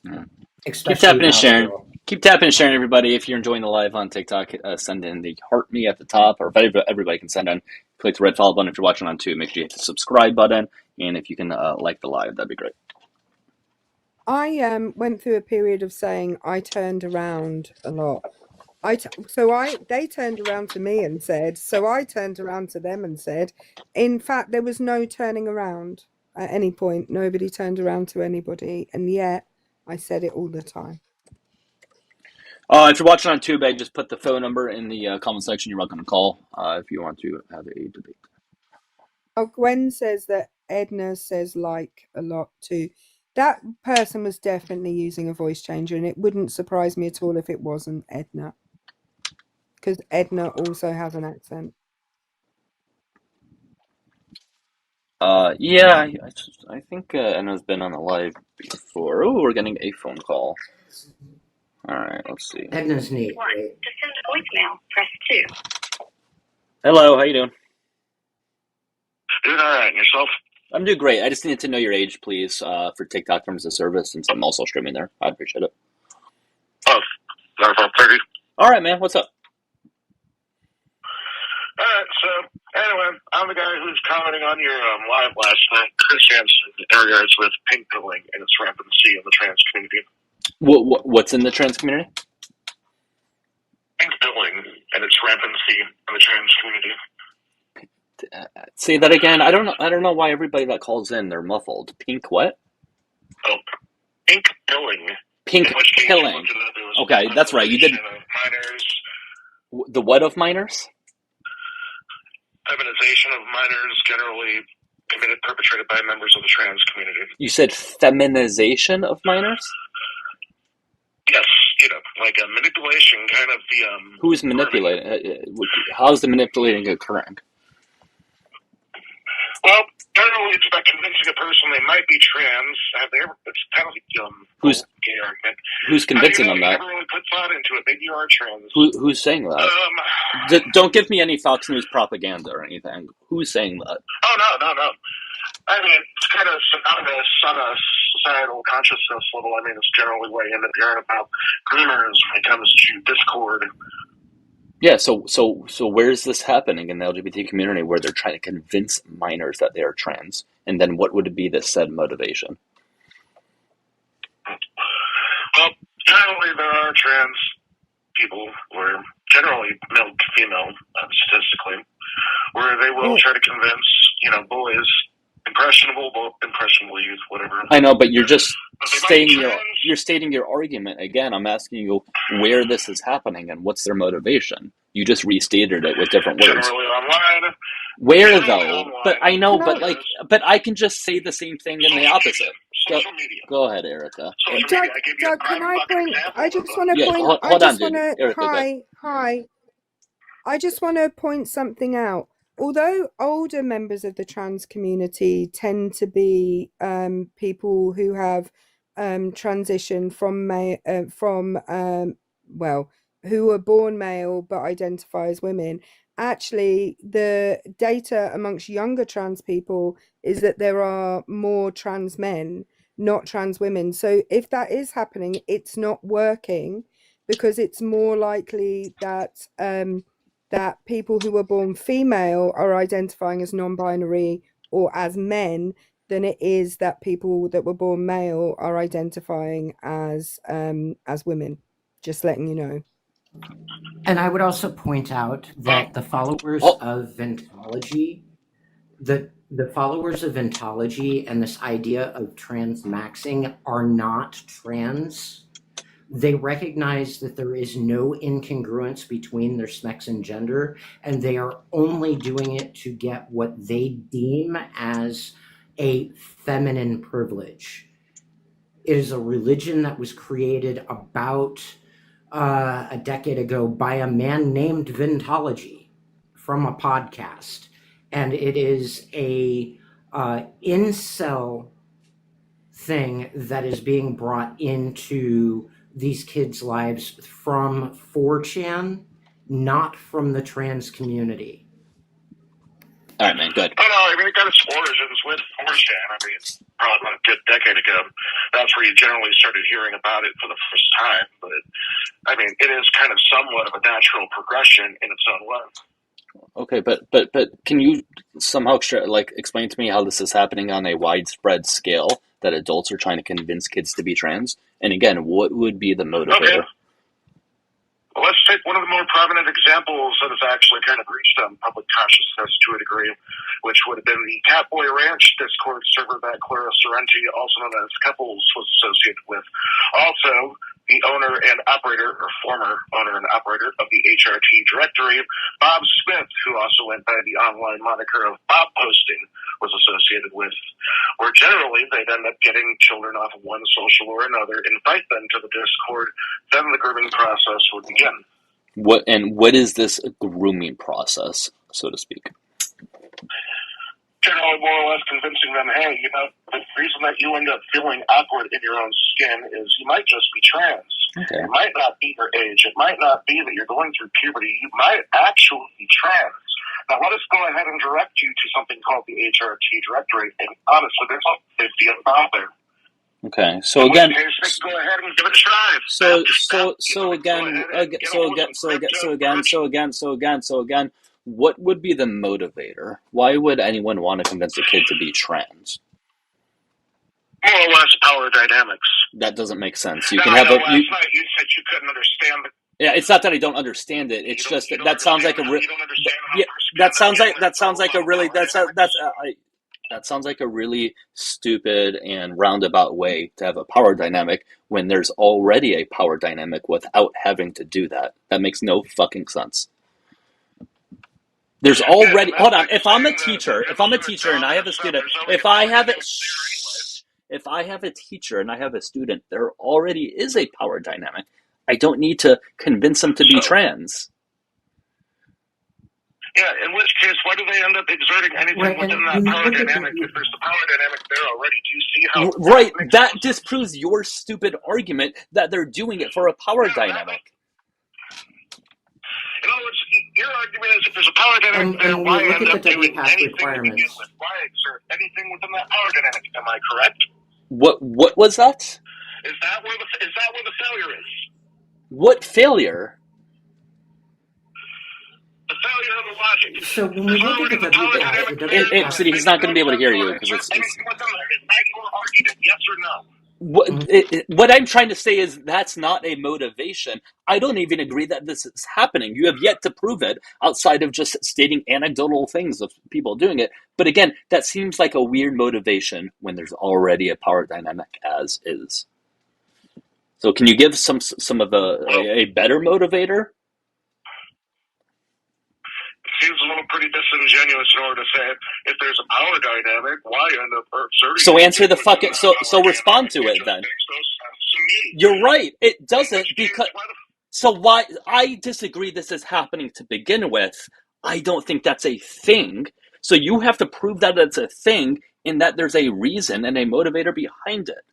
Yeah. Especially Keep tapping and about sharing. girl. Keep tapping and sharing, everybody. If you're enjoying the live on TikTok, send in the heart me at the top, or if everybody can send in. Click the red follow button. If you're watching on YouTube, make sure you hit the subscribe button, and if you can like the live, that'd be great. I went through a period of saying I turned around a lot. They turned around to me and said, so I turned around to them and said, in fact, there was no turning around at any point. Nobody turned around to anybody, and yet I said it all the time. If you're watching on YouTube, just put the phone number in the comment section. You're welcome to call if you want to have a debate. Oh, Gwen says that Edna says like a lot too. That person was definitely using a voice changer, and it wouldn't surprise me at all if it wasn't Edna. Because Edna also has an accent. Yeah, I think Anna's been on the live before. Oh, we're getting a phone call. All right, let's see. Edna's neat. One. To send a voicemail, press 2. Hello, how you doing? Doing all right. And yourself? I'm doing great. I just need to know your age, please, for TikTok terms of service, since I'm also streaming there. I'd appreciate it. Oh, about 30. All right, man. What's up? All right. So anyway, I'm the guy who's commenting on your live last night, Chris Hansen, in regards with pink pilling and its rampancy in the trans community. What's in the trans community? Pink pilling and its rampancy in the trans community. Say that again. I don't know why everybody that calls in, they're muffled. Pink what? Oh, pink pilling. Pink pilling. Okay, that's right. You did. Minors. The what of minors? Feminization of minors, generally committed, perpetrated by members of the trans community. You said feminization of minors? Yes, like a manipulation, kind of the Who's manipulating? How's the manipulating occurring? Well, generally it's about convincing a person they might be trans. It's kind of like gay argument. Who's convincing them that? You never really put thought into it. Maybe you are trans. Who's saying that? Don't give me any Fox News propaganda or anything. Who's saying that? Oh, no. I mean, it's kind of synonymous on a societal consciousness level. I mean, it's generally way in the hearing about groomers when it comes to Discord. Yeah, so where's this happening in the LGBT community where they're trying to convince minors that they are trans? And then what would be the said motivation? Well, generally there are trans people, or generally male to female, statistically, where they will try to convince, boys, impressionable youth, whatever. I know, but you're just stating your argument again. I'm asking you where this is happening and what's their motivation. You just restated it with different words. Generally online. Where though? But I know, but I can just say the same thing in the opposite. Go ahead, Erica. Doug, can I point? I just want to point. Hold on, dude. Erica, hi. I just want to point something out. Although older members of the trans community tend to be people who have transitioned who are born male but identify as women, actually the data amongst younger trans people is that there are more trans men, not trans women. So if that is happening, it's not working, because it's more likely that that people who were born female are identifying as non-binary or as men than it is that people that were born male are identifying as women. Just letting you know. And I would also point out that the followers of Ventology, the followers of Ventology and this idea of transmaxing are not trans. They recognize that there is no incongruence between their sex and gender, and they are only doing it to get what they deem as a feminine privilege. It is a religion that was created about a decade ago by a man named Ventology from a podcast, and it is a incel thing that is being brought into these kids' lives from 4chan, not from the trans community. All right, man, good. Oh, no, I mean, it got its origins with 4chan. I mean, probably about a good decade ago. That's where you generally started hearing about it for the first time. But, I mean, it is kind of somewhat of a natural progression in its own way. Okay, but can you somehow explain to me how this is happening on a widespread scale, that adults are trying to convince kids to be trans? And again, what would be the motivator? Okay. Well, let's take one of the more prominent examples that has actually kind of reached public consciousness to a degree, which would have been the Catboy Ranch Discord server that Clara Sorrenti, also known as Couples, was associated with. Also, the owner and operator, or former owner and operator of the HRT directory, Bob Smith, who also went by the online moniker of Bob Posting, was associated with, where generally they'd end up getting children off of one social or another, invite them to the Discord, then the grooming process would begin. What is this grooming process, so to speak? Generally, more or less convincing them, hey, the reason that you end up feeling awkward in your own skin is you might just be trans. Okay. It might not be your age. It might not be that you're going through puberty. You might actually be trans. Now, let us go ahead and direct you to something called the HRT directory. And honestly, there's like 50 of them out there. Okay, so again, go ahead and give it a try. So again, what would be the motivator? Why would anyone want to convince a kid to be trans? More or less power dynamics. That doesn't make sense. You said you couldn't understand the. Yeah, it's not that I don't understand it. It's just that sounds like a that sounds like a really stupid and roundabout way to have a power dynamic when there's already a power dynamic without having to do that. That makes no fucking sense. There's already hold on. If I'm a teacher, and I have a student, if I have a teacher and I have a student, there already is a power dynamic. I don't need to convince them to be trans. Yeah, in which case, why do they end up exerting anything within that power dynamic if there's the power dynamic there already? Do you see how... Right, that disproves your stupid argument that they're doing it for a power dynamic. In other words, your argument is if there's a power dynamic there, why end up doing anything to begin with? Why exert anything within that power dynamic? Am I correct? What was that? Is that where the failure is? What failure? The failure of the logic. So when we look at the WPATH, He's not going to be able to hear you because it's. Anything within there, is that your argument? Yes or no? What I'm trying to say is that's not a motivation. I don't even agree that this is happening. You have yet to prove it outside of just stating anecdotal things of people doing it. But again, that seems like a weird motivation when there's already a power dynamic as is. So can you give some of a better motivator? Seems a little pretty disingenuous in order to say if there's a power dynamic, why end up exerting? So answer the fucking so respond to it then. You're right. It doesn't because so why I disagree this is happening to begin with. I don't think that's a thing. So you have to prove that it's a thing and that there's a reason and a motivator behind it.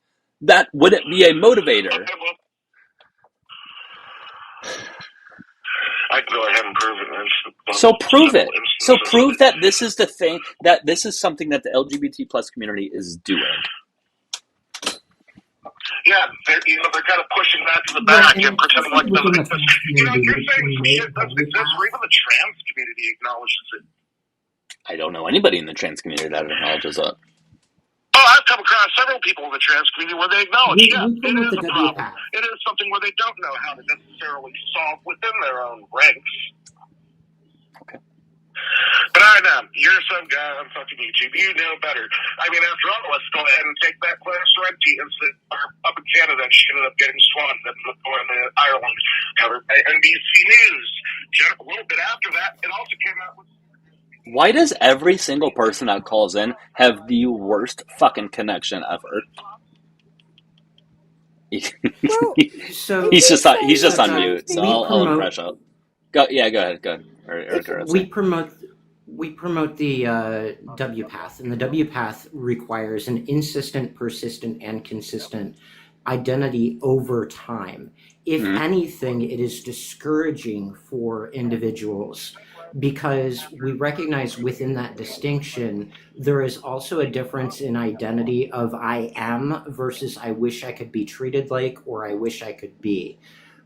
That wouldn't be a motivator. Okay, well, I can go ahead and prove it. So prove it. So prove that this is the thing, that this is something that the LGBT plus community is doing. Yeah, they're kind of pushing that to the back and pretending like it doesn't exist. You're saying to me it doesn't exist, or even the trans community acknowledges it. I don't know anybody in the trans community that acknowledges that. Oh, I've come across several people in the trans community where they acknowledge, it is a problem. It is something where they don't know how to necessarily solve within their own ranks. Okay. But I know, you're some guy on fucking YouTube. You know better. I mean, after all, let's go ahead and take that Claire Sorrenti incident up in Canada. She ended up getting swamped in Ireland, covered by NBC News. A little bit after that, it also came out with... Why does every single person that calls in have the worst fucking connection ever? Well, so he's just on mute, so I'll refresh up. Go ahead. We promote the WPATH, and the WPATH requires an insistent, persistent, and consistent identity over time. If anything, it is discouraging for individuals because we recognize within that distinction, there is also a difference in identity of I am versus I wish I could be treated like or I wish I could be.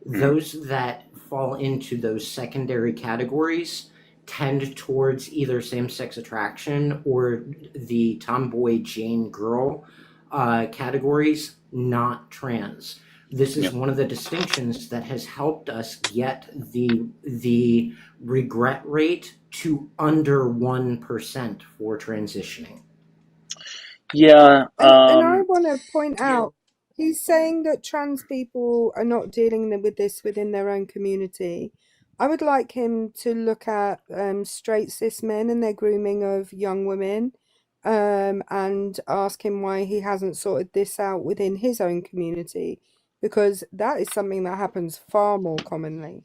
Those that fall into those secondary categories tend towards either same-sex attraction or the tomboy Jane girl categories, not trans. This is one of the distinctions that has helped us get the regret rate to under 1% for transitioning. Yeah. And I want to point out, he's saying that trans people are not dealing with this within their own community. I would like him to look at straight cis men and their grooming of young women and ask him why he hasn't sorted this out within his own community, because that is something that happens far more commonly.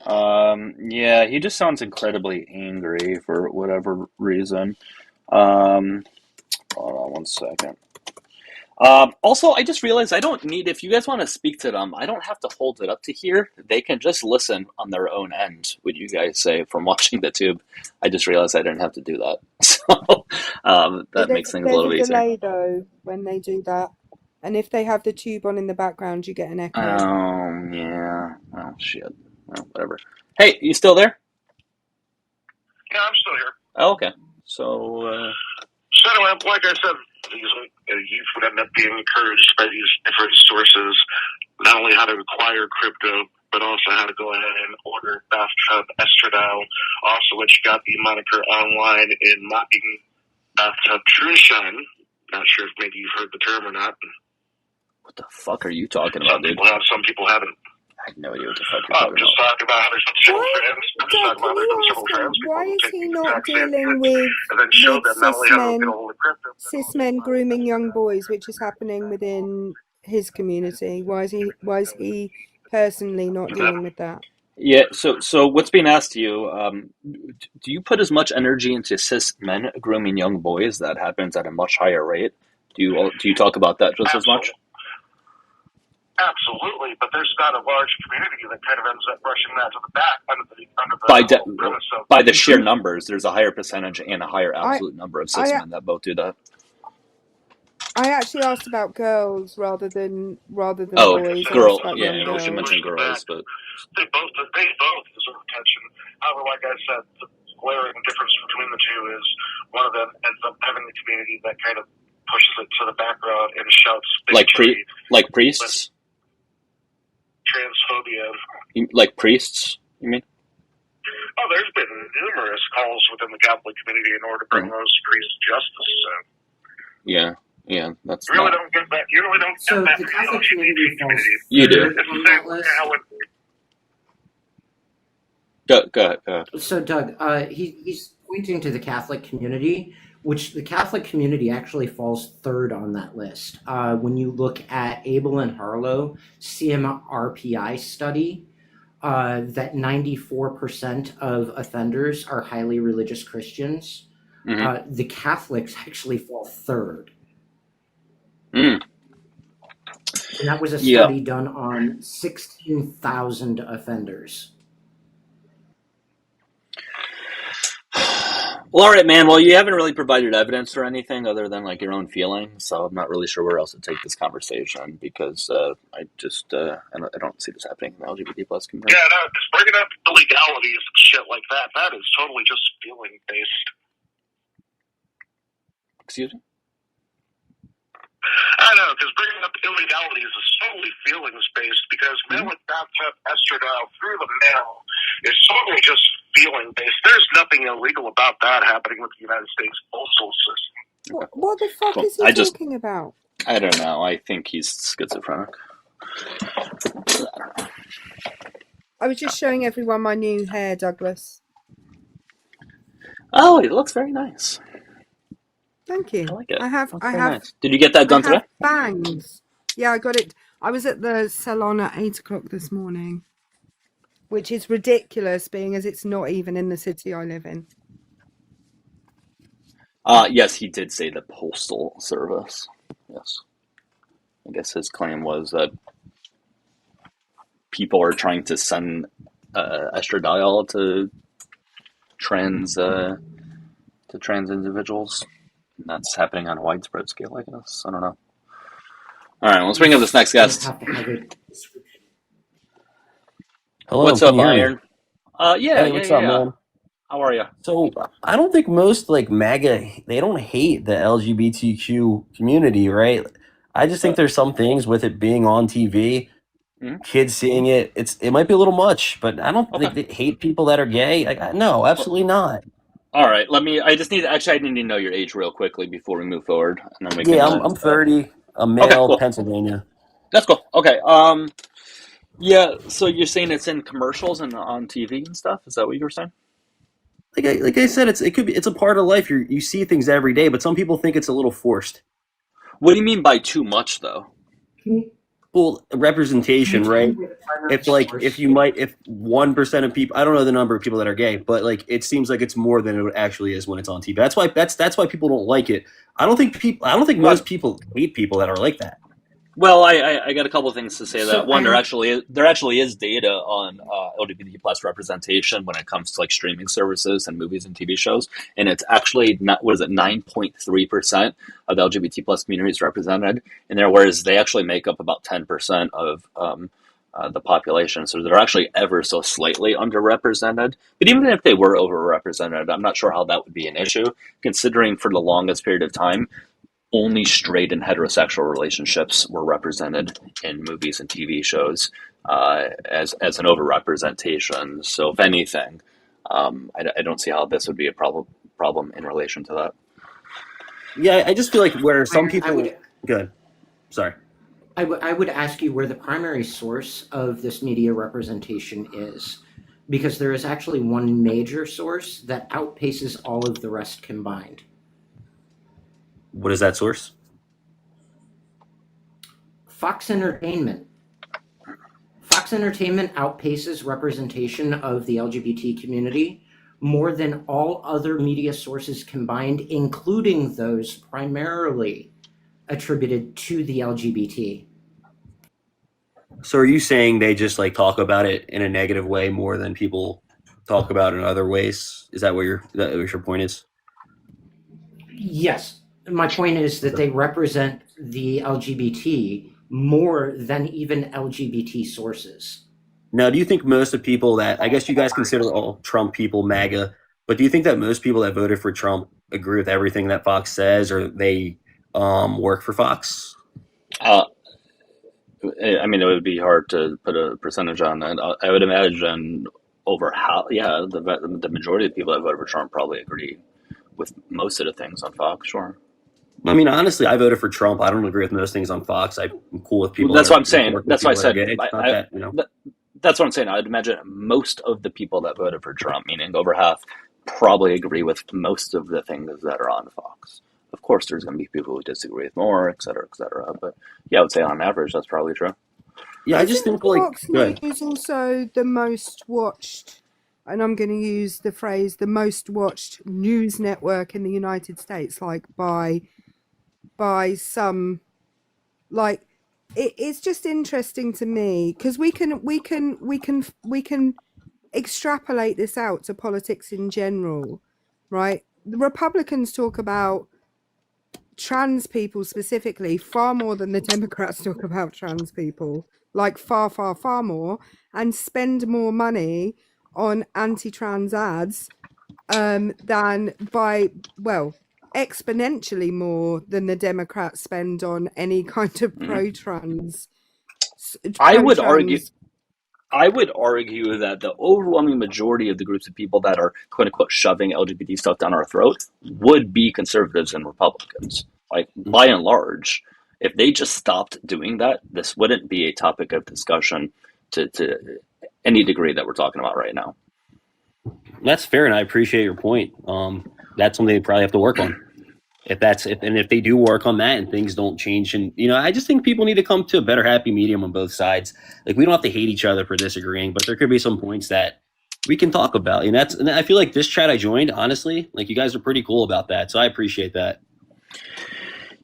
Yeah, he just sounds incredibly angry for whatever reason. Hold on one second. Also, I just realized I don't need, if you guys want to speak to them, I don't have to hold it up to here. They can just listen on their own end, what you guys say from watching the tube. I just realized I didn't have to do that. So that makes things a little easier. There's a delay, though, when they do that. And if they have the tube on in the background, you get an echo. Yeah. Oh, shit. Well, whatever. Hey, you still there? Yeah, I'm still here. Oh, okay. So anyway, like I said, youth would end up being encouraged by these different sources, not only how to acquire crypto, but also how to go ahead and order bathtub estradiol, also which got the moniker online in mocking bathtub trueshine. Not sure if maybe you've heard the term or not. What the fuck are you talking about, dude? Some people haven't. I have no idea what the fuck you're talking Just about. talking about how there's been several Why, trans. I'm just Doug, talking can about there's been you several ask trans him, people why who is take he the not exact same dealing hits and then show with them not only how to get cis a hold of crypto, cis men grooming young boys, which is happening within his community? Why is he personally not dealing with that? Yeah. So what's being asked to you? Do you put as much energy into cis men grooming young boys? That happens at a much higher rate. Do you talk about that just as much? Absolutely, but there's not a large community that kind of ends up brushing that to the back under the whole premise of By the sheer numbers, there's a higher percentage and a higher absolute number of cis I men that both do that. I actually asked about girls rather than Oh, boys. I girl. asked about Yeah, young we should girls. mention girls, but they both deserve attention. However, like I said, the glaring difference between the two is one of them ends up having the community that kind of pushes it to the background and shouts bigotry, like priests, transphobia. like priests. You mean? Oh, there's been numerous calls within the Catholic community in order to bring those priests to justice. So. Yeah, that's you really not. don't get that. You really don't So get that the from the Catholic LGBT community falls community. You do. third on that list. Go ahead. So Doug, he's pointing to the Catholic community, which the Catholic community actually falls third on that list. When you look at Abel and Harlow CMRPI study, that 94% of offenders are highly religious Christians. Mm-hmm. The Catholics actually fall third. Mm. And that was a study done on 16,000 offenders. Well, all right, man. Well, you haven't really provided evidence or anything other than like your own feelings, so I'm not really sure where else to take this conversation because I don't see this happening in the LGBT plus community. Yeah, no, just bringing up illegalities and shit like that, that is totally just feeling based. Excuse me? I know, because bringing up illegalities is totally feelings based because mailing bathtub estradiol through the mail is totally just feeling based. There's nothing illegal about that happening with the United States postal system. What the fuck is he talking about? I don't know. I think he's schizophrenic. I was just showing everyone my new hair, Douglas. Oh, it looks very nice. Thank you. I like it. I have. Nice. Did you get that done today? Bangs. Yeah, I got it. I was at the salon at 8 o'clock this morning, which is ridiculous, being as it's not even in the city I live in. Yes, he did say the postal service. Yes. I guess his claim was that people are trying to send estradiol to trans individuals. And that's happening on a widespread scale, I guess. I don't know. All right, let's bring up this next guest. Hello, what's can up, you hear me? Iron? Hey, what's up, man? How are you? So, I don't think most like MAGA, they don't hate the LGBTQ community, right? I just think there's some things with it being on TV, kids seeing it. It might be a little much, but I don't think they hate people that are gay. No, absolutely not. All right, I need to know your age real quickly before we move forward, and then we can. I'm 30. I'm male, okay, cool. Pennsylvania. That's cool. Okay. Yeah. So you're saying it's in commercials and on TV and stuff? Is that what you were saying? Like I said, it's a part of life. You see things every day, but some people think it's a little forced. What do you mean by too much, though? Well, representation, right? If 1% of people, I don't know the number of people that are gay, but like it seems like it's more than it actually is when it's on TV. That's why people don't like it. I don't think most people hate people that are like that. Well, I got a couple of things to say. So, that one, there actually is data on LGBT plus representation when it comes to like streaming services and movies and TV shows, and it's actually 9.3% of the LGBT plus community is represented in there, whereas they actually make up about 10% of the population. So they're actually ever so slightly underrepresented. But even if they were overrepresented, I'm not sure how that would be an issue, considering for the longest period of time, only straight and heterosexual relationships were represented in movies and TV shows as an overrepresentation. So if anything, I don't see how this would be a problem in relation to that. Yeah, I just feel like where some people... Good. Sorry. I would ask you where the primary source of this media representation is, because there is actually one major source that outpaces all of the rest combined. What is that source? Fox Entertainment. Fox Entertainment outpaces representation of the LGBT community more than all other media sources combined, including those primarily attributed to the LGBT. So are you saying they just like talk about it in a negative way more than people talk about it in other ways? Is that what your point is? Yes. My point is that they represent the LGBT more than even LGBT sources. Now, do you think most of people that, I guess you guys consider all Trump people MAGA, but do you think that most people that voted for Trump agree with everything that Fox says, or they work for Fox? I mean, it would be hard to put a percentage on that. I would imagine over how, yeah, the majority of people that voted for Trump probably agree with most of the things on Fox, sure. I mean, honestly, I voted for Trump. I don't agree with most things on Fox. I'm cool with people. Well, that's that what I'm saying. work with That's why I people that are said, gay. It's not that, you know. that's what I'm saying. I'd imagine most of the people that voted for Trump, meaning over half, probably agree with most of the things that are on Fox. Of course, there's going to be people who disagree with more, et cetera, et cetera. But yeah, I would say on average, that's probably true. Yeah, I just think like Fox News also the most watched, and I'm going to use the phrase the most watched news network in the United States, like by some, like it's just interesting to me because we can extrapolate this out to politics in general, right? The Republicans talk about trans people specifically far more than the Democrats talk about trans people, like far more, and spend more money on anti-trans ads than exponentially more than the Democrats spend on any kind of pro-trans. I would argue that the overwhelming majority of the groups of people that are quote unquote shoving LGBT stuff down our throat would be conservatives and Republicans. Like by and large, if they just stopped doing that, this wouldn't be a topic of discussion to any degree that we're talking about right now. That's fair, and I appreciate your point. That's something they probably have to work on. If they do work on that and things don't change, and I just think people need to come to a better happy medium on both sides. Like we don't have to hate each other for disagreeing, but there could be some points that we can talk about. And I feel like this chat I joined, honestly, like you guys are pretty cool about that, so I appreciate that.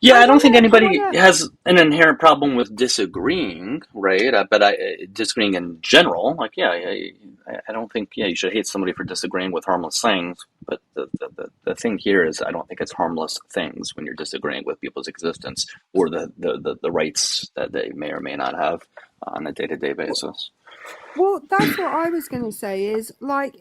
Yeah, I don't think anybody has an inherent problem with disagreeing, right? But disagreeing in general, like, yeah, I don't think, you should hate somebody for disagreeing with harmless things. But the thing here is, I don't think it's harmless things when you're disagreeing with people's existence or the rights that they may or may not have on a day-to-day basis. Well, that's what I was going to say is, like,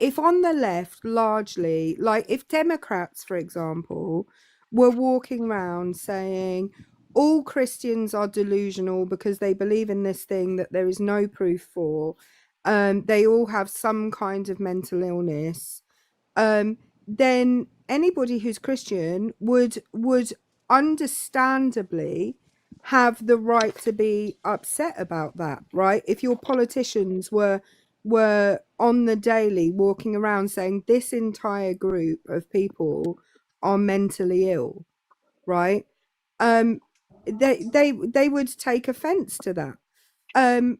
if on the left, largely, like if Democrats, for example, were walking around saying all Christians are delusional because they believe in this thing that there is no proof for, they all have some kind of mental illness, then anybody who's Christian would understandably have the right to be upset about that, right? If your politicians were on the daily walking around saying this entire group of people are mentally ill, right? They would take offense to that, and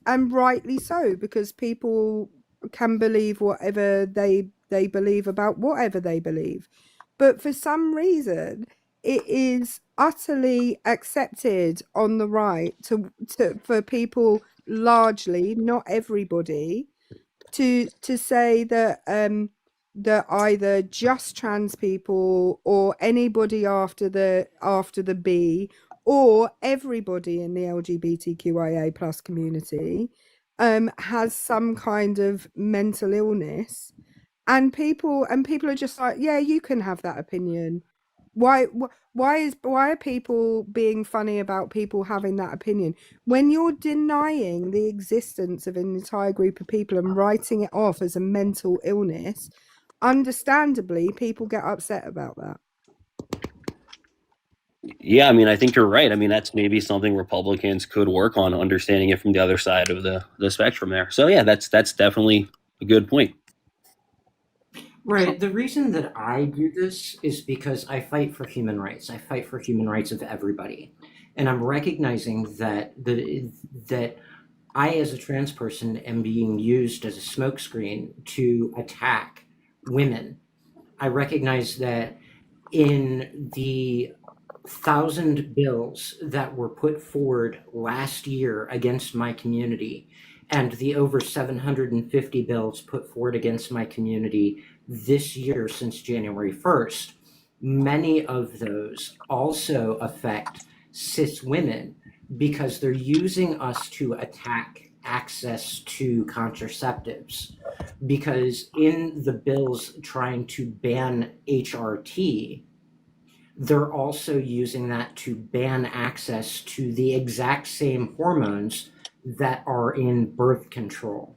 rightly so, because people can believe whatever they believe about whatever they believe. But for some reason, it is utterly accepted on the right for people, largely, not everybody, to say that that either just trans people or anybody after the B or everybody in the LGBTQIA plus community has some kind of mental illness, and people are just like, yeah, you can have that opinion. Why are people being funny about people having that opinion when you're denying the existence of an entire group of people and writing it off as a mental illness? Understandably, people get upset about that. Yeah, I mean, I think you're right. I mean, that's maybe something Republicans could work on, understanding it from the other side of the spectrum there. So yeah, that's definitely a good point. Right. The reason that I do this is because I fight for human rights. I fight for human rights of everybody. And I'm recognizing that that I, as a trans person, am being used as a smokescreen to attack women. I recognize that in the 1,000 bills that were put forward last year against my community, and the over 750 bills put forward against my community this year since January 1st, many of those also affect cis women because they're using us to attack access to contraceptives. Because in the bills trying to ban HRT, they're also using that to ban access to the exact same hormones that are in birth control.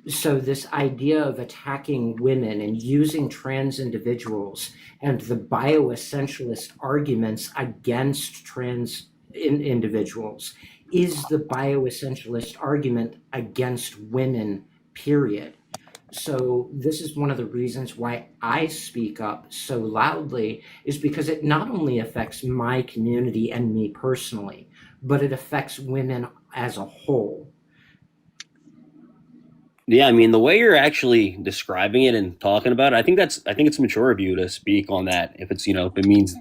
So this idea of attacking women and using trans individuals and the bioessentialist arguments against trans individuals is the bioessentialist argument against women, period. So this is one of the reasons why I speak up so loudly, is because it not only affects my community and me personally, but it affects women as a whole. Yeah, I mean, the way you're actually describing it and talking about it, I think it's mature of you to speak on that if it's, if it means,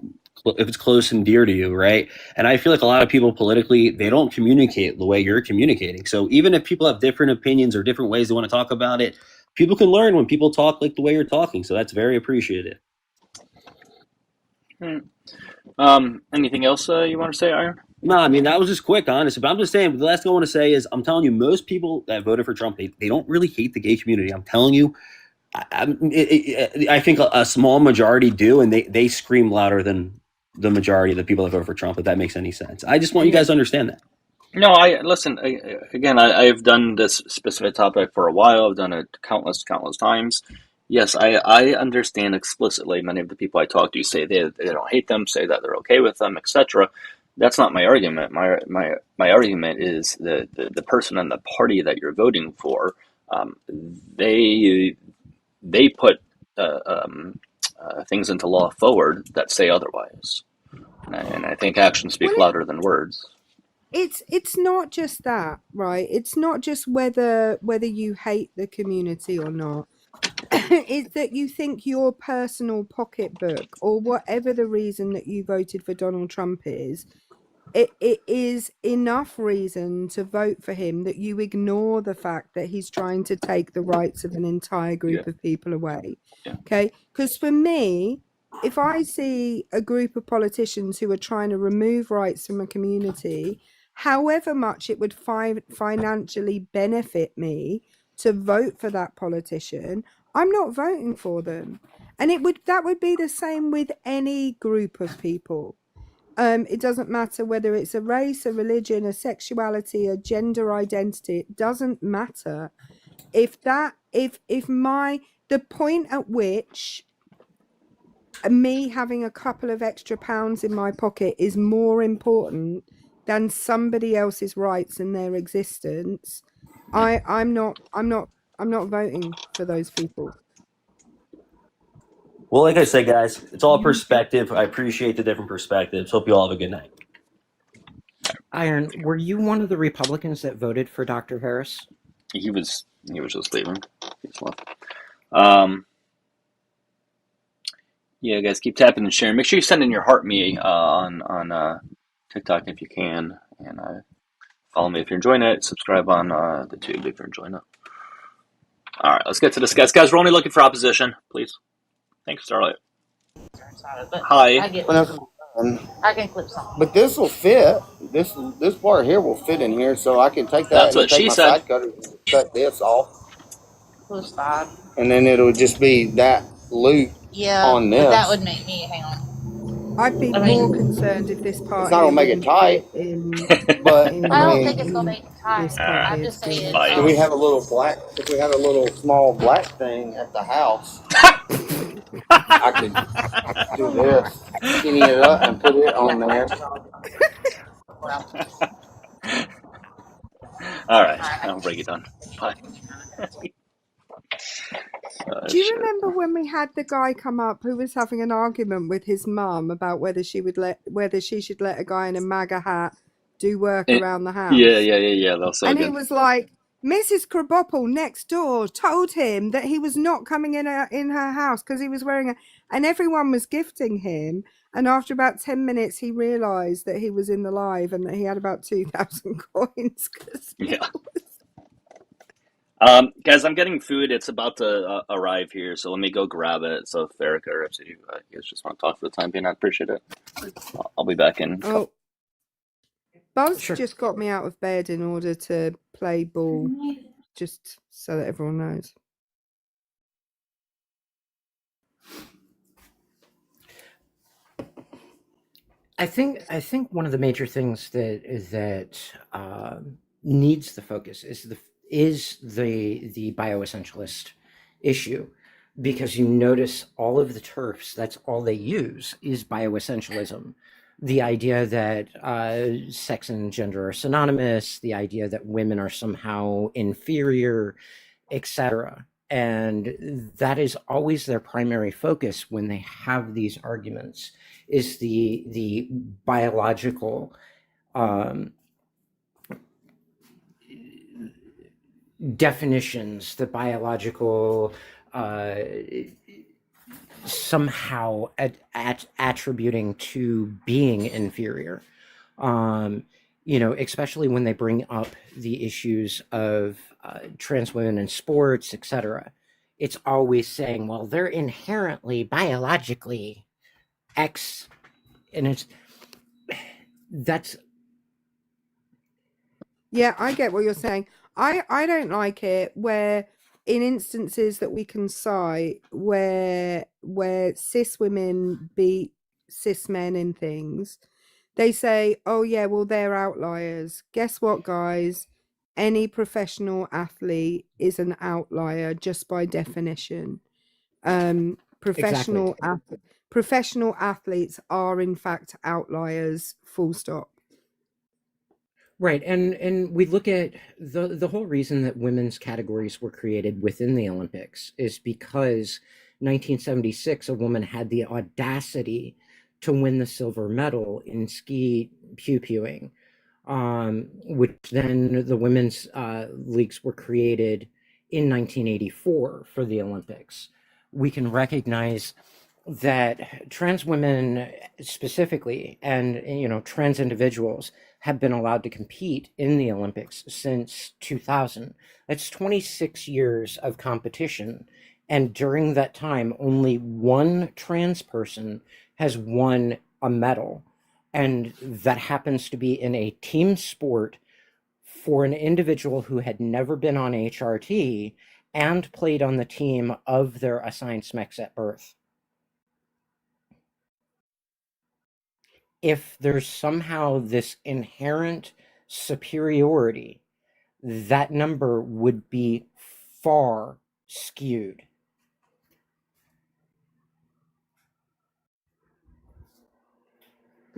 if it's close and dear to you, right? And I feel like a lot of people politically, they don't communicate the way you're communicating. So even if people have different opinions or different ways they want to talk about it, people can learn when people talk like the way you're talking. So that's very appreciated. Anything else you want to say, Iron? No, I mean, that was just quick, honestly. But I'm just saying, the last thing I want to say is, I'm telling you, most people that voted for Trump, they don't really hate the gay community. I'm telling you, I think a small majority do, and they scream louder than the majority of the people that vote for Trump, if that makes any sense. I just want you guys to understand that. No, I've done this specific topic for a while. I've done it countless times. Yes, I understand explicitly many of the people I talk to say they don't hate them, say that they're okay with them, etc. That's not my argument. My argument is the person and the party that you're voting for, they put things into law forward that say otherwise, and I think actions speak louder than words. It's not just that, right? It's not just whether you hate the community or not. It's that you think your personal pocketbook, or whatever the reason that you voted for Donald Trump is, it is enough reason to vote for him that you ignore the fact that he's trying to take the rights of an entire group of people away. Okay? Because for me, if I see a group of politicians who are trying to remove rights from a community, however much it would financially benefit me to vote for that politician, I'm not voting for them. And that would be the same with any group of people. It doesn't matter whether it's a race, a religion, a sexuality, a gender identity. It doesn't matter. If the point at which me having a couple of extra pounds in my pocket is more important than somebody else's rights and their existence, I'm not voting for those people. Well, like I said, guys, it's all perspective. I appreciate the different perspectives. Hope you all have a good night. Iron, were you one of the Republicans that voted for Dr. Harris? He was just leaving. He's left. Yeah, guys, keep tapping and sharing. Make sure you send in your heart me on TikTok if you can, and follow me if you're enjoying it. Subscribe on the tube if you're enjoying it. All right, let's get to this, guys. Guys, we're only looking for opposition, please. Thanks, Starlight. Hi. I can clip something. But this will fit. This part here will fit in here, so I can take that. That's what take she my said. Side cutter, cut this off, Whose side? and then it'll just be that loop on this. But that would make me hang on. I'd be more concerned if this part. It's not gonna make it tight, but I don't think it's gonna make it tight. I'm just saying. Do we have a little black? If we have a little small black thing at the house, I could do this, skinny it up, and put it on there. All right, I'll break it down. Bye. Do you Shit. remember when we had the guy come up who was having an argument with his mum about whether she should let a guy in a MAGA hat do work around the house? Yeah. That was so and good. he was like, Mrs. Krabappel next door told him that he was not coming in her house because he was wearing and everyone was gifting him. And after about 10 minutes, he realised that he was in the live and that he had about 2,000 coins. Yeah. Guys, I'm getting food. It's about to arrive here, so let me go grab it. So if Erica or if you guys just want to talk for the time being, I appreciate it. I'll be back in. Oh, Buzz just got me out of bed in order to play ball, just so that everyone knows. I think one of the major things that needs the focus is the bioessentialist issue, because you notice all of the TERFs, that's all they use is bioessentialism. The idea that sex and gender are synonymous, the idea that women are somehow inferior, etc. And that is always their primary focus when they have these arguments, is the biological definitions, the biological somehow attributing to being inferior. Especially when they bring up the issues of trans women in sports, etc. It's always saying, well, they're inherently biologically X, and that's. Yeah, I get what you're saying. I don't like it where in instances that we can cite where cis women beat cis men in things, they say, oh yeah, well, they're outliers. Guess what, guys? Any professional athlete is an outlier just by definition. Professional athletes are in fact outliers, full stop. Right, and we look at the whole reason that women's categories were created within the Olympics is because 1976 a woman had the audacity to win the silver medal in ski pew-pewing, which then the women's leagues were created in 1984 for the Olympics. We can recognize that trans women specifically, and trans individuals, have been allowed to compete in the Olympics since 2000. That's 26 years of competition, and during that time only one trans person has won a medal, and that happens to be in a team sport for an individual who had never been on HRT and played on the team of their assigned SMECs at birth. If there's somehow this inherent superiority, that number would be far skewed.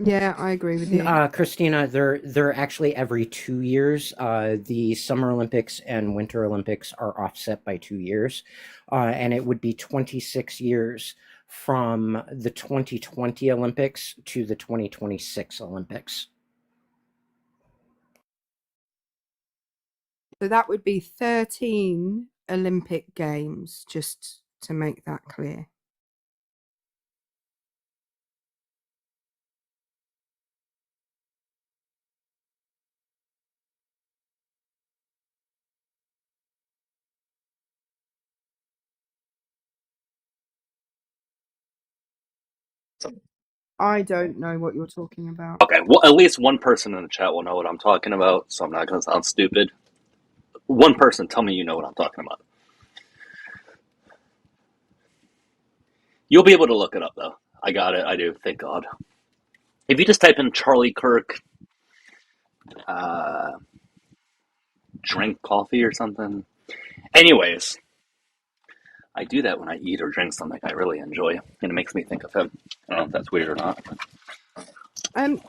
Yeah, I agree with you. Christina, they're actually every 2 years. The Summer Olympics and Winter Olympics are offset by 2 years. And it would be 26 years from the 2020 Olympics to the 2026 Olympics. So that would be 13 Olympic Games, just to make that clear. I don't know what you're talking about. Okay, well, at least one person in the chat will know what I'm talking about, so I'm not going to sound stupid. One person, tell me you know what I'm talking about. You'll be able to look it up, though. I got it. I do. Thank God. If you just type in Charlie Kirk, drink coffee or something. Anyways, I do that when I eat or drink something I really enjoy, and it makes me think of him. I don't know if that's weird or not. Do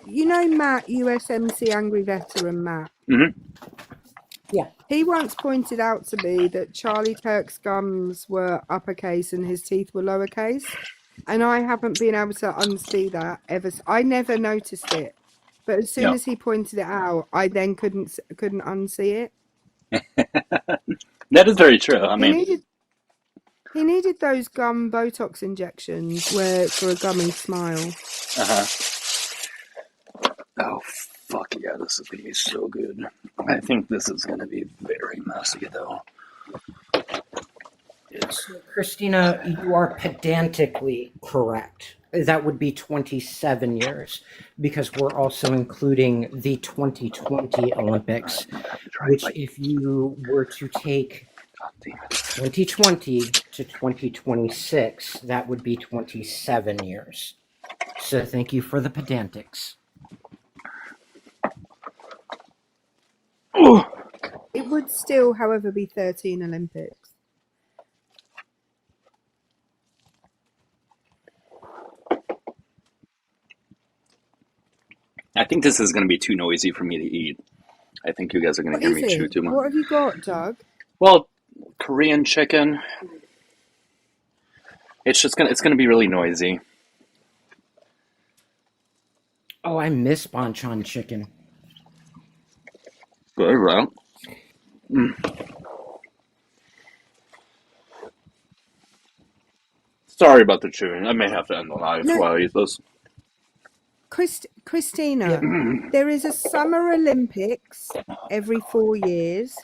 you know Matt, USMC Angry Veteran Matt? Mm-hmm. Yeah. He once pointed out to me that Charlie Kirk's gums were uppercase and his teeth were lowercase. And I haven't been able to unsee that ever. I never noticed it. But as soon as he pointed it out, I then couldn't unsee it. That is very true. I mean, he needed those gum Botox injections for a gummy smile. Oh, fuck yeah, this is going to be so good. I think this is going to be very messy, though. So, Christina, you are pedantically correct. That would be 27 years, because we're also including the 2020 Olympics, which if you were to take 2020 to 2026, that would be 27 years. So thank you for the pedantics. It would still, however, be 13 Olympics. I think this is going to be too noisy for me to eat. I think you guys are going to hear me chew too much. What have you got, Doug? Well, Korean chicken. It's going to be really noisy. Oh, I miss banchan chicken. Good, right? Sorry about the chewing. I may have to end the live while I eat this. Christina, there is a Summer Olympics every 4 years,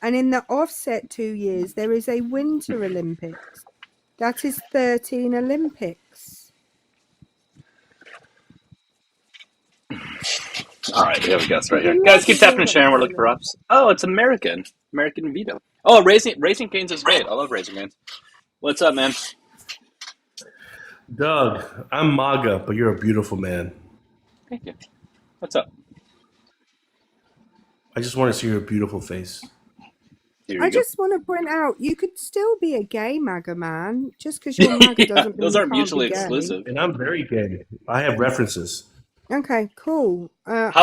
and in the offset 2 years, there is a Winter Olympics. That is 13 Olympics. All right, we have a guest right here. Guys, keep tapping and sharing. We're looking for ups. Oh, it's American Vito. Oh, Raising Cane's is great. I love Raising Cane's. What's up, man? Doug, I'm MAGA, but you're a beautiful man. Thank you. What's up? I just want to see your beautiful face. I just want to point out, you could still be a gay MAGA man. Just because you're MAGA doesn't mean those you aren't can't mutually be gay. exclusive. And I'm very gay. I have references. Okay, cool. What's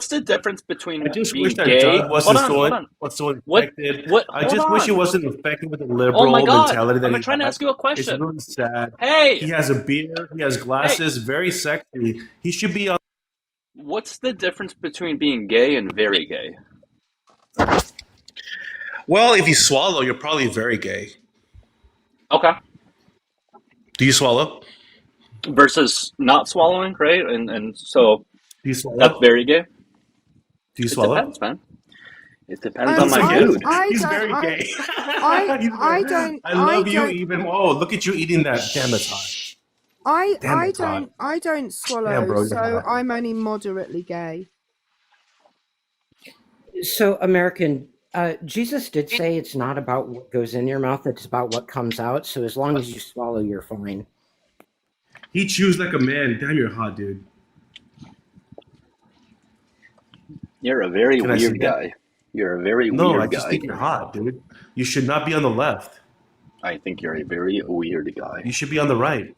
the difference between I just being wish that gay? Doug wasn't Hold on. so infected. I just wish he wasn't infected with the Oh liberal my God. mentality that I'm trying to ask you a question. It's really sad. Hey! He has a beard. He has glasses. Very sexy. He should be on. What's the difference between being gay and very gay? Well, if you swallow, you're probably very gay. Okay. Do you swallow? Versus not swallowing, right? And so do you swallow? That's very gay. Do you swallow? It depends, man. It depends on my mood. He's very gay. I love you even. Oh, look at you eating that. Damn, it's hot. I don't swallow, Damn, bro, so I'm only moderately gay. So, American, Jesus did say it's not about what goes in your mouth, it's about what comes out. So as long as you swallow, you're fine. He chews like a man. Damn, you're hot, dude. You're a very weird guy. You're a very weird guy. No, I just think you're hot, dude. You should not be on the left. I think you're a very weird guy. You should be on the right.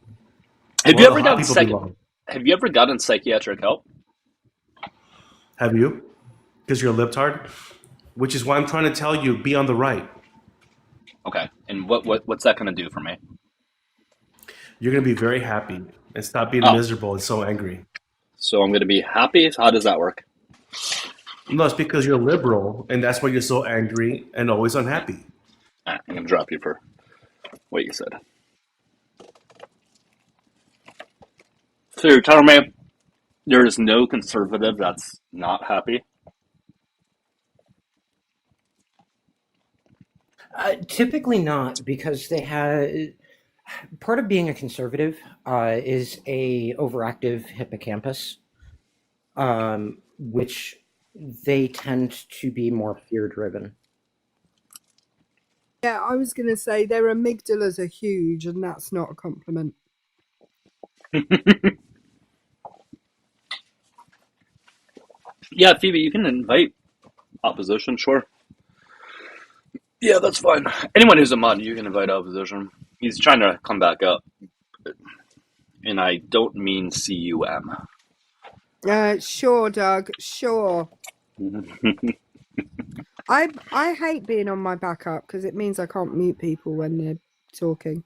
Have you ever gotten psychiatric help? Have you? Because you're a libtard? Which is why I'm trying to tell you, be on the right. Okay. And what's that going to do for me? You're going to be very happy and stop being miserable and so angry. So I'm going to be happy? How does that work? No, it's because you're liberal, and that's why you're so angry and always unhappy. I'm going to drop you for what you said. So you're telling me there is no conservative that's not happy? Typically not, because they have part of being a conservative is a overactive hippocampus, which they tend to be more fear driven. Yeah, I was going to say their amygdalas are huge, and that's not a compliment. Yeah, Phoebe, you can invite opposition, sure. Yeah, that's fine. Anyone who's a mod, you can invite opposition. He's trying to come back up, and I don't mean CUM. Sure, Doug. Sure. I hate being on my backup because it means I can't mute people when they're talking.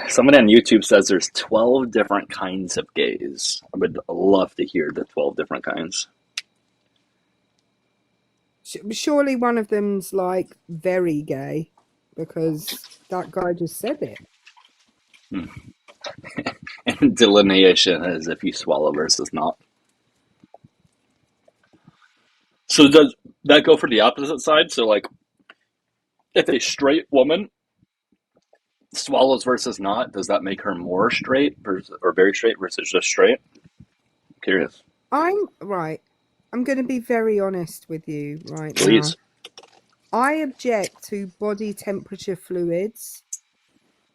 Someone on YouTube says there's 12 different kinds of gays. I would love to hear the 12 different kinds. Surely one of them's like very gay because that guy just said it. And delineation is if you swallow versus not. So does that go for the opposite side? So like, if a straight woman swallows versus not, does that make her more straight versus, or very straight versus just straight? I'm curious. I'm going to be very honest with you right Please. now. I object to body temperature fluids.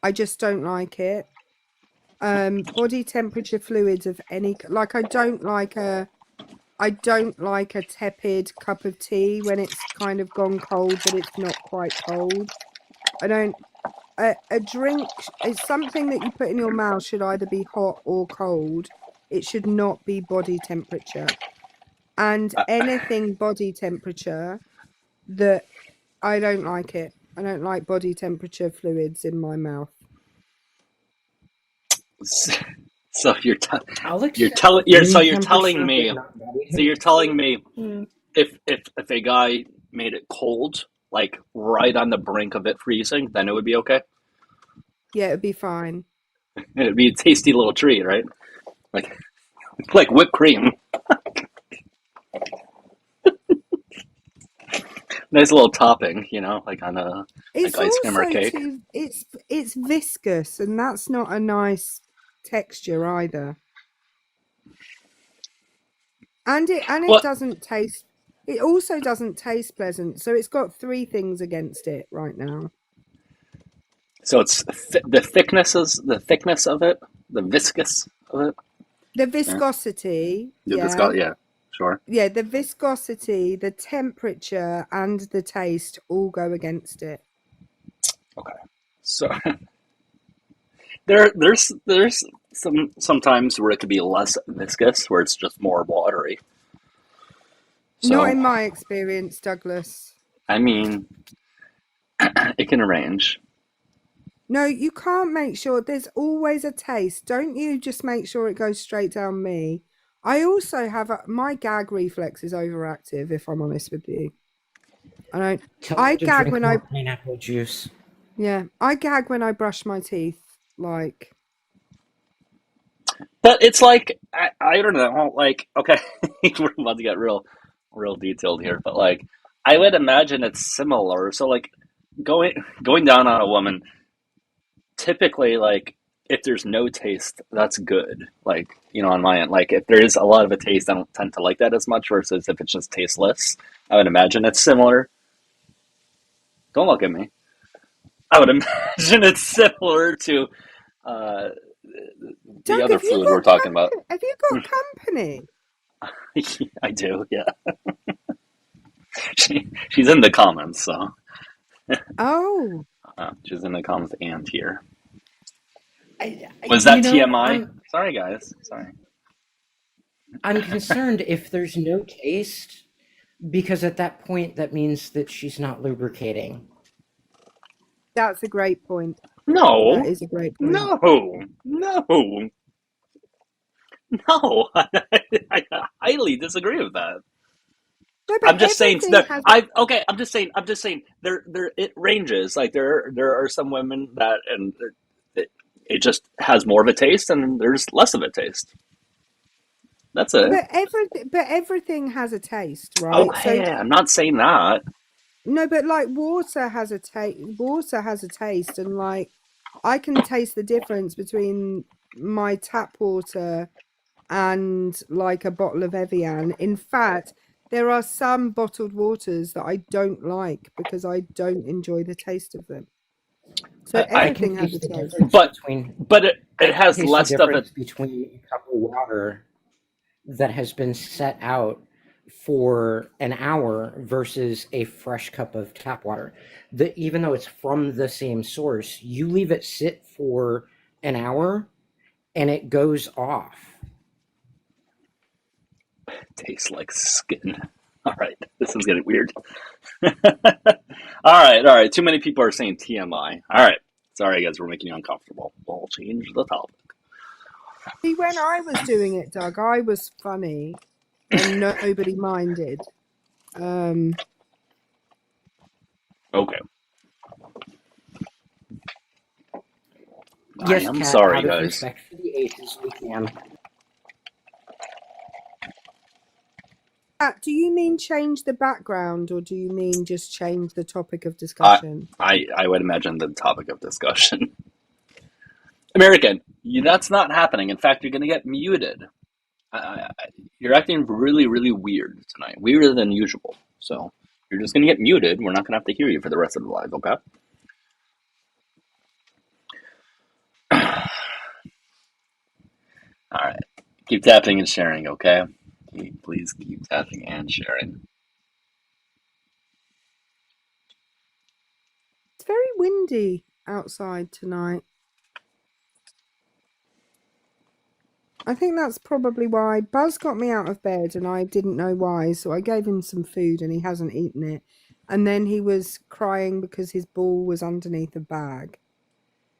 I just don't like it. Body temperature fluids of any, like I don't like a tepid cup of tea when it's kind of gone cold, but it's not quite cold. I don't. A drink is something that you put in your mouth should either be hot or cold. It should not be body temperature. And anything body temperature, that I don't like it. I don't like body temperature fluids in my mouth. So you're telling me if a guy made it cold, like right on the brink of it freezing, then it would be okay? Yeah, it'd be fine. It'd be a tasty little treat, right? Like whipped cream. Nice little topping, like on a It's like ice cream or cake. It's viscous, and that's not a nice texture either. And it doesn't taste. It also doesn't taste pleasant. So it's got three things against it right now. So it's the thickness of it, the viscous of it. The viscosity. Yeah, sure. Yeah, the viscosity, the temperature, and the taste all go against it. Okay. So there's sometimes where it could be less viscous, where it's just more watery. So, not in my experience, Douglas. I mean, it can arrange. No, you can't make sure. There's always a taste. Don't you just make sure it goes straight down me. I also have my gag reflex is overactive, if I'm honest with you. I gag when pineapple juice. Yeah, I gag when I brush my teeth, like. But it's like I don't know, like, okay, we're about to get real detailed here, but like I would imagine it's similar. So like going down on a woman, typically, like, if there's no taste, that's good. Like, on my end, like if there is a lot of a taste, I don't tend to like that as much. Versus if it's just tasteless, I would imagine it's similar. Don't look at me. I would imagine it's similar to the other fluid we're talking about. Have you got company? I do, yeah. She's in the comments, so. Oh. She's in the comments and here. Was that TMI? Sorry, guys. Sorry. I'm concerned if there's no taste, because at that point, that means that she's not lubricating. That's a great point. No. That is a great point. No. I highly disagree with that. I'm just saying. I'm just saying. There. It ranges. Like there are some women that, and it just has more of a taste, and there's less of a taste. That's it. But everything has a taste, right? Oh, yeah, I'm not saying that. No, but like water has a taste. Water has a taste, and like I can taste the difference between my tap water and like a bottle of Evian. In fact, there are some bottled waters that I don't like because I don't enjoy the taste of them. So everything has a taste. But it has less of it between a cup of water that has been set out for an hour versus a fresh cup of tap water. Even though it's from the same source, you leave it sit for an hour and it goes off. Tastes like skin. All right, this is getting weird. All right. Too many people are saying TMI. All right. Sorry, guys, we're making you uncomfortable. We'll change the topic. See, when I was doing it, Doug, I was funny and nobody minded. Okay. Yes, I am Kat, sorry, out of guys. respect for the aces, we can. Do you mean change the background or do you mean just change the topic of discussion? I would imagine the topic of discussion. American, that's not happening. In fact, you're going to get muted. You're acting really, really weird tonight. Weirder than usual. So you're just going to get muted. We're not going to have to hear you for the rest of the live, okay? All right. Keep tapping and sharing, okay? Please keep tapping and sharing. It's very windy outside tonight. I think that's probably why. Buzz got me out of bed and I didn't know why, so I gave him some food and he hasn't eaten it. And then he was crying because his ball was underneath a bag.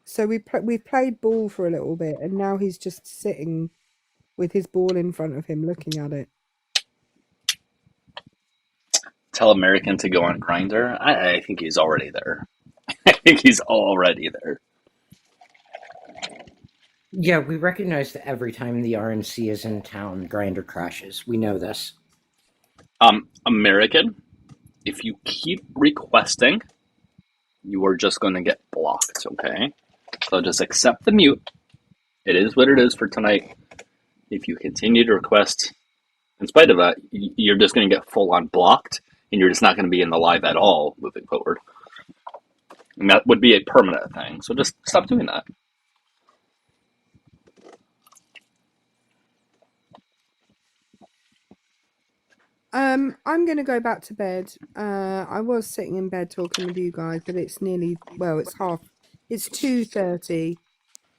So we played ball for a little bit and now he's just sitting with his ball in front of him looking at it. Tell American to go on Grindr. I think he's already there. I think he's already there. Yeah, we recognize that every time the RNC is in town, Grindr crashes. We know this. American, if you keep requesting, you are just going to get blocked, okay? So just accept the mute. It is what it is for tonight. If you continue to request, in spite of that, you're just going to get full on blocked, and you're just not going to be in the live at all moving forward. And that would be a permanent thing. So just stop doing that. I'm going to go back to bed. I was sitting in bed talking with you guys, but it's nearly, it's 2:30.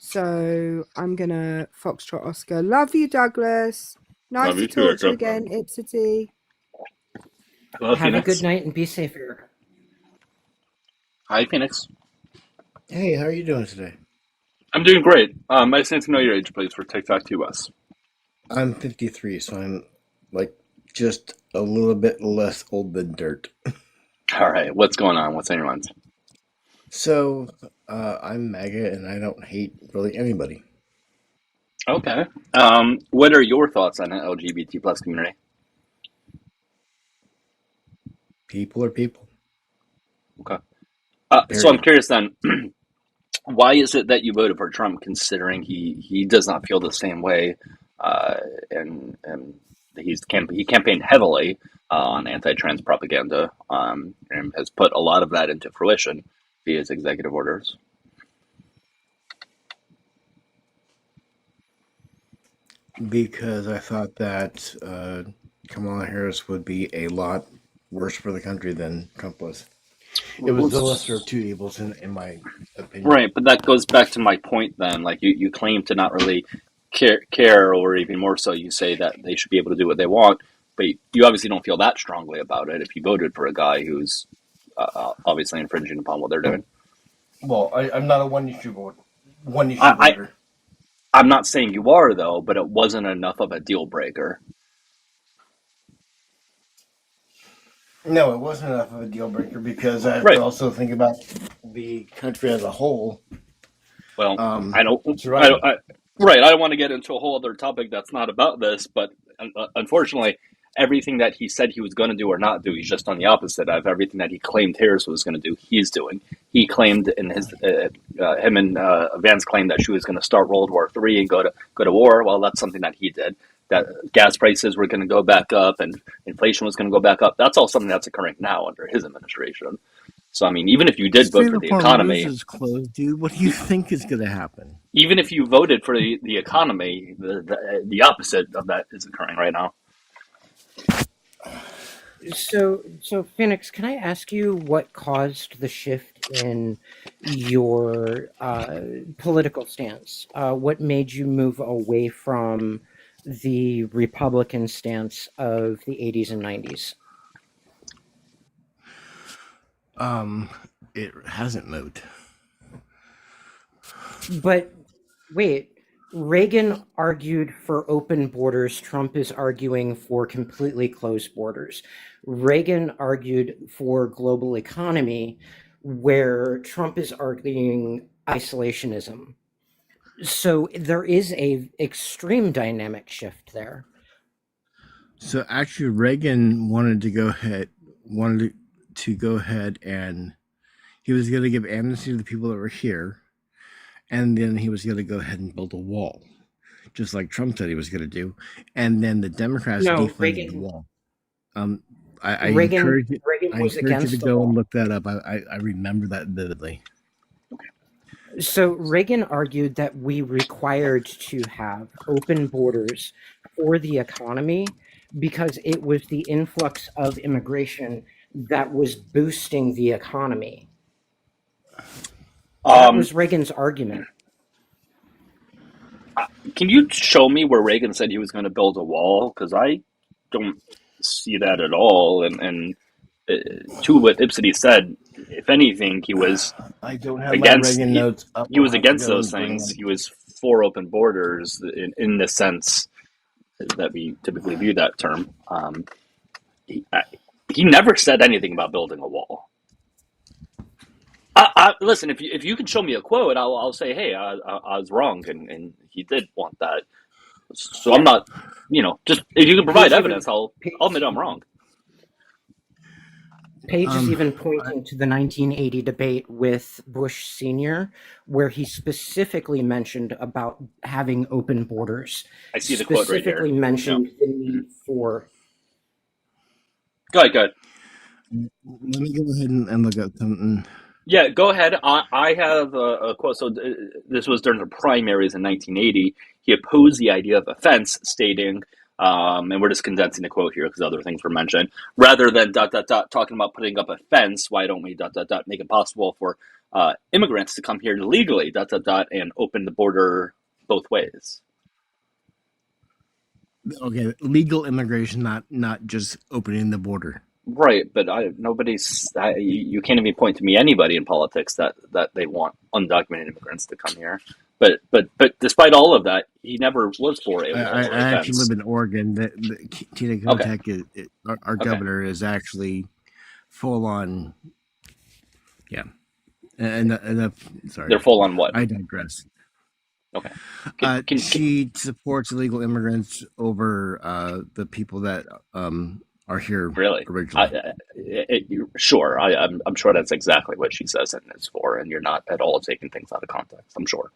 So I'm going to Foxtrot Oscar. Love you, Douglas. Nice to talk to you again, Ipsity. Hello, Have Phoenix. a good night and be safe, Erica. Hi, Phoenix. Hey, how are you doing today? I'm doing great. I just need to know your age, please, for TikTok TOS. I'm 53, so I'm like just a little bit less old than dirt. All right, what's going on? What's on your mind? So, I'm MAGA, and I don't hate really anybody. Okay. What are your thoughts on the LGBT plus community? People are people. Okay. So I'm curious then, why is it that you voted for Trump, considering he does not feel the same way, and he campaigned heavily on anti-trans propaganda, and has put a lot of that into fruition via his executive orders? Because I thought that Kamala Harris would be a lot worse for the country than Trump was. It was the lesser of two evils, in my opinion. Right, but that goes back to my point then. Like, you claim to not really care, or even more so, you say that they should be able to do what they want, but you obviously don't feel that strongly about it if you voted for a guy who's obviously infringing upon what they're doing. Well, I'm not a one-issue voter. I'm not saying you are, though, but it wasn't enough of a deal breaker. No, it wasn't enough of a deal breaker because I have to also think about the country as a whole. Well, I don't want to get into a whole other topic that's not about this, but unfortunately, everything that he said he was going to do or not do, he's just on the opposite of everything that he claimed Harris was going to do. He's doing. He claimed in his him and Vance claimed that she was going to start World War III and go to war. Well, that's something that he did. That gas prices were going to go back up and inflation was going to go back up. That's all something that's occurring now under his administration. So I mean, even if you did vote for the Singapore economy, loses clothes, dude. What do you think is going to happen? even if you voted for the economy, the opposite of that is occurring right now. So Phoenix, can I ask you what caused the shift in your political stance? What made you move away from the Republican stance of the 80s and 90s? It hasn't moved. But wait, Reagan argued for open borders. Trump is arguing for completely closed borders. Reagan argued for global economy, where Trump is arguing isolationism. So there is a extreme dynamic shift there. So actually, Reagan wanted to go ahead and he was going to give amnesty to the people that were here, and then he was going to go ahead and build a wall, just like Trump said he was going to do. And then the Democrats defunded the wall. I encourage you to go and look that up. I remember that vividly. So Reagan argued that we required to have open borders for the economy because it was the influx of immigration that was boosting the economy. That was Reagan's argument. Can you show me where Reagan said he was going to build a wall? Because I don't see that at all. And to what Ipsity said, if anything, he was I don't have against. my Reagan notes up. He was I'll have to against go those and bring things. them. He was for open borders in the sense that we typically view that term. He never said anything about building a wall. Listen, if you can show me a quote, I'll say, hey, I was wrong, and he did want that. So I'm not, just if you can provide evidence, I'll admit I'm wrong. Page is even pointing to the 1980 debate with Bush Sr., where he specifically mentioned about having open borders. I see the quote right here. Specifically mentioned the need for. Go ahead. Let me go ahead and look up something. Yeah, go ahead. I have a quote. So this was during the primaries in 1980. He opposed the idea of offense, stating, and we're just condensing the quote here because other things were mentioned. Rather than ... talking about putting up a fence, why don't we ... make it possible for immigrants to come here legally ... and open the border both ways. Okay, legal immigration, not just opening the border. Right, but you can't even point to me anybody in politics that they want undocumented immigrants to come here. But despite all of that, he never was for it. I actually live in Oregon. Tina Kotek, our governor, is actually full on. Yeah, and sorry, they're full on what? I digress. Okay. She supports illegal immigrants over the people that are here really originally. Sure, I'm sure that's exactly what she says and it's for, and you're not at all taking things out of context. I'm sure.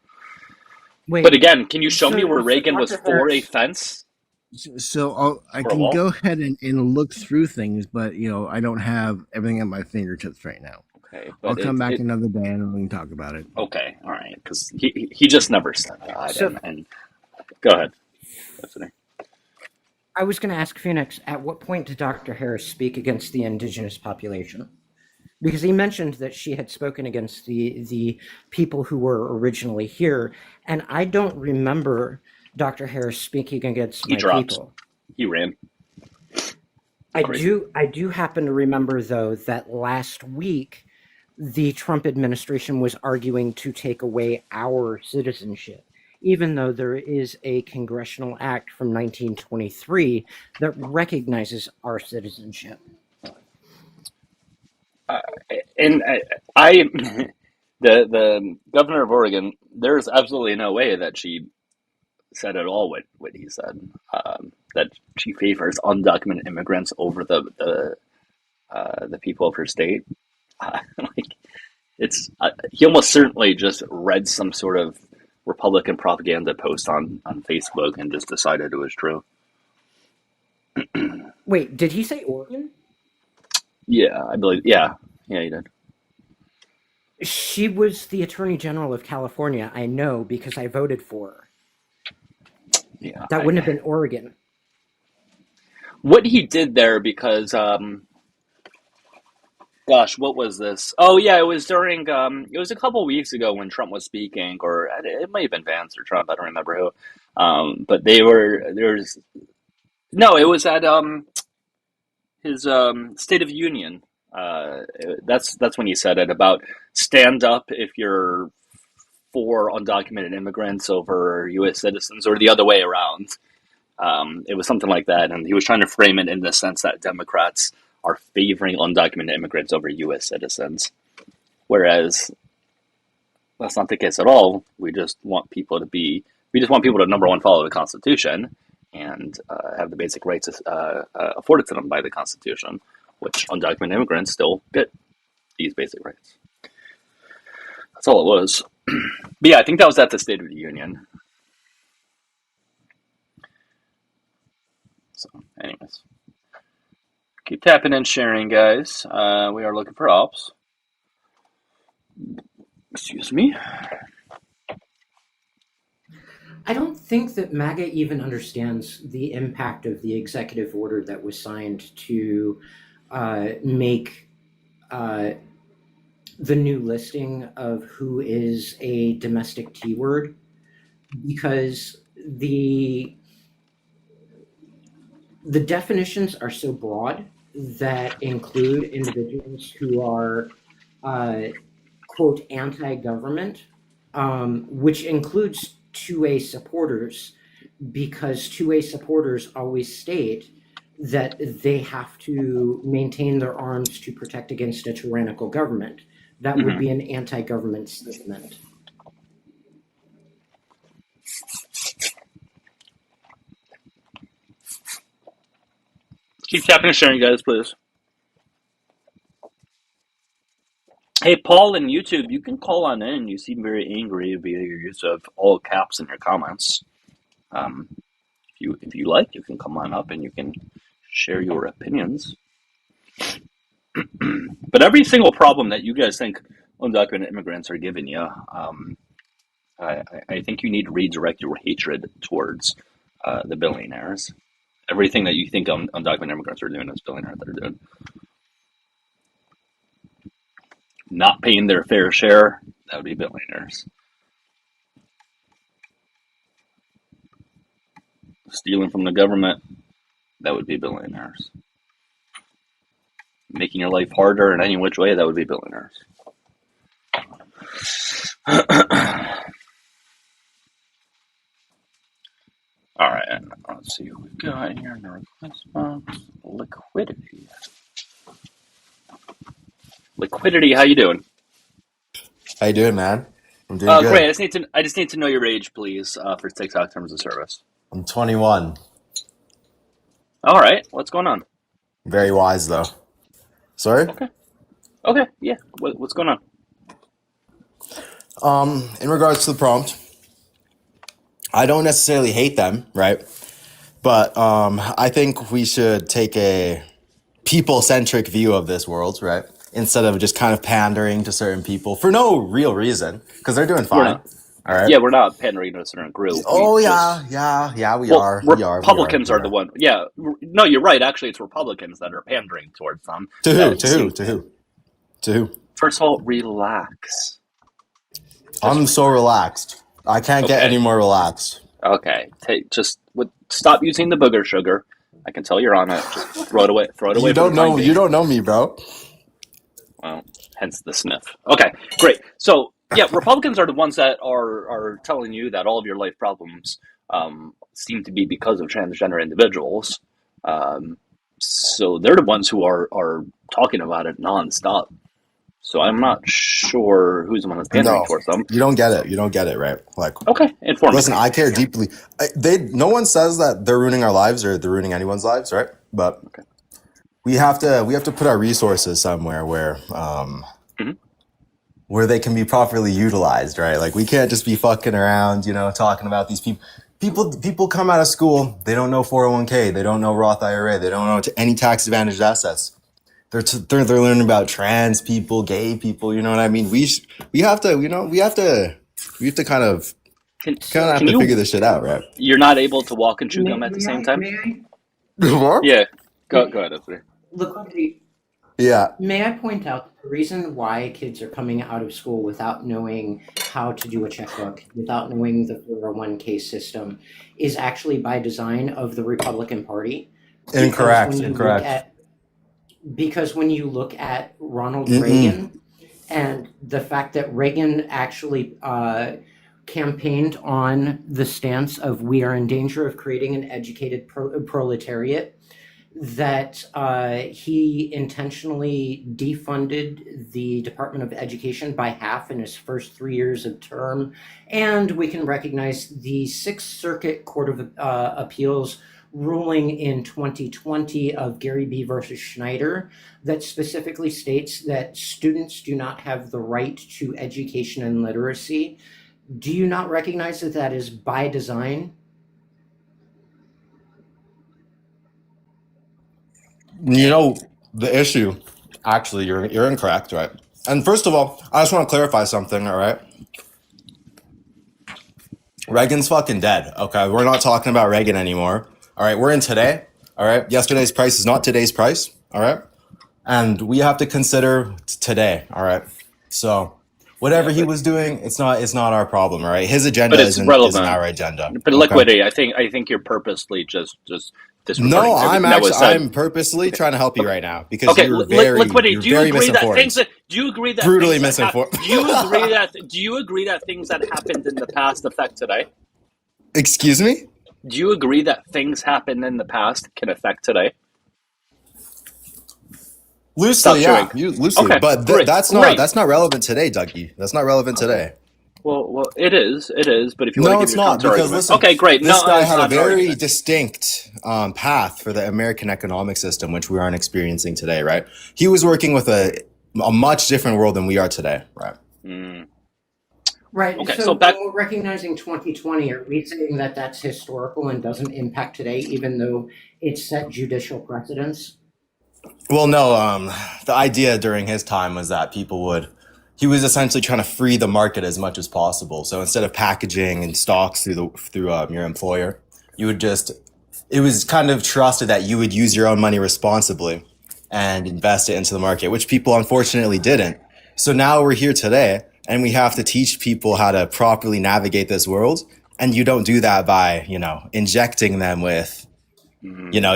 Wait, but again, can you show me where Reagan was for a fence? So I can go ahead and look through things, but I don't have everything at my fingertips right now. Okay, but I'll come back another day and we can talk about it. Okay, all right, because he just never said that. And go ahead. I was going to ask Phoenix, at what point did Dr. Harris speak against the indigenous population? Because he mentioned that she had spoken against the people who were originally here, and I don't remember Dr. Harris speaking against my people. He ran. I do happen to remember, though, that last week the Trump administration was arguing to take away our citizenship, even though there is a congressional act from 1923 that recognizes our citizenship. The governor of Oregon, there's absolutely no way that she said at all what he said, that she favors undocumented immigrants over the people of her state. He almost certainly just read some sort of Republican propaganda post on Facebook and just decided it was true. Wait, did he say Oregon? Yeah, I believe. Yeah, he did. She was the Attorney General of California. I know because I voted for her. Yeah, That wouldn't have been Oregon. What he did there, because gosh, what was this? Oh yeah, it was during it was a couple weeks ago when Trump was speaking, or it might have been Vance or Trump. I don't remember who. But there's no, it was at his State of the Union. That's when he said it about stand up if you're for undocumented immigrants over U.S. citizens, or the other way around. It was something like that, and he was trying to frame it in the sense that Democrats are favoring undocumented immigrants over U.S. citizens, whereas that's not the case at all. We just want people to number one, follow the Constitution and have the basic rights afforded to them by the Constitution, which undocumented immigrants still get these basic rights. That's all it was. But yeah, I think that was at the State of the Union. So, anyways, keep tapping and sharing, guys. We are looking for ops. Excuse me. I don't think that MAGA even understands the impact of the executive order that was signed to make the new listing of who is a domestic T word, because the definitions are so broad that include individuals who are quote anti-government, which includes 2A supporters, because 2A supporters always state that they have to maintain their arms to protect against a tyrannical government. That would be an anti-government statement. Keep tapping and sharing, guys, please. Hey, Paul in YouTube, you can call on in. You seem very angry via your use of all caps in your comments. If you like, you can come on up and you can share your opinions. But every single problem that you guys think undocumented immigrants are giving you, I think you need to redirect your hatred towards the billionaires. Everything that you think undocumented immigrants are doing is billionaires that are doing. Not paying their fair share, that would be billionaires. Stealing from the government, that would be billionaires. Making your life harder in any which way, that would be billionaires. All right, let's see what we've got here in the request box. Liquidity. Liquidity, how you doing? How you doing, man? I'm doing good. Great. I just need to know your age, please, for TikTok terms of service. I'm 21. All right. What's going on? Very wise, though. Sorry? Okay. Yeah. What's going on? In regards to the prompt, I don't necessarily hate them, right? But I think we should take a people-centric view of this world, right? Instead of just kind of pandering to certain people for no real reason, because they're doing fine. All right. Yeah, we're not pandering to a certain group. We are. Republicans are the one. Yeah. No, you're right. Actually, it's Republicans that are pandering towards them. To who? First of all, relax. I'm so relaxed. I can't get any more relaxed. Okay. Stop using the booger sugar. I can tell you're on it. Just throw it away. You don't know me, bro. Well, hence the sniff. Okay, great. So, yeah, Republicans are the ones that are telling you that all of your life problems seem to be because of transgender individuals. So they're the ones who are talking about it nonstop. So I'm not sure who's the one that's pandering towards them. You don't get it. You don't get it, right? Like, okay, inform me. Listen, I care deeply. No one says that they're ruining our lives or they're ruining anyone's lives, right? But we have to put our resources somewhere where where they can be properly utilized, right? Like we can't just be fucking around, talking about these people. People come out of school, they don't know 401k, they don't know Roth IRA, they don't know any tax advantaged assets. they're learning about trans people, gay people. You know what I mean? We have to kind of Can have to you? figure this shit out, right? You're not able to walk and chew gum at the same time. What? Yeah. Go ahead, Anthony. Liquidity. Yeah. May I point out the reason why kids are coming out of school without knowing how to do a checkbook, without knowing the 401k system, is actually by design of the Republican Party. Incorrect. Because when you look at Ronald Mm-mm. Reagan and the fact that Reagan actually campaigned on the stance of we are in danger of creating an educated proletariat, that he intentionally defunded the Department of Education by half in his first 3 years of term. And we can recognize the Sixth Circuit Court of Appeals ruling in 2020 of Gary B. versus Schneider that specifically states that students do not have the right to education and literacy. Do you not recognize that that is by design? You know, the issue, actually, you're incorrect, right? And first of all, I just want to clarify something, all right? Reagan's fucking dead, okay? We're not talking about Reagan anymore, all right? We're in today, all right? Yesterday's price is not today's price, all right? And we have to consider today, all right? So whatever he was doing, it's not our problem, all right? His agenda isn't our agenda. But Liquidity, I think you're purposely just no, I'm purposely trying to help you right now because you're very misinformed. Do you agree that brutally misinformed? Do you agree that things that happened in the past affect today? Excuse me? Do you agree that things happened in the past can affect today? Loosely, yeah, loosely. Okay, but that's not relevant today, Dougie. That's not relevant today. Well, it is. But if you no, want to it's give your not because listen. Okay, great. This guy had a very distinct path for the American economic system, which we aren't experiencing today, right? He was working with a much different world than we are today, right? Right. Okay, so when we're recognizing 2020, are we saying that that's historical and doesn't impact today, even though it set judicial precedents? Well, no. The idea during his time was that he was essentially trying to free the market as much as possible. So instead of packaging and stocks through your employer, it was kind of trusted that you would use your own money responsibly and invest it into the market, which people unfortunately didn't. So now we're here today and we have to teach people how to properly navigate this world. And you don't do that by, injecting them with,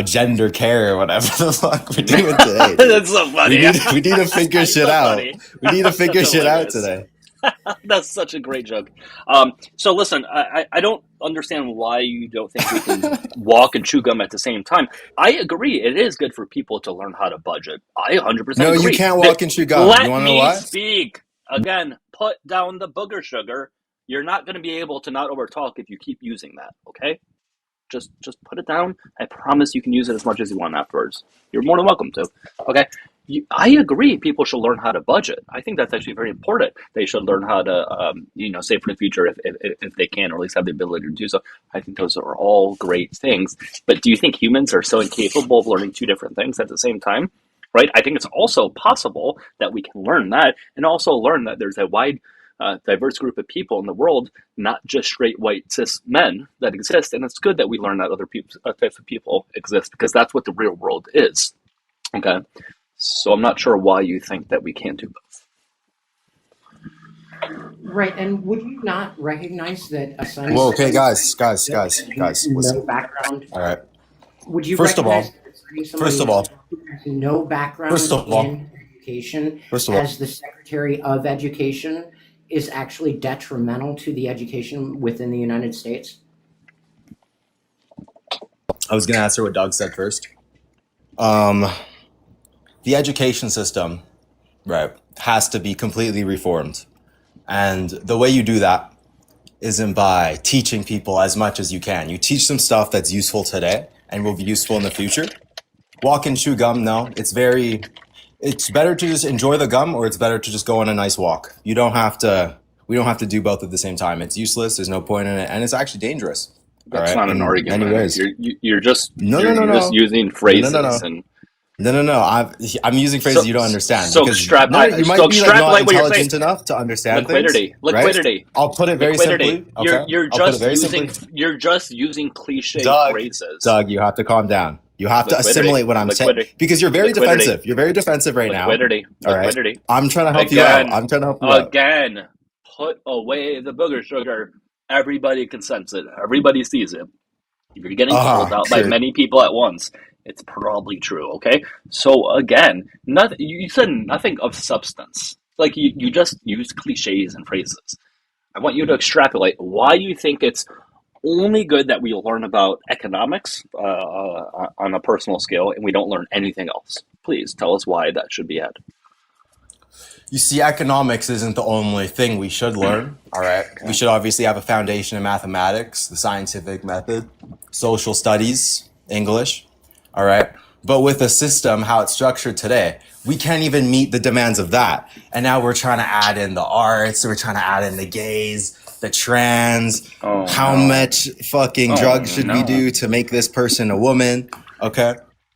gender care or whatever the fuck we're doing today. That's so funny. We need to figure shit out. We need to figure shit out today. That's such a great joke. So listen, I don't understand why you don't think we can walk and chew gum at the same time. I agree. It is good for people to learn how to budget. I 100% agree. No, you can't walk and chew gum. Let you want to know me why? speak. Again, put down the booger sugar. You're not going to be able to not overtalk if you keep using that, okay? Just put it down. I promise you can use it as much as you want afterwards. You're more than welcome to. Okay? I agree people should learn how to budget. I think that's actually very important. They should learn how to, save for the future if they can, or at least have the ability to do so. I think those are all great things. But do you think humans are so incapable of learning two different things at the same time? Right? I think it's also possible that we can learn that and also learn that there's a wide diverse group of people in the world, not just straight white cis men that exist. And it's good that we learn that other types of people exist because that's what the real world is. Okay. So I'm not sure why you think that we can't do both. Right. And would you not recognize that a son? Well, okay, guys, listen. No background. All right. Would you First of all, no background in education as the Secretary of Education is actually detrimental to the education within the United States? I was going to answer what Doug said first. The education system, right, has to be completely reformed. And the way you do that isn't by teaching people as much as you can. You teach them stuff that's useful today and will be useful in the future. Walk and chew gum, no. It's better to just enjoy the gum, or it's better to just go on a nice walk. We don't have to do both at the same time. It's useless. There's no point in it. And it's actually dangerous. That's not an argument. Anyways. You're just using phrases. No. And No. I'm using phrases you don't understand because you might be like not extrapolate what you're saying. intelligent enough to understand Liquidity, things, right? I'll put it very simply. Okay, I'll put it very simply. You're just using cliche phrases. Doug, you have to calm down. You have to assimilate what I'm saying because you're very defensive. You're very defensive right now. All right. I'm trying to help you out. I'm trying to help you out. Again, put away the booger sugar. Everybody can sense it. Everybody sees it. If you're getting called out by many people at once, it's probably true, okay? So again, you said nothing of substance. Like you just used cliches and phrases. I want you to extrapolate why you think it's only good that we learn about economics on a personal scale and we don't learn anything else. Please tell us why that should be had. You see, economics isn't the only thing we should learn, all right? We should obviously have a foundation in mathematics, the scientific method, social studies, English, all right? But with the system, how it's structured today, we can't even meet the demands of that. And now we're trying to add in the arts, we're trying to add in the gays, the trans, how much fucking drugs should we do to make this person a woman, okay?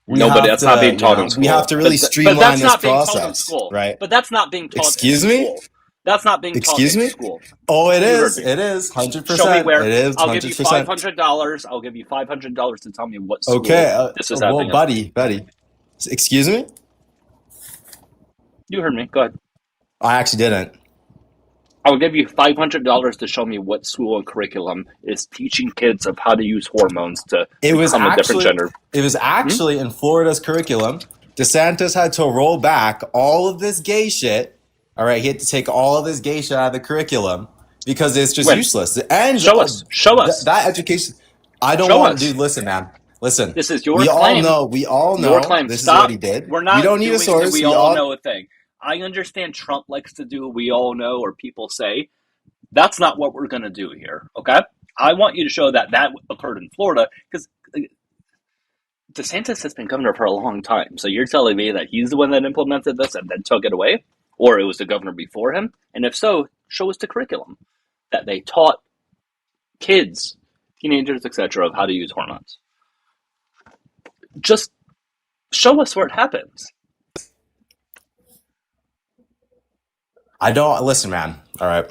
That's not being taught in school. We have to really streamline this process, right? But that's not being taught Excuse in me? school. That's not being taught in school. Oh, it is. It is. 100%. Show me where. It is 100%. I'll give you $500. I'll give you $500 to tell me what school this is happening. Well, buddy. Excuse me? You heard me. Go ahead. I actually didn't. I will give you $500 to show me what school and curriculum is teaching kids of how to use hormones to become a different gender. It was actually in Florida's curriculum. DeSantis had to roll back all of this gay shit. All right, he had to take all of this gay shit out of the curriculum because it's just useless. And show us. That education. I don't want to. Dude, listen, man. Listen. This is your claim. claim. We all know. Your claim. This Stop. is what he did. We're not. We don't need a source. We all know a thing. I understand Trump likes to do we all know or people say. That's not what we're going to do here, okay? I want you to show that occurred in Florida because DeSantis has been governor for a long time. So you're telling me that he's the one that implemented this and then took it away? Or it was the governor before him? And if so, show us the curriculum that they taught kids, teenagers, etc., of how to use hormones. Just show us where it happens. Listen, man. All right.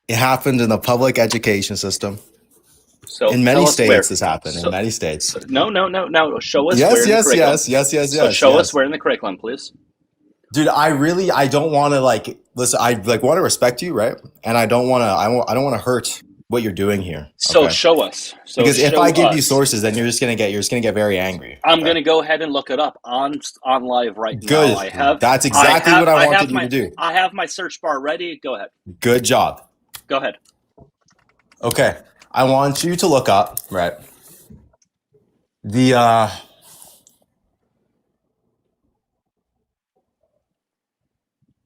It happened in the public education system. So in many states, this happened. In many states. No. Show us. Yes. So show us where in the curriculum, please. Dude, I don't want to listen. I want to respect you, right? And I don't want to hurt what you're doing here. So show us. Because if I give you sources, then you're just gonna get very angry. I'm gonna go ahead and look it up on live right now. Good. That's exactly what I wanted you to do. I have my search bar ready. Go ahead. Good job. Go ahead. Okay. I want you to look up, right, the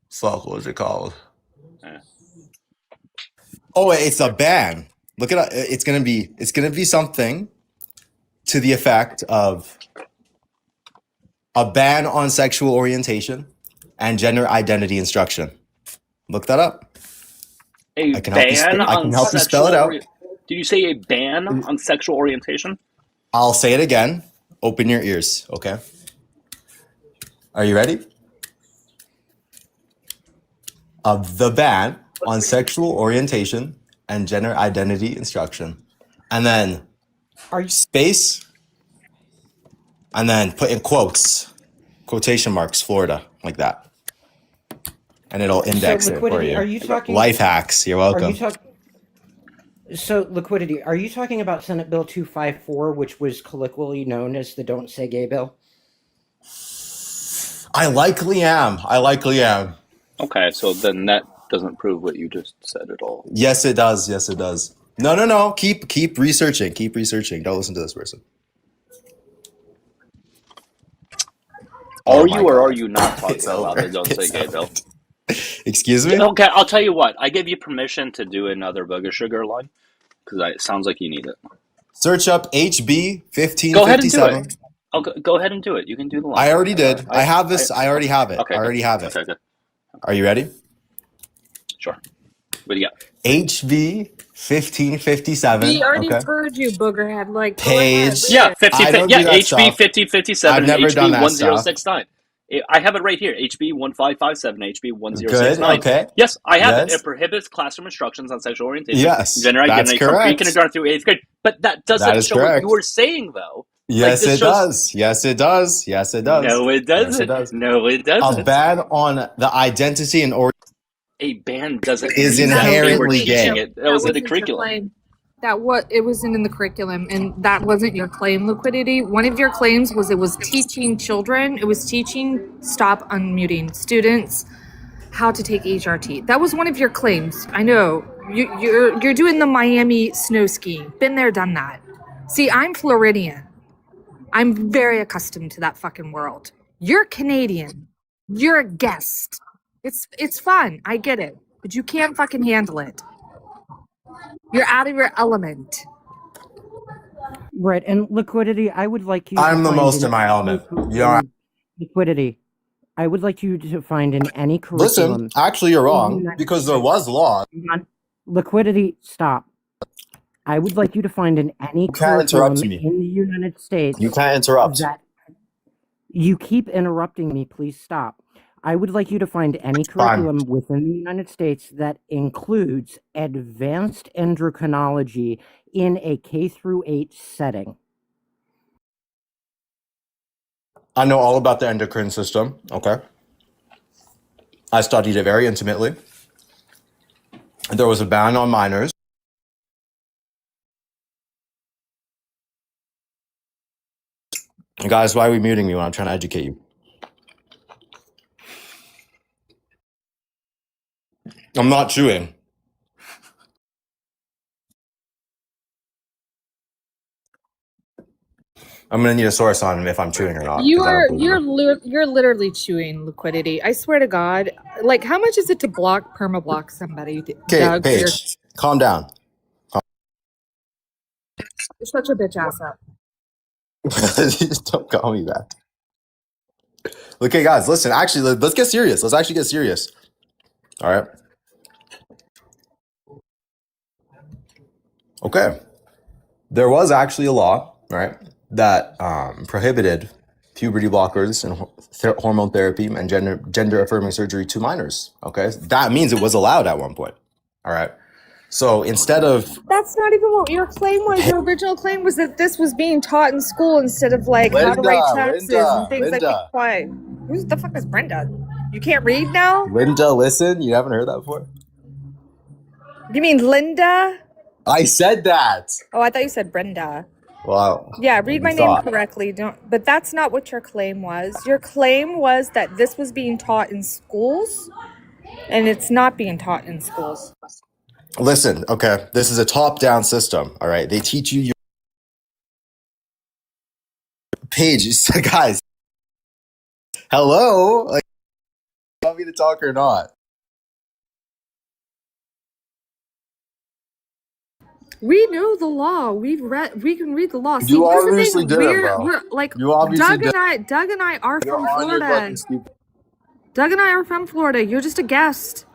fuck, what was it called? Oh, it's a ban. Look it up. It's gonna be something to the effect of a ban on sexual orientation and gender identity instruction. Look that up. I can help you spell it out. Did you say a ban on sexual orientation? I'll say it again. Open your ears, okay? Are you ready? The ban on sexual orientation and gender identity instruction. And then space, and then put in quotation marks, Florida, like that. And it'll index it for you. Are you talking life hacks? You're welcome. So, Liquidity, are you talking about Senate Bill 254, which was colloquially known as the Don't Say Gay bill? I likely am. Okay, so then that doesn't prove what you just said at all. Yes, it does. No. Keep researching. Don't listen to this person. Are you not talking about the Don't Say Gay bill? Excuse me? Okay, I'll tell you what. I give you permission to do another Booger Sugar line because it sounds like you need it. Search up HB 1557. Go ahead and do it. Go ahead and do it. You can do the line. I already did. I already have it. Okay, I already have it. Okay, good. Are you ready? Sure. What do you got? HB 1557. We already Okay. heard you, Boogerhead. Like, go ahead. Page. Yeah, I don't yeah, do that HB stuff. 5057 I've and never done HB that stuff. 1069. I have it right here. HB 1557, HB Good. 1069. Okay. Yes, I have it. Yes. It prohibits classroom instructions on sexual orientation, Yes. gender That's identity from correct. pre-kindergarten through 8th grade. But that That doesn't is show what correct. you were saying, though. Yes, this it shows. does. Yes, it does. Yes, it does. No, it Yes, it doesn't. does. No, it A doesn't. ban on the identity and origin A ban doesn't is mean that they were inherently teaching gay. it. That was in the wasn't your curriculum. claim. It wasn't in the curriculum, and that wasn't your claim, Liquidity. One of your claims was it was teaching children. It was teaching stop unmuting students how to take HRT. That was one of your claims. I know you're doing the Miami snow skiing. Been there, done that. See, I'm Floridian. I'm very accustomed to that fucking world. You're Canadian. You're a guest. It's fun. I get it, but you can't fucking handle it. You're out of your element. Right, and Liquidity, I would like you I'm to the find most in in my any element. curriculum- You're Liquidity, I would like you to find in any curriculum. Listen, actually, you're wrong because there was law. Liquidity, stop. I would like you to find in any You can't curriculum interrupt me. in the United States. You can't interrupt. That you keep interrupting me. Please stop. I would like you to find any curriculum within the United States that includes advanced endocrinology in a K through 8 setting. I know all about the endocrine system. Okay. I studied it very intimately. There was a ban on minors. Guys, why are we muting me when I'm trying to educate you? I'm not chewing. I'm gonna need a source on if I'm chewing or not. 'cause I don't believe it. You're literally chewing, Liquidity. I swear to God. Like, how much is it to permablock somebody? Okay, Doug, for your- Paige, calm down. Shut your bitch ass up. Don't call me that. Okay, guys, listen. Actually, let's get serious. Let's actually get serious. All right. Okay. There was actually a law, right, that prohibited puberty blockers and hormone therapy and gender affirming surgery to minors. Okay, that means it was allowed at one point. All right. So instead of That's not even what your claim was. Your original claim was that this was being taught in school instead of like how to write taxes and things like that. Why? Who the fuck is Brenda? You can't read now? Linda, listen, you haven't heard that before? You mean Linda? I said that. Oh, I thought you said Brenda. Wow. Yeah, read my name correctly. But that's not what your claim was. Your claim was that this was being taught in schools, and it's not being taught in schools. Listen, okay, this is a top-down system, all right? They teach you your Paige, guys. Hello? Like, you want me to talk or not? We know the law. We can read the law. See, You here's the obviously thing. did, bro. We're like You obviously did. Doug and I are You're from on your Florida. fucking stupid. Doug and I are from Florida. You're just a guest.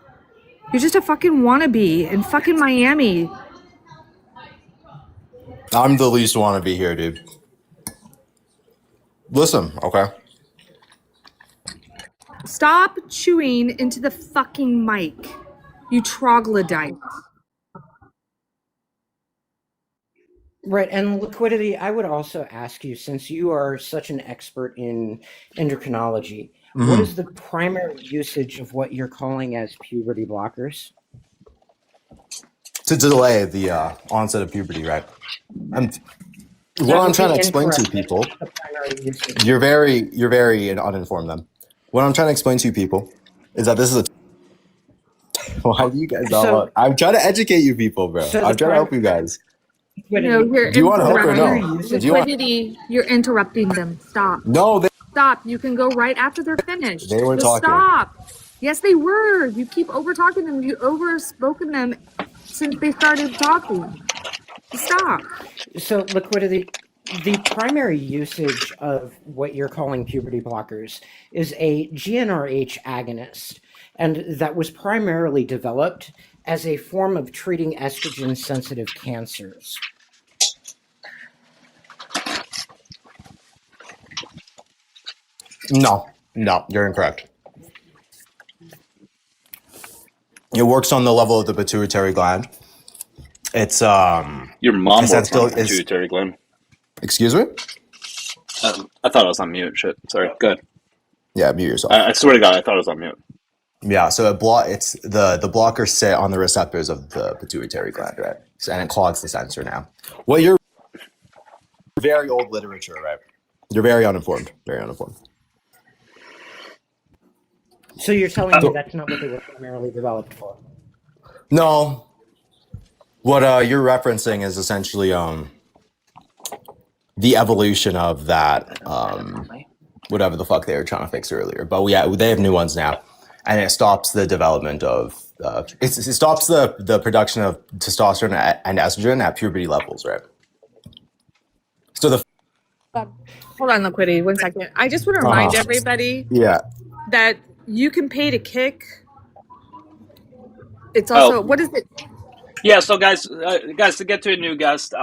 You're just a fucking wannabe in fucking Miami. I'm the least wannabe here, dude. Listen, okay? Stop chewing into the fucking mic. You troglodyte. Right, and Liquidity, I would also ask you, since you are such an expert in endocrinology, what is the primary usage of what you're calling as puberty blockers? To delay the onset of puberty, right? What I'm trying to explain to people, you're very uninformed then. What I'm trying to explain to people is that this is a why do you guys not want? I'm trying to educate you people, bro. I'm trying to help you guys. No, you're Do you want help or no? Liquidity, you're interrupting them. Stop. No, Stop. You can go right after they're finished. They were Just talking. Stop. Yes, they were. You keep over-talking them. You over-spoken them since they started talking. Stop. So, Liquidity, the primary usage of what you're calling puberty blockers is a GnRH agonist, and that was primarily developed as a form of treating estrogen-sensitive cancers? No, you're incorrect. It works on the level of the pituitary gland. It's Your mom works on essential the pituitary gland. Excuse me? I thought I was on mute. Shit. Sorry. Good. Yeah, mute yourself. I swear to God, I thought I was on mute. Yeah, so it's the blockers sit on the receptors of the pituitary gland, right? So, and it clogs the sensor now. Well, you're very old literature, right? You're very uninformed. Very uninformed. So you're telling me that's not what they were primarily developed for? No. What you're referencing is essentially the evolution of that whatever the fuck they were trying to fix earlier. But they have new ones now, and it stops the development of it stops the production of testosterone and estrogen at puberty levels, right? So the Hold on, Liquidity, 1 second. I just want to remind everybody that you can pay to kick. It's also what is it? Yeah, so guys, to get to a new guest,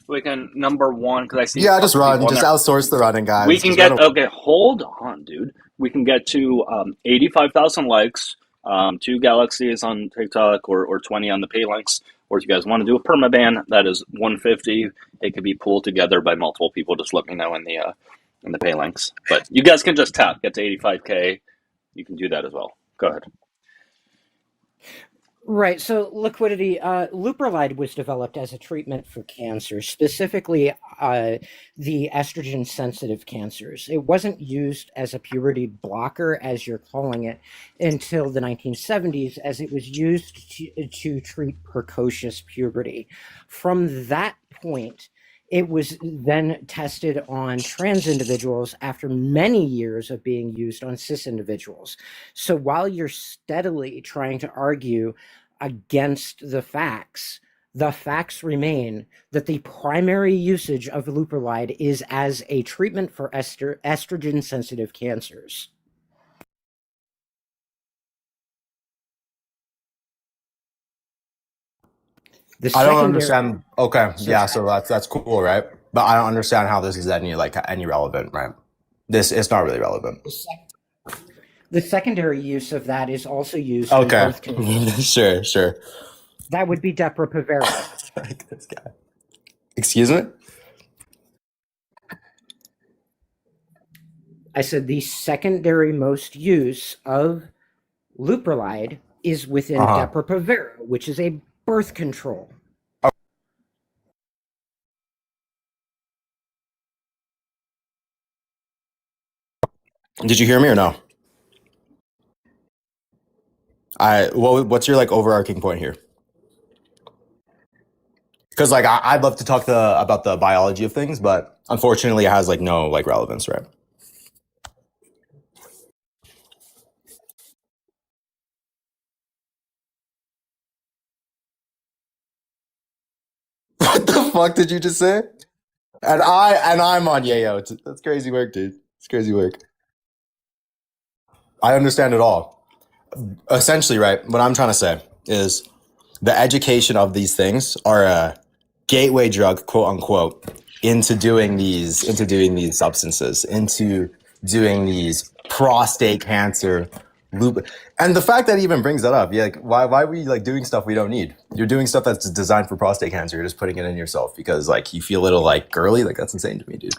we can number one because I see. just run, just outsource the running, guys. We can get hold on, dude. We can get to 85,000 likes, 2 galaxies on TikTok, or 20 on the pay links. Or if you guys want to do a permaban, that is 150. It could be pulled together by multiple people. Just let me know in the pay links. But you guys can just get to 85K. You can do that as well. Go ahead. Right. So Liquidity, Leuprolide was developed as a treatment for cancer, specifically the estrogen-sensitive cancers. It wasn't used as a puberty blocker, as you're calling it, until the 1970s, as it was used to treat precocious puberty. From that point, it was then tested on trans individuals after many years of being used on cis individuals. So while you're steadily trying to argue against the facts remain that the primary usage of leuprolide is as a treatment for estrogen-sensitive cancers. I don't understand. Okay, yeah, so that's cool, right? But I don't understand how this is any relevant, right? It's not really relevant. The secondary use of that is also used in birth control. Sure. That would be Depo-Provera. This guy. Excuse me? I said the secondary most use of leuprolide is within Depo-Provera, which is a birth control. Did you hear me or no? What's your overarching point here? Because I'd love to talk about the biology of things, but unfortunately it has no relevance, right? What the fuck did you just say? And I'm on yayo. That's crazy work, dude. It's crazy work. I understand it all. Essentially, right, what I'm trying to say is the education of these things are a gateway drug, quote unquote, into doing these substances, into doing these prostate cancer loop. And the fact that he even brings that up, why are we doing stuff we don't need? You're doing stuff that's designed for prostate cancer. You're just putting it in yourself because you feel a little girly. That's insane to me, dude.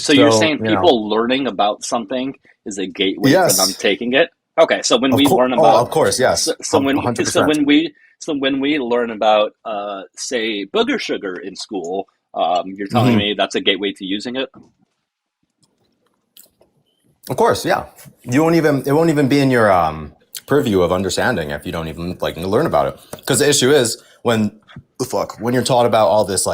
So you're saying people learning about something is a gateway for them taking it? Okay, so when we learn about, of course, yes. So when we learn about, say, booger sugar in school, you're telling me that's a gateway to using it? Of course, yeah. It won't even be in your purview of understanding if you don't even learn about it. Because the issue is when you're taught about all this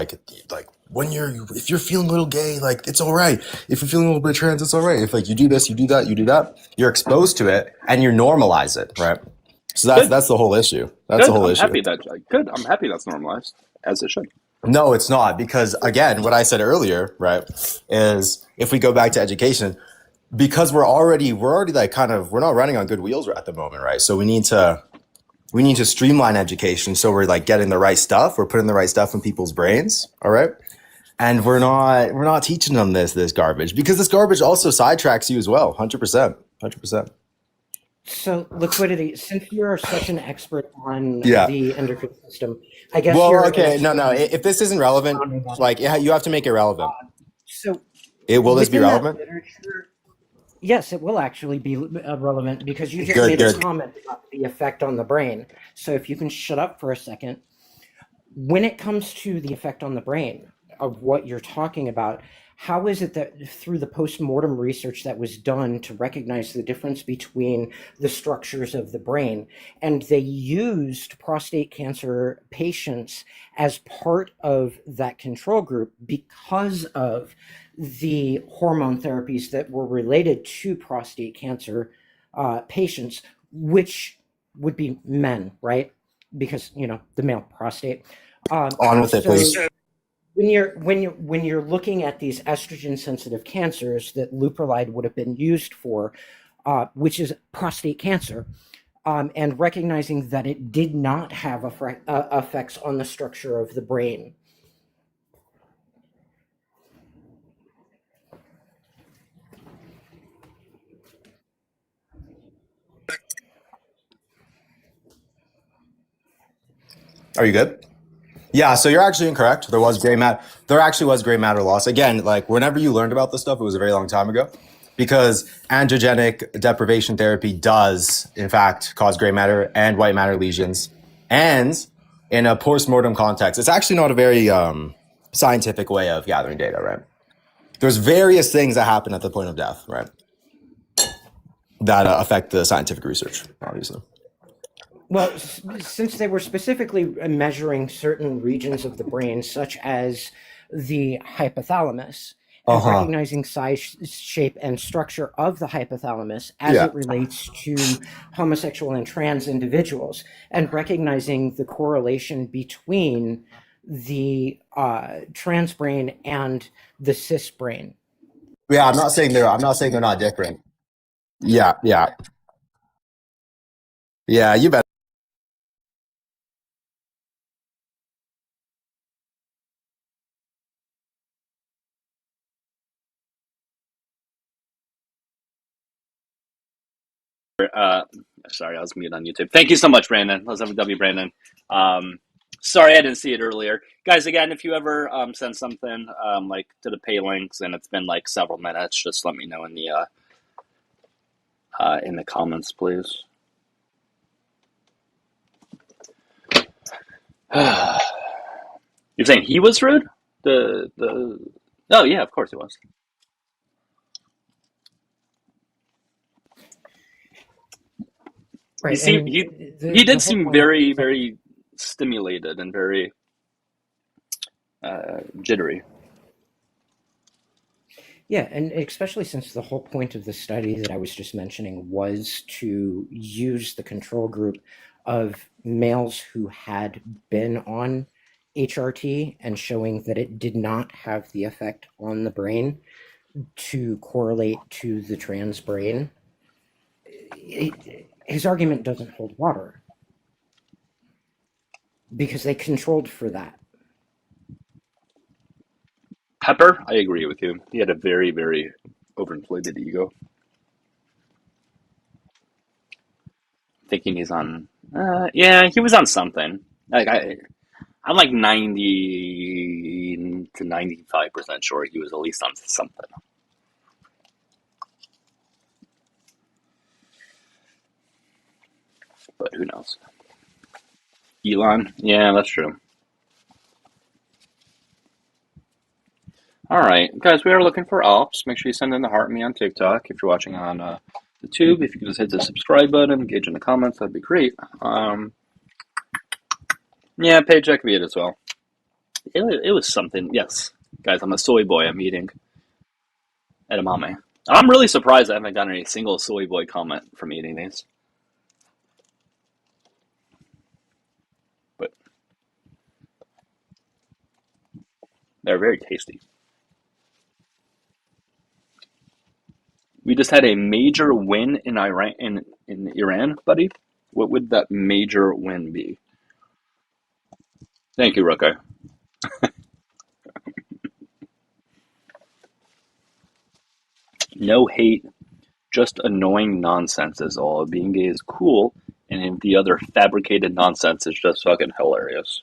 if you're feeling a little gay, it's all right. If you're feeling a little bit trans, it's all right. If you do this, you do that, you're exposed to it and you normalize it, right? So that's the whole issue. That's the whole issue. I'm happy that's normalized, as it should. No, it's not, because again, what I said earlier, right, is if we go back to education, because we're already we're not running on good wheels at the moment, right? So we need to We need to streamline education so we're like getting the right stuff. We're putting the right stuff in people's brains. All right. And we're not teaching them this garbage, because this garbage also sidetracks you as well. 100%. 100%. So, Liquidity, since you're such an expert on Yeah. the endocrine system, I guess Well, you're okay. No. If this isn't relevant, like you have to make it relevant. So, Will this be within that relevant? literature, yes, it will actually be relevant, because you just Good, made a good. comment about the effect on the brain. So if you can shut up for a second, when it comes to the effect on the brain of what you're talking about, how is it that through the post-mortem research that was done to recognize the difference between the structures of the brain, and they used prostate cancer patients as part of that control group because of the hormone therapies that were related to prostate cancer patients, which would be men, right? Because, the male prostate. On with it, please. When you're looking at these estrogen sensitive cancers that Leuprolide would have been used for, which is prostate cancer, and recognizing that it did not have effects on the structure of the brain. Are you good? Yeah, so you're actually incorrect. There actually was gray matter loss. Again, like whenever you learned about this stuff, it was a very long time ago, because androgenic deprivation therapy does, in fact, cause gray matter and white matter lesions. And in a post-mortem context, it's actually not a very scientific way of gathering data, right? There's various things that happen at the point of death, right? That affect the scientific research, obviously. Well, since they were specifically measuring certain regions of the brain, such as the hypothalamus, and recognizing size, shape, and structure of the hypothalamus as it relates to homosexual and trans individuals, and recognizing the correlation between the trans brain and the cis brain. Yeah, I'm not saying they're not different. Yeah. Yeah, you bet. Sorry, I was muted on YouTube. Thank you so much, Brandon. Let's have a W, Brandon. Sorry, I didn't see it earlier. Guys, again, if you ever send something like to the pay links and it's been like several minutes, just let me know in the comments, please. You're saying he was rude? Oh yeah, of course he was. Right, he did seem very, very stimulated and very jittery. Yeah, and especially since the whole point of the study that I was just mentioning was to use the control group of males who had been on HRT and showing that it did not have the effect on the brain to correlate to the trans brain. His argument doesn't hold water because they controlled for that. Pepper, I agree with you. He had a very, very overinflated ego. Thinking he's on, yeah, he was on something. Like I'm like 90 to 95% sure he was at least on something. But who knows? Elon, yeah, that's true. All right, guys, we are looking for Alps. Make sure you send in the heart me on TikTok. If you're watching on the tube, if you can just hit the subscribe button, engage in the comments, that'd be great. Yeah, paycheck be it as well. It was something. Yes, guys, I'm a soy boy. I'm eating edamame. I'm really surprised I haven't gotten a single soy boy comment from eating these. But they're very tasty. We just had a major win in Iran, buddy. What would that major win be? Thank you, Rooker. No hate, just annoying nonsense is all. Being gay is cool, and the other fabricated nonsense is just fucking hilarious.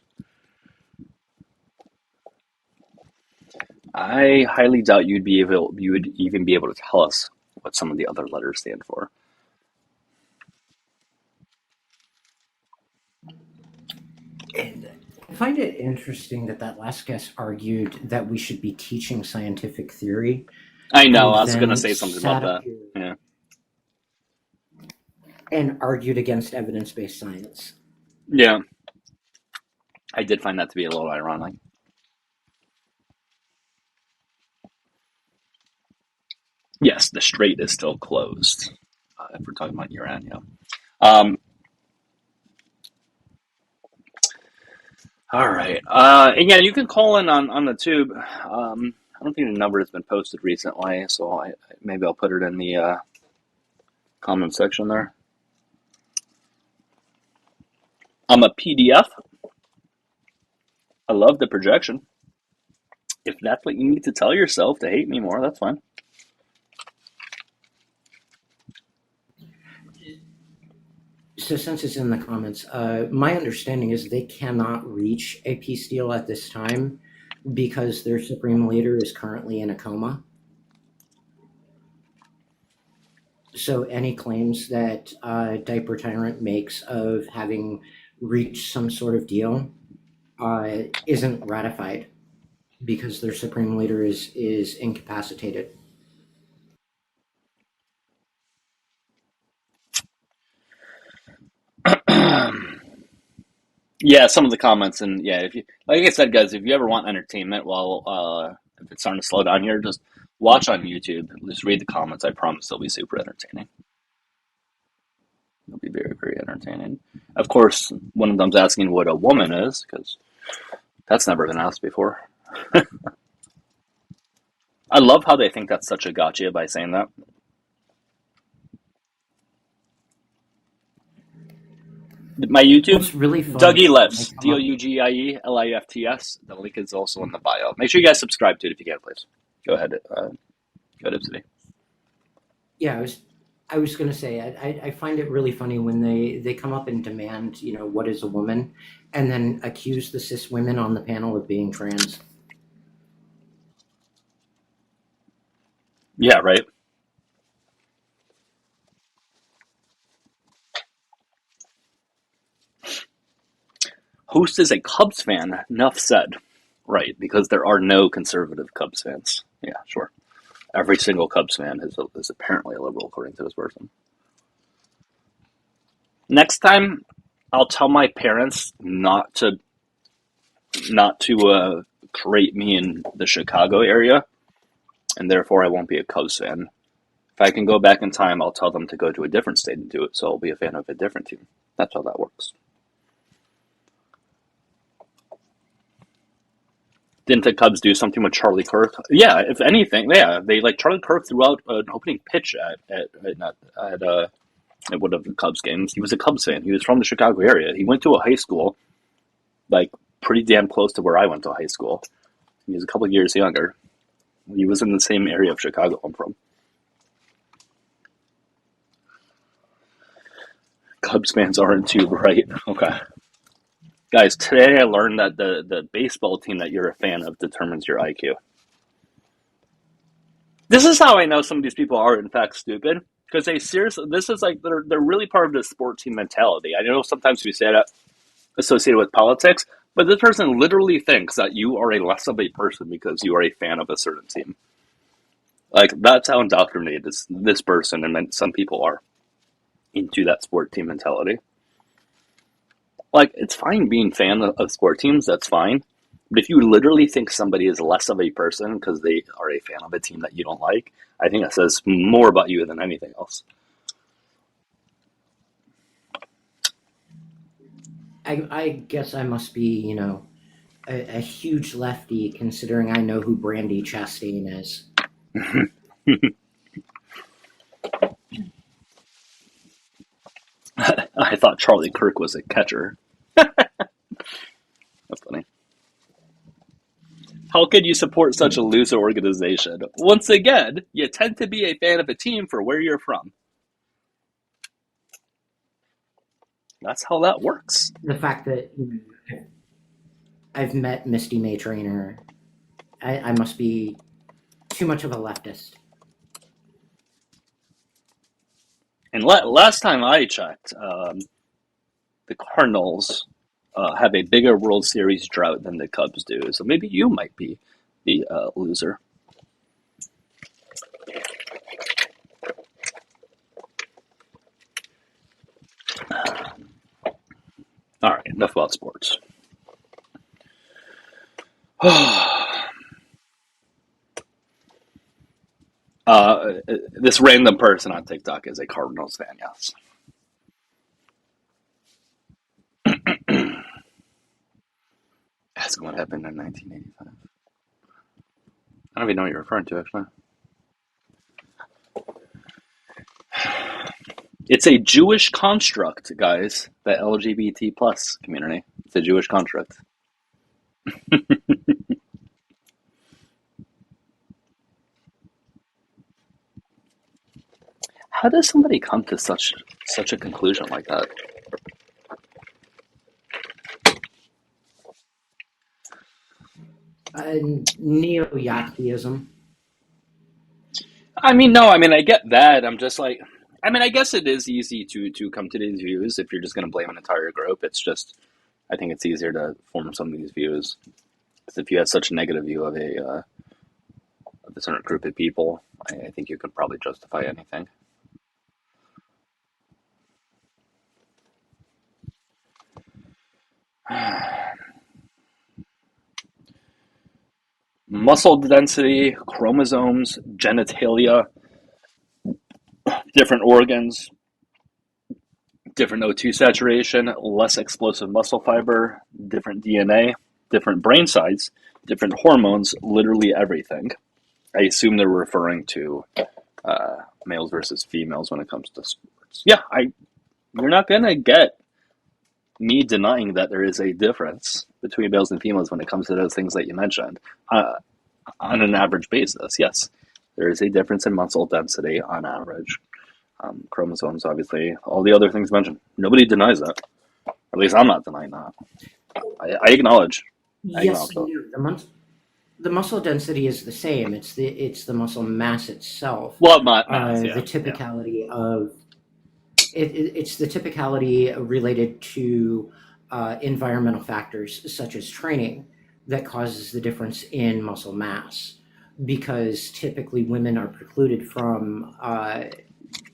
I highly doubt you would even be able to tell us what some of the other letters stand for. And I find it interesting that last guest argued that we should be teaching scientific theory. I know, and I was going to then say something about sat up that. here Yeah. and argued against evidence-based science. Yeah. I did find that to be a little ironic. Yes, the strait is still closed, if we're talking about Iran, yeah. All right. And yeah, you can call in on the tube. I don't think the number has been posted recently, so maybe I'll put it in the comment section there. I'm a PDF. I love the projection. If that's what you need to tell yourself to hate me more, that's fine. So since it's in the comments, my understanding is they cannot reach a peace deal at this time because their supreme leader is currently in a coma. So any claims that Diaper Tyrant makes of having reached some sort of deal isn't ratified because their supreme leader is incapacitated. Yeah, some of the comments, and yeah, if you, like I said, guys, if you ever want entertainment while if it's starting to slow down here, just watch on YouTube. Just read the comments. I promise they'll be super entertaining. They'll be very, very entertaining. Of course, one of them's asking what a woman is, because that's never been asked before. I love how they think that's such a gotcha by saying that. My YouTube, What's really fun Dougielifts, Dougielifts. The link is also in the bio. Make sure you guys subscribe to it if you can, please. Go ahead, City. Yeah, I was going to say, I find it really funny when they come up and demand, what is a woman, and then accuse the cis women on the panel of being trans. Yeah, right. Host is a Cubs fan. Enough said. Right, because there are no conservative Cubs fans. Yeah, sure. Every single Cubs fan is apparently a liberal, according to this person. Next time, I'll tell my parents not to create me in the Chicago area, and therefore I won't be a Cubs fan. If I can go back in time, I'll tell them to go to a different state and do it, so I'll be a fan of a different team. That's how that works. Didn't the Cubs do something with Charlie Kirk? Yeah, if anything, yeah, they Charlie Kirk threw out an opening pitch at one of the Cubs games. He was a Cubs fan. He was from the Chicago area. He went to a high school, pretty damn close to where I went to high school. He was a couple of years younger. He was in the same area of Chicago I'm from. Cubs fans aren't too bright. Okay. Guys, today I learned that the baseball team that you're a fan of determines your IQ. This is how I know some of these people are in fact stupid. Because they seriously, this is they're really part of the sport team mentality. I know sometimes we say that associated with politics, but this person literally thinks that you are a less of a person because you are a fan of a certain team. That's how indoctrinated this person and some people are into that sport team mentality. It's fine being fan of sport teams, that's fine. But if you literally think somebody is less of a person because they are a fan of a team that you don't like, I think that says more about you than anything else. I guess I must be, a huge lefty considering I know who Brandy Chastain is. I I thought Charlie Kirk was a catcher. That's funny. How could you support such a loser organization? Once again, you tend to be a fan of a team for where you're from. That's how that works. The fact that I've met Misty May Trainer, I must be too much of a leftist. And last time I checked, the Cardinals have a bigger World Series drought than the Cubs do. So maybe you might be the loser. All right, enough about sports. This random person on TikTok is a Cardinals fan, yes. Ask what happened in 1985. I don't even know what you're referring to, actually. It's a Jewish construct, guys. The LGBT plus community. It's a Jewish construct. How does somebody come to such a conclusion like that? Neo-Yahtzism. I mean, no, I get that. I'm just like, I guess it is easy to come to these views if you're just going to blame an entire group. It's just, I think it's easier to form some of these views. Because if you have such a negative view of a certain group of people, I think you could probably justify anything. Muscle density, chromosomes, genitalia, different organs, different O2 saturation, less explosive muscle fiber, different DNA, different brain size, different hormones, literally everything. I assume they're referring to males versus females when it comes to sports. Yeah, you're not going to get me denying that there is a difference between males and females when it comes to those things that you mentioned. On an average basis, yes, there is a difference in muscle density on average. Chromosomes, obviously, all the other things mentioned. Nobody denies that. At least I'm not denying that. I acknowledge. Yes, the muscle density is the same. It's the muscle mass itself. Well, mass, yeah. The typicality of it's the typicality related to environmental factors such as training that causes the difference in muscle mass, because typically women are precluded from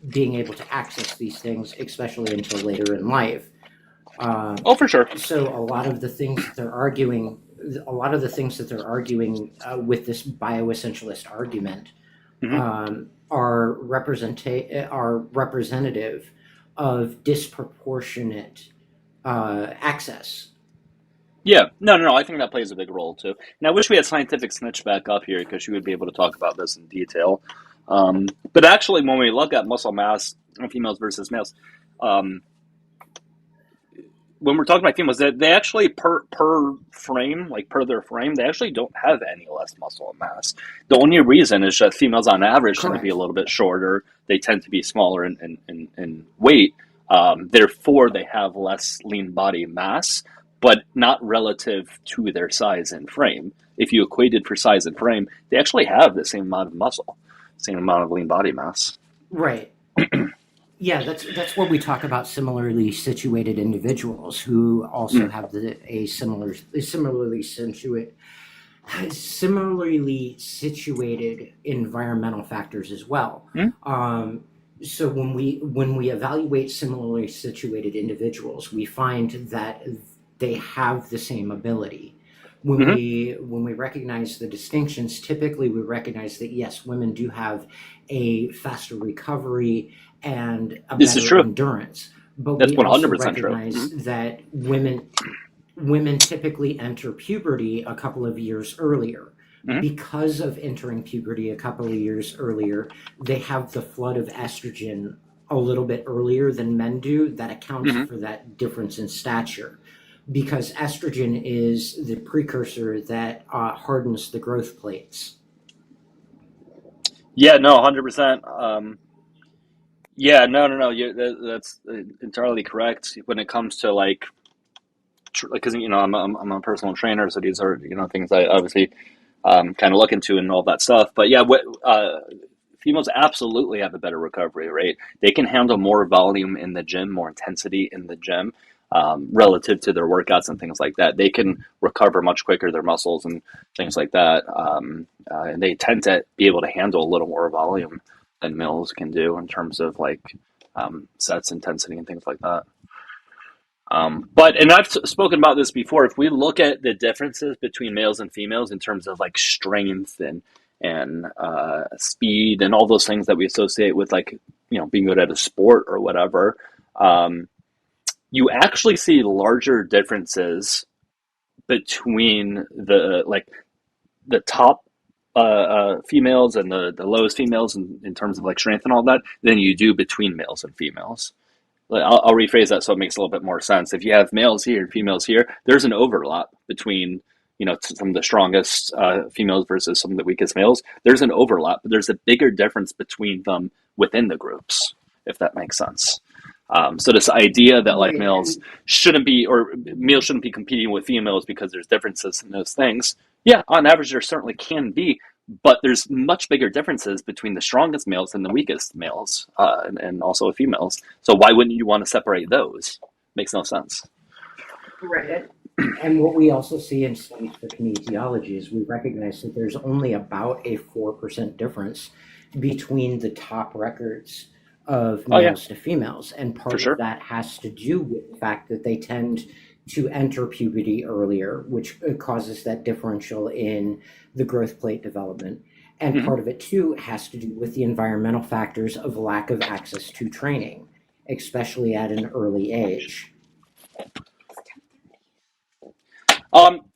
being able to access these things, especially until later in life. For sure. So a lot of the things that they're arguing with this bioessentialist argument are representative of disproportionate access. Yeah, no. I think that plays a big role too. And I wish we had Scientific Snitch back up here because she would be able to talk about this in detail. But actually, when we look at muscle mass in females versus males, when we're talking about females, they actually per frame, like per their frame, they actually don't have any less muscle mass. The only reason is that females on average tend to be a little bit shorter. They tend to be smaller in weight. Therefore, they have less lean body mass, but not relative to their size and frame. If you equated for size and frame, they actually have the same amount of muscle, same amount of lean body mass. Right. Yeah, that's where we talk about similarly situated individuals who also have similarly situated environmental factors as well. So when we evaluate similarly situated individuals, we find that they have the same ability. When we recognize the distinctions, typically we recognize that yes, women do have a faster recovery and a better endurance. But that's we also 100% recognize that women typically enter puberty a couple of years earlier. Because of entering puberty a couple of years earlier, they have the flood of estrogen a little bit earlier than men do, that accounts Mm-hmm. for that difference in stature. Because estrogen is the precursor that hardens the growth plates. Yeah, no, 100%. Yeah, no. That's entirely correct when it comes to like, because I'm a personal trainer, so these are things I obviously kind of look into and all that stuff. But yeah, what females absolutely have a better recovery rate. They can handle more volume in the gym, more intensity in the gym, relative to their workouts and things like that. They can recover much quicker their muscles and things like that. And they tend to be able to handle a little more volume than males can do in terms of like sets, intensity, and things like that. And I've spoken about this before. If we look at the differences between males and females in terms of like strength and speed and all those things that we associate with like being good at a sport or whatever, you actually see larger differences between the top females and the lowest females in terms of like strength and all that than you do between males and females. I'll rephrase that so it makes a little bit more sense. If you have males here and females here, there's an overlap between some of the strongest females versus some of the weakest males. There's an overlap, but there's a bigger difference between them within the groups, if that makes sense. So this idea that like males shouldn't be, or males shouldn't be competing with females because there's differences in those things. Yeah, on average there certainly can be, but there's much bigger differences between the strongest males and the weakest males, and also females. So why wouldn't you want to separate those? Makes no sense. Right. And what we also see in studies for kinesiology is we recognize that there's only about a 4% difference between the top records of males to females. And part of that has to do with the fact that they tend to enter puberty earlier, which causes that differential in the growth plate development. And part of it too has to do with the environmental factors of lack of access to training, especially at an early age.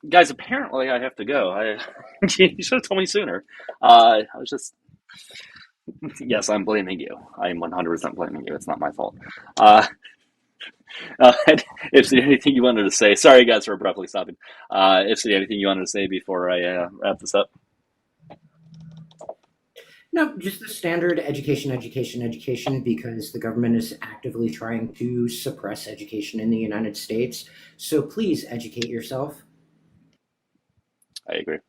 Guys, apparently I have to go. You should have told me sooner. I was just, yes, I'm blaming you. I'm 100% blaming you. It's not my fault. If there's anything you wanted to say, sorry guys for abruptly stopping. If there's anything you wanted to say before I wrap this up. No, just the standard education, because the government is actively trying to suppress education in the United States. So please educate yourself. I agree.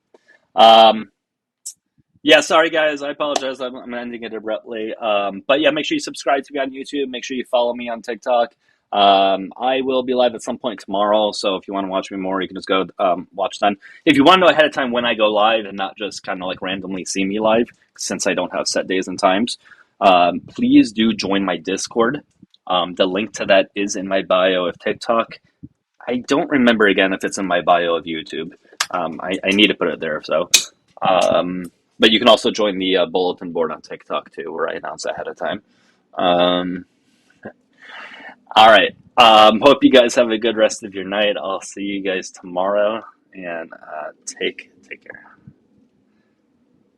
Yeah, sorry guys, I apologize. I'm ending it abruptly. But yeah, make sure you subscribe to me on YouTube. Make sure you follow me on TikTok. I will be live at some point tomorrow, so if you want to watch me more, you can just go watch then. If you want to know ahead of time when I go live and not just kind of like randomly see me live, since I don't have set days and times, please do join my Discord. The link to that is in my bio of TikTok. I don't remember again if it's in my bio of YouTube. I need to put it there, so... but you can also join the bulletin board on TikTok too, where I announce ahead of time. All right. Hope you guys have a good rest of your night. I'll see you guys tomorrow, and take care.